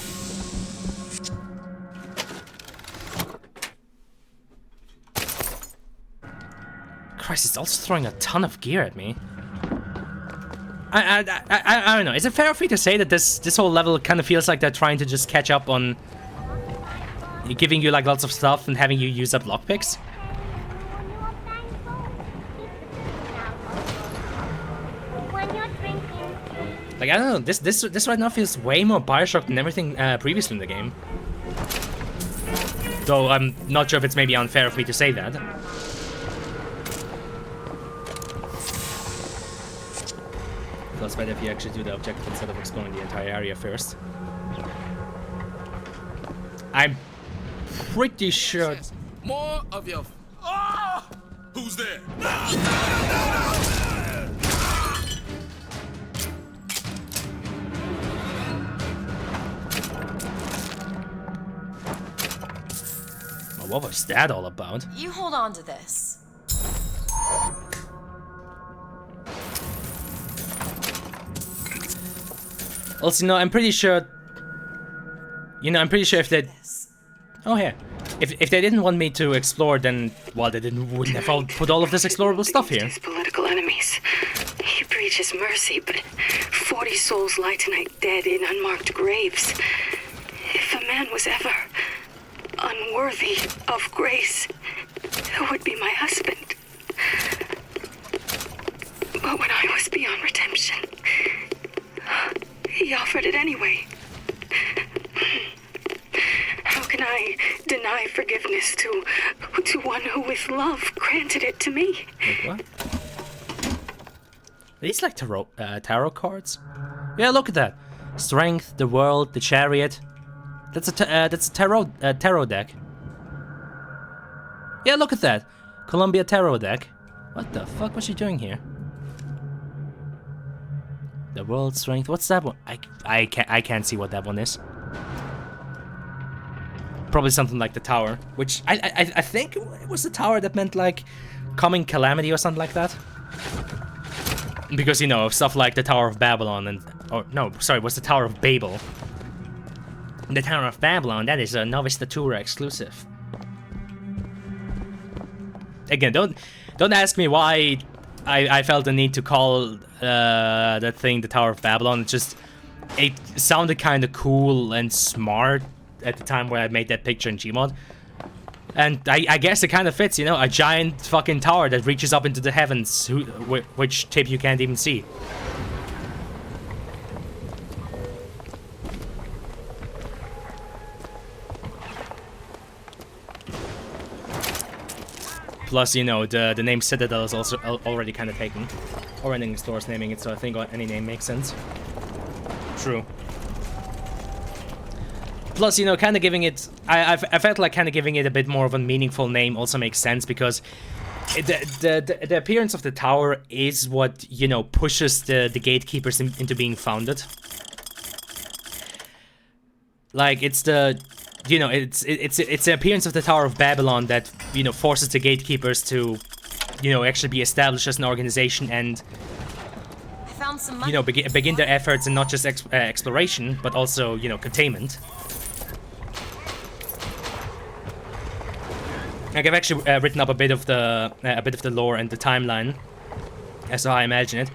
Christ, it's also throwing a ton of gear at me. I don't know. Is it fair for me to say that this whole level kind of feels like they're trying to just catch up on giving you like lots of stuff and having you use up lockpicks? Like, I don't know. This right now feels way more Bioshock than everything previously in the game. Though I'm not sure if it's maybe unfair for me to say that. Feels better if you actually do the objective instead of exploring the entire area first. I'm pretty sure. More of your. Oh! Who's there? Well, what was that all about? You hold on to this. Also, no, I'm pretty sure. You know, I'm pretty sure if they. Oh, here. If they didn't want me to explore, then well, they wouldn't have put all of this explorable stuff here. His political enemies. He preaches mercy, but 40 souls lie tonight dead in unmarked graves. If a man was ever unworthy of grace, it would be my husband. But when I was beyond redemption, he offered it anyway. How can I deny forgiveness to one who with love granted it to me? Wait, what? Are these like tarot cards? Yeah, look at that. Strength, the world, the chariot. That's a tarot deck. Yeah, look at that. Columbia tarot deck. What the fuck was she doing here? The world, strength. What's that one? I can't see what that one is. Probably something like the tower, which I think it was the tower that meant like coming calamity or something like that. Because, you know, stuff like the Tower of Babylon and... Oh, no, sorry, it was the Tower of Babel. The Tower of Babylon, that is a Novice Datura exclusive. Again, don't ask me why I felt the need to call that thing the Tower of Babylon. It sounded kind of cool and smart at the time where I made that picture in Gmod. And I guess it kind of fits, you know, a giant fucking tower that reaches up into the heavens, which tip you can't even see. Plus, you know, the name Citadel is also already kind of taken. Or ending the store's naming it, so I think any name makes sense. True. Plus, you know, kind of giving it... I felt like kind of giving it a bit more of a meaningful name also makes sense, because the appearance of the tower is what, you know, pushes the gatekeepers into being founded. Like, it's the... You know, it's the appearance of the Tower of Babylon that, you know, forces the gatekeepers to, you know, actually be established as an organization and... I found some money. You know, begin their efforts in not just exploration, but also, you know, containment. Like, I've actually written up a bit of the lore and the timeline, as I imagine it.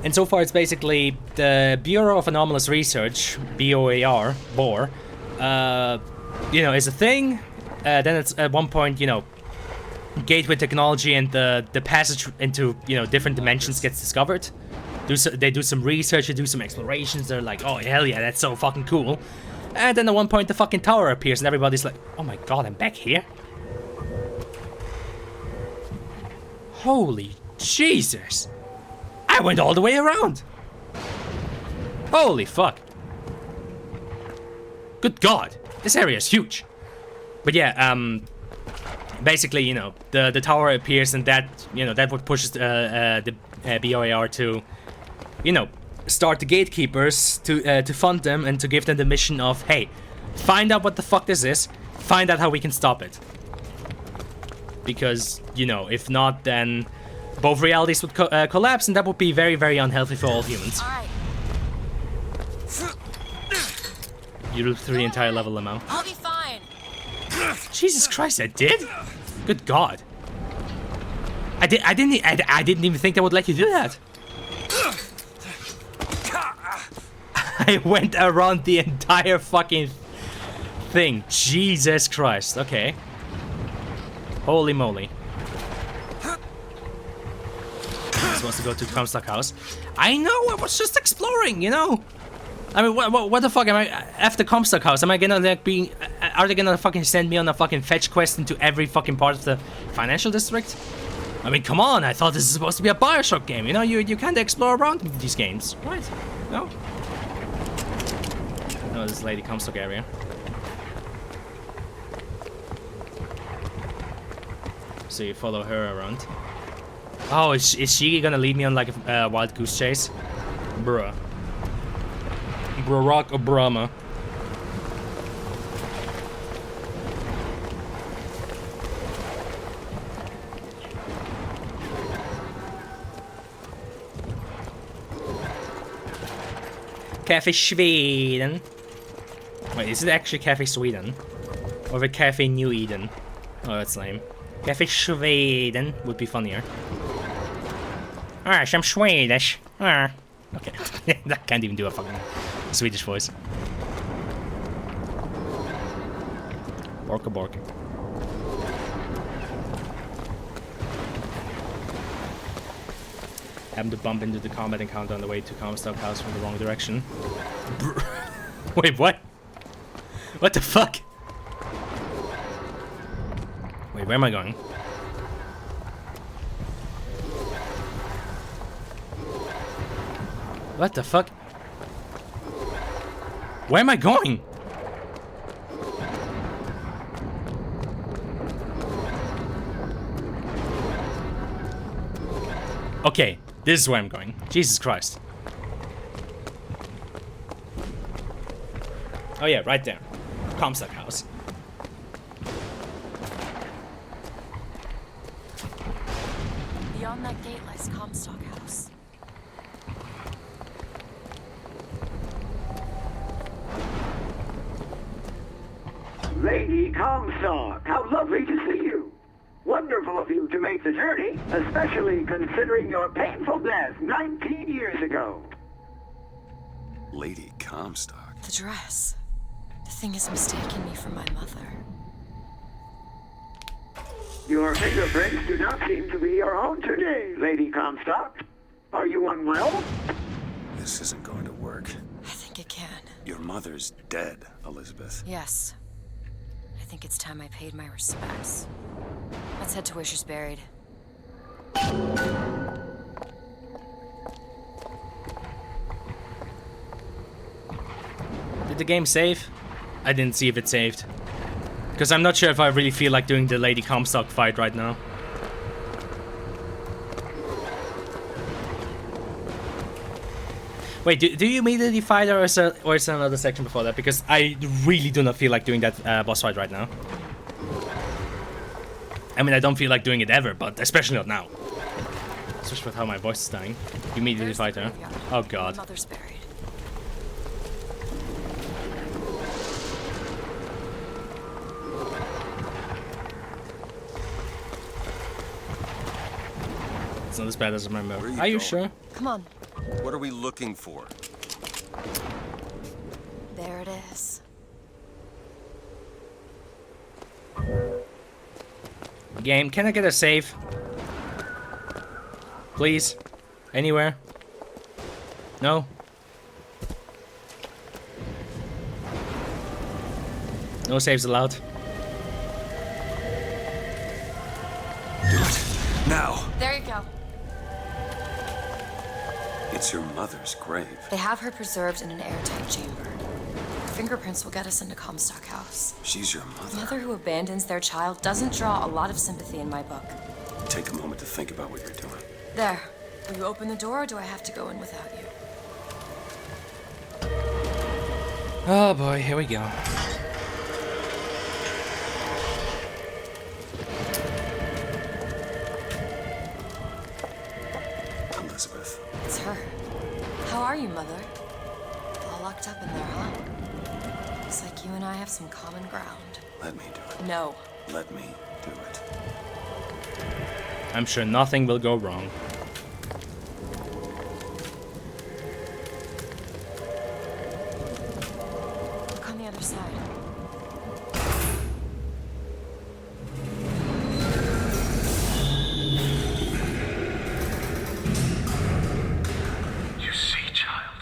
And so far, it's basically the Bureau of Anomalous Research, BOAR, BOR, you know, is a thing. Then it's at one point, you know, gateway technology and the passage into, you know, different dimensions gets discovered. They do some research, they do some explorations. They're like, oh hell yeah, that's so fucking cool. And then at one point, the fucking tower appears, and everybody's like, oh my god, I'm back here. Holy Jesus! I went all the way around! Holy fuck! Good god! This area is huge! But yeah, basically, you know, the tower appears, and that, you know, that what pushes the BOAR to, you know, start the gatekeepers to fund them and to give them the mission of, hey, find out what the fuck this is, find out how we can stop it. Because, you know, if not, then both realities would collapse, and that would be very, very unhealthy for all humans. All right. You looped through the entire level, Limo. I'll be fine. Jesus Christ, I did? Good God. I didn't even think that would let you do that. I went around the entire fucking thing. Jesus Christ. Okay. Holy moly. I'm supposed to go to Comstock House. I know, I was just exploring, you know. I mean, what the fuck am I after Comstock House? Am I gonna like be? Are they gonna fucking send me on a fucking fetch quest into every fucking part of the financial district? I mean, come on! I thought this is supposed to be a Bioshock game. You know, you can't explore around these games, right? No. No, this is Lady Comstock area. So you follow her around. Oh, is she gonna lead me on like a wild goose chase? Bruh. Barack Obama. Cafe Sweden. Wait, is it actually Cafe Sweden? Or the Cafe New Eden? Oh, that's lame. Cafe Sweden would be funnier. Ah, I'm Swedish. Ah. Okay. I can't even do a fucking Swedish voice. Borka borka. Happened to bump into the combat encounter on the way to Comstock House from the wrong direction. Wait, what? What the fuck? Wait, where am I going? What the fuck? Where am I going? Okay, this is where I'm going. Jesus Christ. Oh yeah, right there. Comstock House. Beyond that gate lies Comstock House. Lady Comstock, how lovely to see you. Wonderful of you to make the journey, especially considering your painful death 19 years ago. Lady Comstock? The dress. The thing has mistaken me for my mother. Your fingerprints do not seem to be your own today, Lady Comstock. Are you unwell? This isn't going to work. I think it can. Your mother's dead, Elizabeth. Yes. I think it's time I paid my respects. Let's head to where she's buried. Did the game save? I didn't see if it saved. Because I'm not sure if I really feel like doing the Lady Comstock fight right now. Wait, do you immediately fight her, or is there another section before that? Because I really do not feel like doing that boss fight right now. I mean, I don't feel like doing it ever, but especially not now. Especially with how my voice is dying. You immediately fight her. Oh god. Mother's buried. It's not as bad as I remember. Are you sure? Come on. What are we looking for? There it is. Game, can I get a save? Please? Anywhere? No? No saves allowed. Do it. Now! There you go. It's your mother's grave. They have her preserved in an airtight chamber. Her fingerprints will get us into Comstock House. She's your A mother. mother who abandons their child doesn't draw a lot of sympathy in my book. Take a moment to think about what you're doing. There. Will you open the door, or do I have to go in without you? Oh boy, here we go. Elizabeth. It's her. How are you, Mother? All locked up in there, huh? Looks like you and I have some common ground. Let me do it. No. Let me do it. I'm sure nothing will go wrong. Look on the other side. You see, child,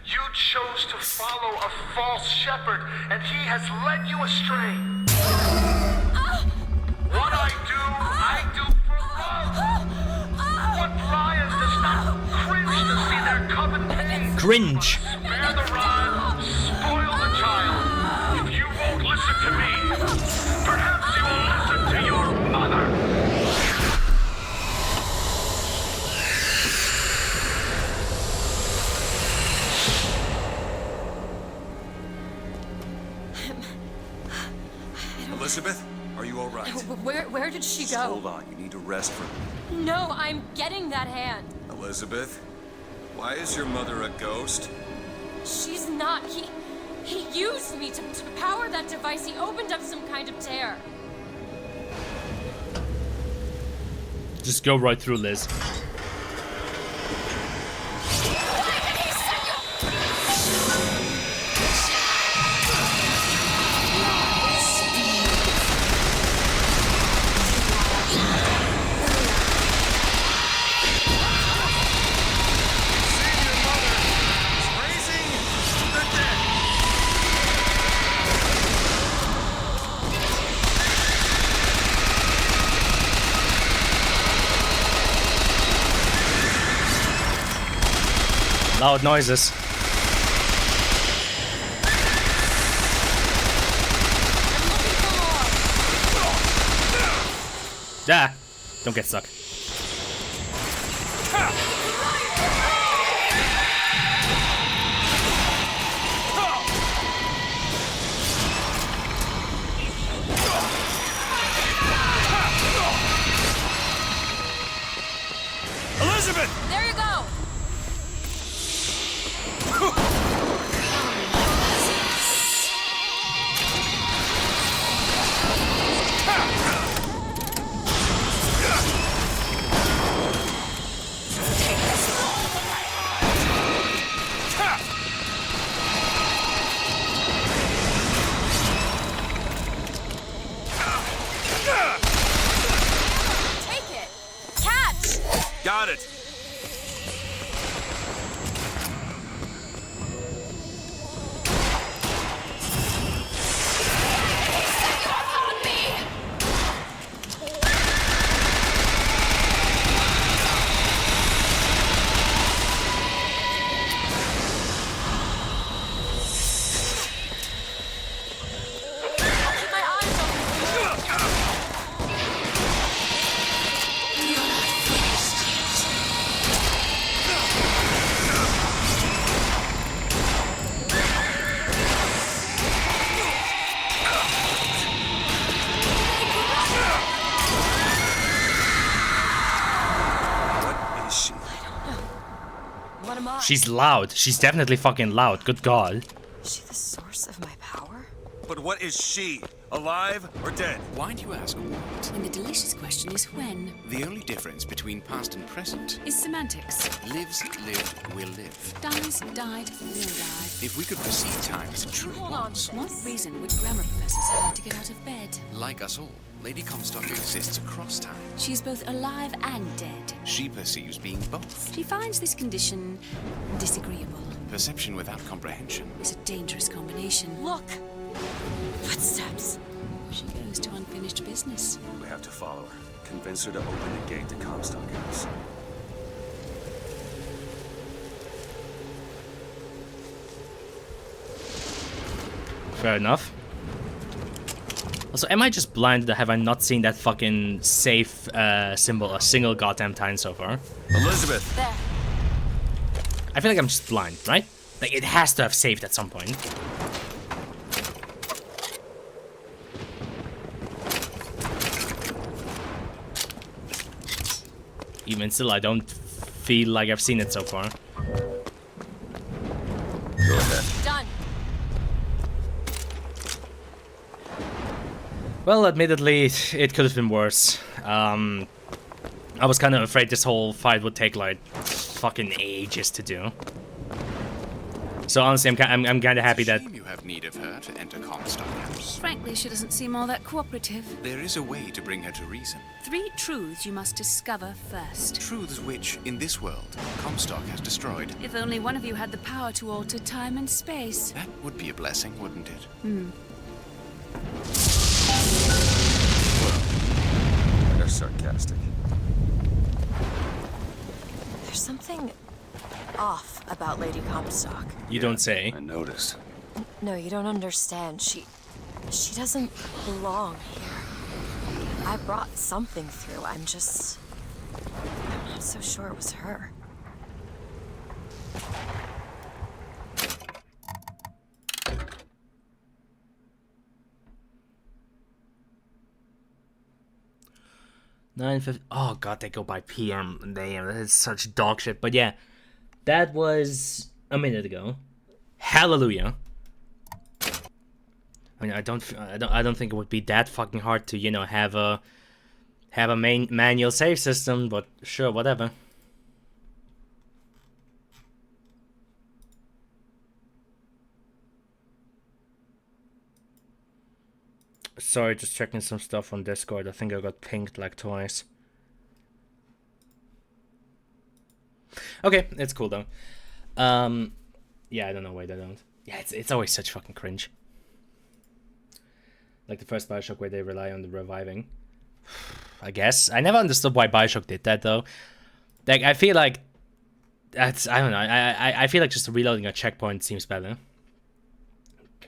you chose to follow a false shepherd, and he has led you astray. What I do for love. What lion does not cringe to see their coven pain? Cringe. Spare the rod, spoil the child. If you won't listen to me, perhaps you will listen to your mother. Elizabeth, are you all right? Where did she Just go? hold on. You need to rest for a minute. No, I'm getting that hand. Elizabeth, why is your mother a ghost? She's not. He used me to power that device. He opened up some kind of tear. Just go right through, Liz. Loud noises. Ah, don't get stuck. Elizabeth! There you go. Take it. Catch. Got it. What am I? She's loud. She's definitely fucking loud. Good God. Is she the source of my power? But what is she? Alive or dead? Why do you ask what? And the delicious question is when. The only difference between past and present Is semantics. lives, lived, will live. Dies, died, will die. If we could perceive time as a true Hold on once, to What this. reason would grammar professors have to get out of bed? like us all, Lady Comstock exists across time. She's both alive and dead. She perceives being both. She finds this condition disagreeable. Perception without comprehension. It's a dangerous combination. Look. Footsteps. She goes to unfinished business. We have to follow her. Convince her to open the gate to Comstock House. Fair enough. Also, am I just blind or have I not seen that fucking safe symbol a single goddamn time so far? Elizabeth! There. I feel like I'm just blind, right? Like, it has to have saved at some point. Even still, I don't feel like I've seen it so far. Go ahead. Done. Well, admittedly, it could have been worse. I was kind of afraid this whole fight would take like fucking ages to do. So honestly, I'm kind of happy that You have need of her to enter Comstock House. Frankly, she doesn't seem all that cooperative. There is a way to bring her to reason. 3 truths you must discover first. Truths which, in this world, Comstock has destroyed. If only one of you had the power to alter time and space. That would be a blessing, wouldn't it? They're sarcastic. There's something off about Lady Comstock. you don't say. I noticed. No, you don't understand. She doesn't belong here. I brought something through. I'm not so sure it was her. Oh god, they go by PM. Damn, that is such dog shit. But yeah, that was a minute ago. Hallelujah. I mean, I don't think it would be that fucking hard to, you know, have a main manual save system, but sure, whatever. Sorry, just checking some stuff on Discord. I think I got pinged like twice. Okay, it's cool though. Yeah, I don't know why they don't. Yeah, it's always such fucking cringe. Like the first Bioshock where they rely on the reviving. I guess. I never understood why Bioshock did that though. Like, I feel like that's, I don't know. I feel like just reloading a checkpoint seems better.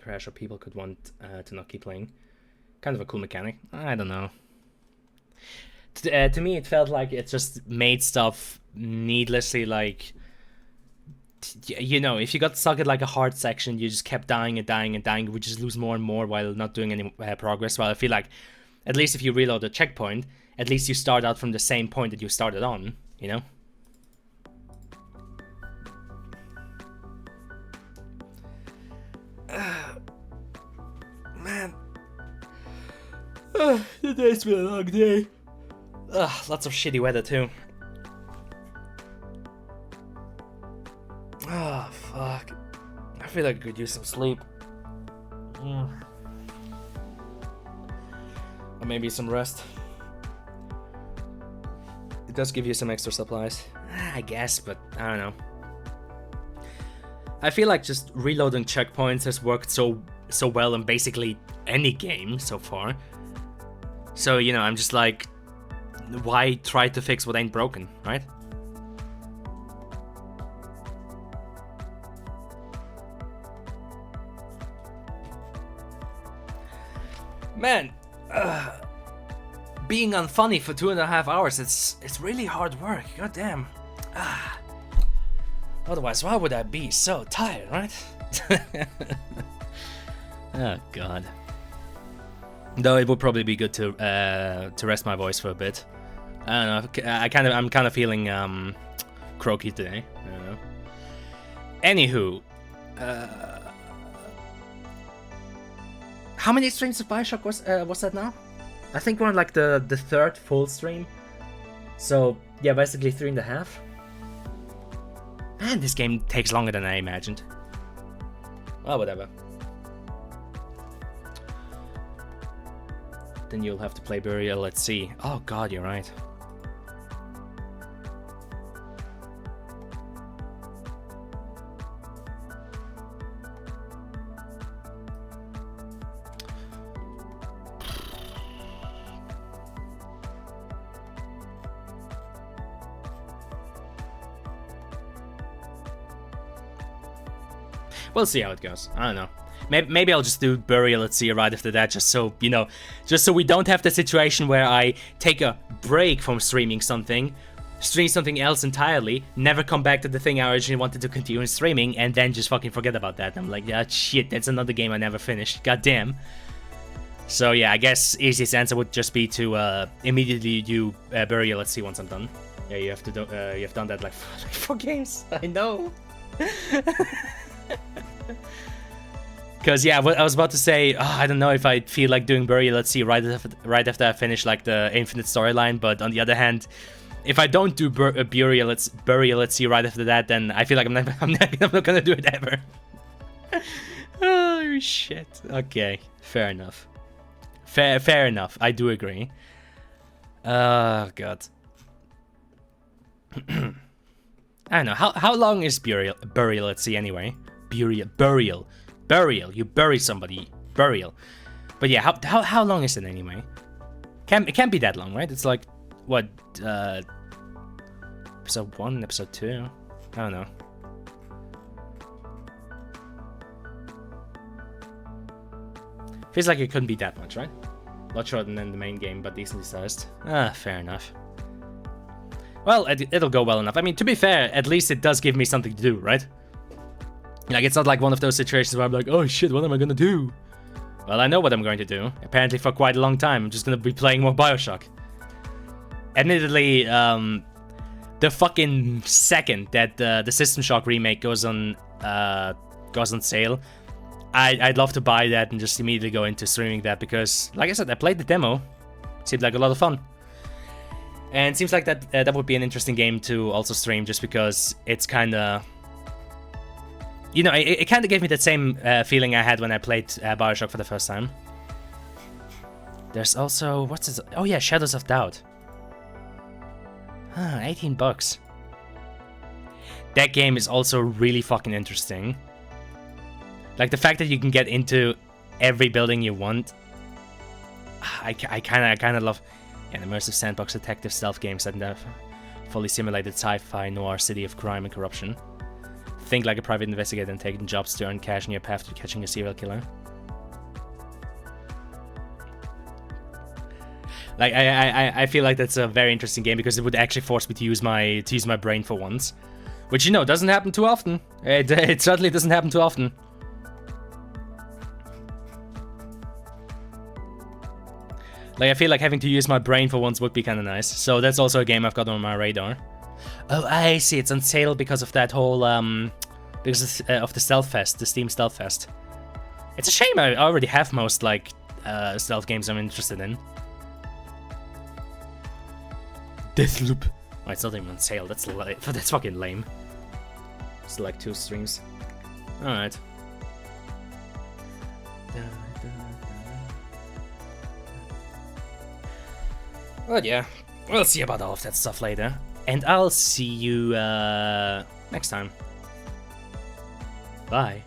Crash or people could want to not keep playing. Kind of a cool mechanic. I don't know. To me, it felt like it just made stuff needlessly, like, you know, if you got stuck at like a hard section, you just kept dying and dying and dying, you would just lose more and more while not doing any progress. While I feel like, at least if you reload a checkpoint, at least you start out from the same point that you started on, you know? Man. The day's been a long day. Lots of shitty weather too. Oh, fuck. I feel like I could use some sleep. Or maybe some rest. It does give you some extra supplies, I guess, but I don't know. I feel like just reloading checkpoints has worked so well in basically any game so far. So, you know, I'm just like, why try to fix what ain't broken, right? Man, being unfunny for 2.5 hours, it's really hard work. God damn. Otherwise, why would I be so tired, right? Oh god. Though it would probably be good to rest my voice for a bit. I don't know. I'm kind of feeling croaky today. I don't know. Anywho, how many streams of Bioshock was that now? I think we're on like the third full stream. So yeah, basically 3.5. Man, this game takes longer than I imagined. Well, whatever. Then you'll have to play Burial. Let's see. Oh god, you're right. We'll see how it goes. I don't know. Maybe I'll just do Burial at Sea right after that, just so, you know, just so we don't have the situation where I take a break from streaming something, stream something else entirely, never come back to the thing I originally wanted to continue streaming, and then just fucking forget about that. I'm like, yeah, shit, that's another game I never finished. God damn. So yeah, I guess easiest answer would just be to immediately do Burial at Sea once I'm done. Yeah, you have to do, you have done that like 4 games. I know. Because yeah, what I was about to say, I don't know if I feel like doing Burial at Sea right after I finish like the Infinite storyline. But on the other hand, if I don't do Burial at Sea right after that, then I feel like I'm not gonna do it ever. Oh shit. Okay, fair enough. Fair enough. I do agree. Oh god. I don't know. How long is Burial at Sea anyway? Burial. You bury somebody. Burial. But yeah, how long is it anyway? It can't be that long, right? It's like what? Episode 1, episode 2. I don't know. Feels like it couldn't be that much, right? A lot shorter than the main game, but decently sized. Fair enough. Well, it'll go well enough. I mean, to be fair, at least it does give me something to do, right? Like, it's not like one of those situations where I'm like, oh shit, what am I gonna do? Well, I know what I'm going to do. Apparently for quite a long time, I'm just gonna be playing more Bioshock. Admittedly, the fucking second that the System Shock remake goes on sale, I'd love to buy that and just immediately go into streaming that because, like I said, I played the demo. It seemed like a lot of fun. And it seems like that would be an interesting game to also stream just because it's kind of... You know, it kind of gave me that same feeling I had when I played Bioshock for the first time. There's also... What's this? Oh yeah, Shadows of Doubt. Huh, $18. That game is also really fucking interesting. Like, the fact that you can get into every building you want. I kind of love... Yeah, an immersive sandbox detective stealth game set in a fully simulated sci-fi noir city of crime and corruption. Think like a private investigator and taking jobs to earn cash in your path to catching a serial killer. Like I feel like that's a very interesting game because it would actually force me to use my brain for once, which, you know, doesn't happen too often. It certainly doesn't happen too often. Like, I feel like having to use my brain for once would be kind of nice. So that's also a game I've got on my radar. Oh, I see. It's on sale because of that whole, because of the Stealth Fest, the Steam Stealth Fest. It's a shame I already have most, like, stealth games I'm interested in. Deathloop. Oh, it's not even on sale. That's fucking lame. It's like 2 streams. Alright. But yeah, we'll see about all of that stuff later. And I'll see you next time. Bye.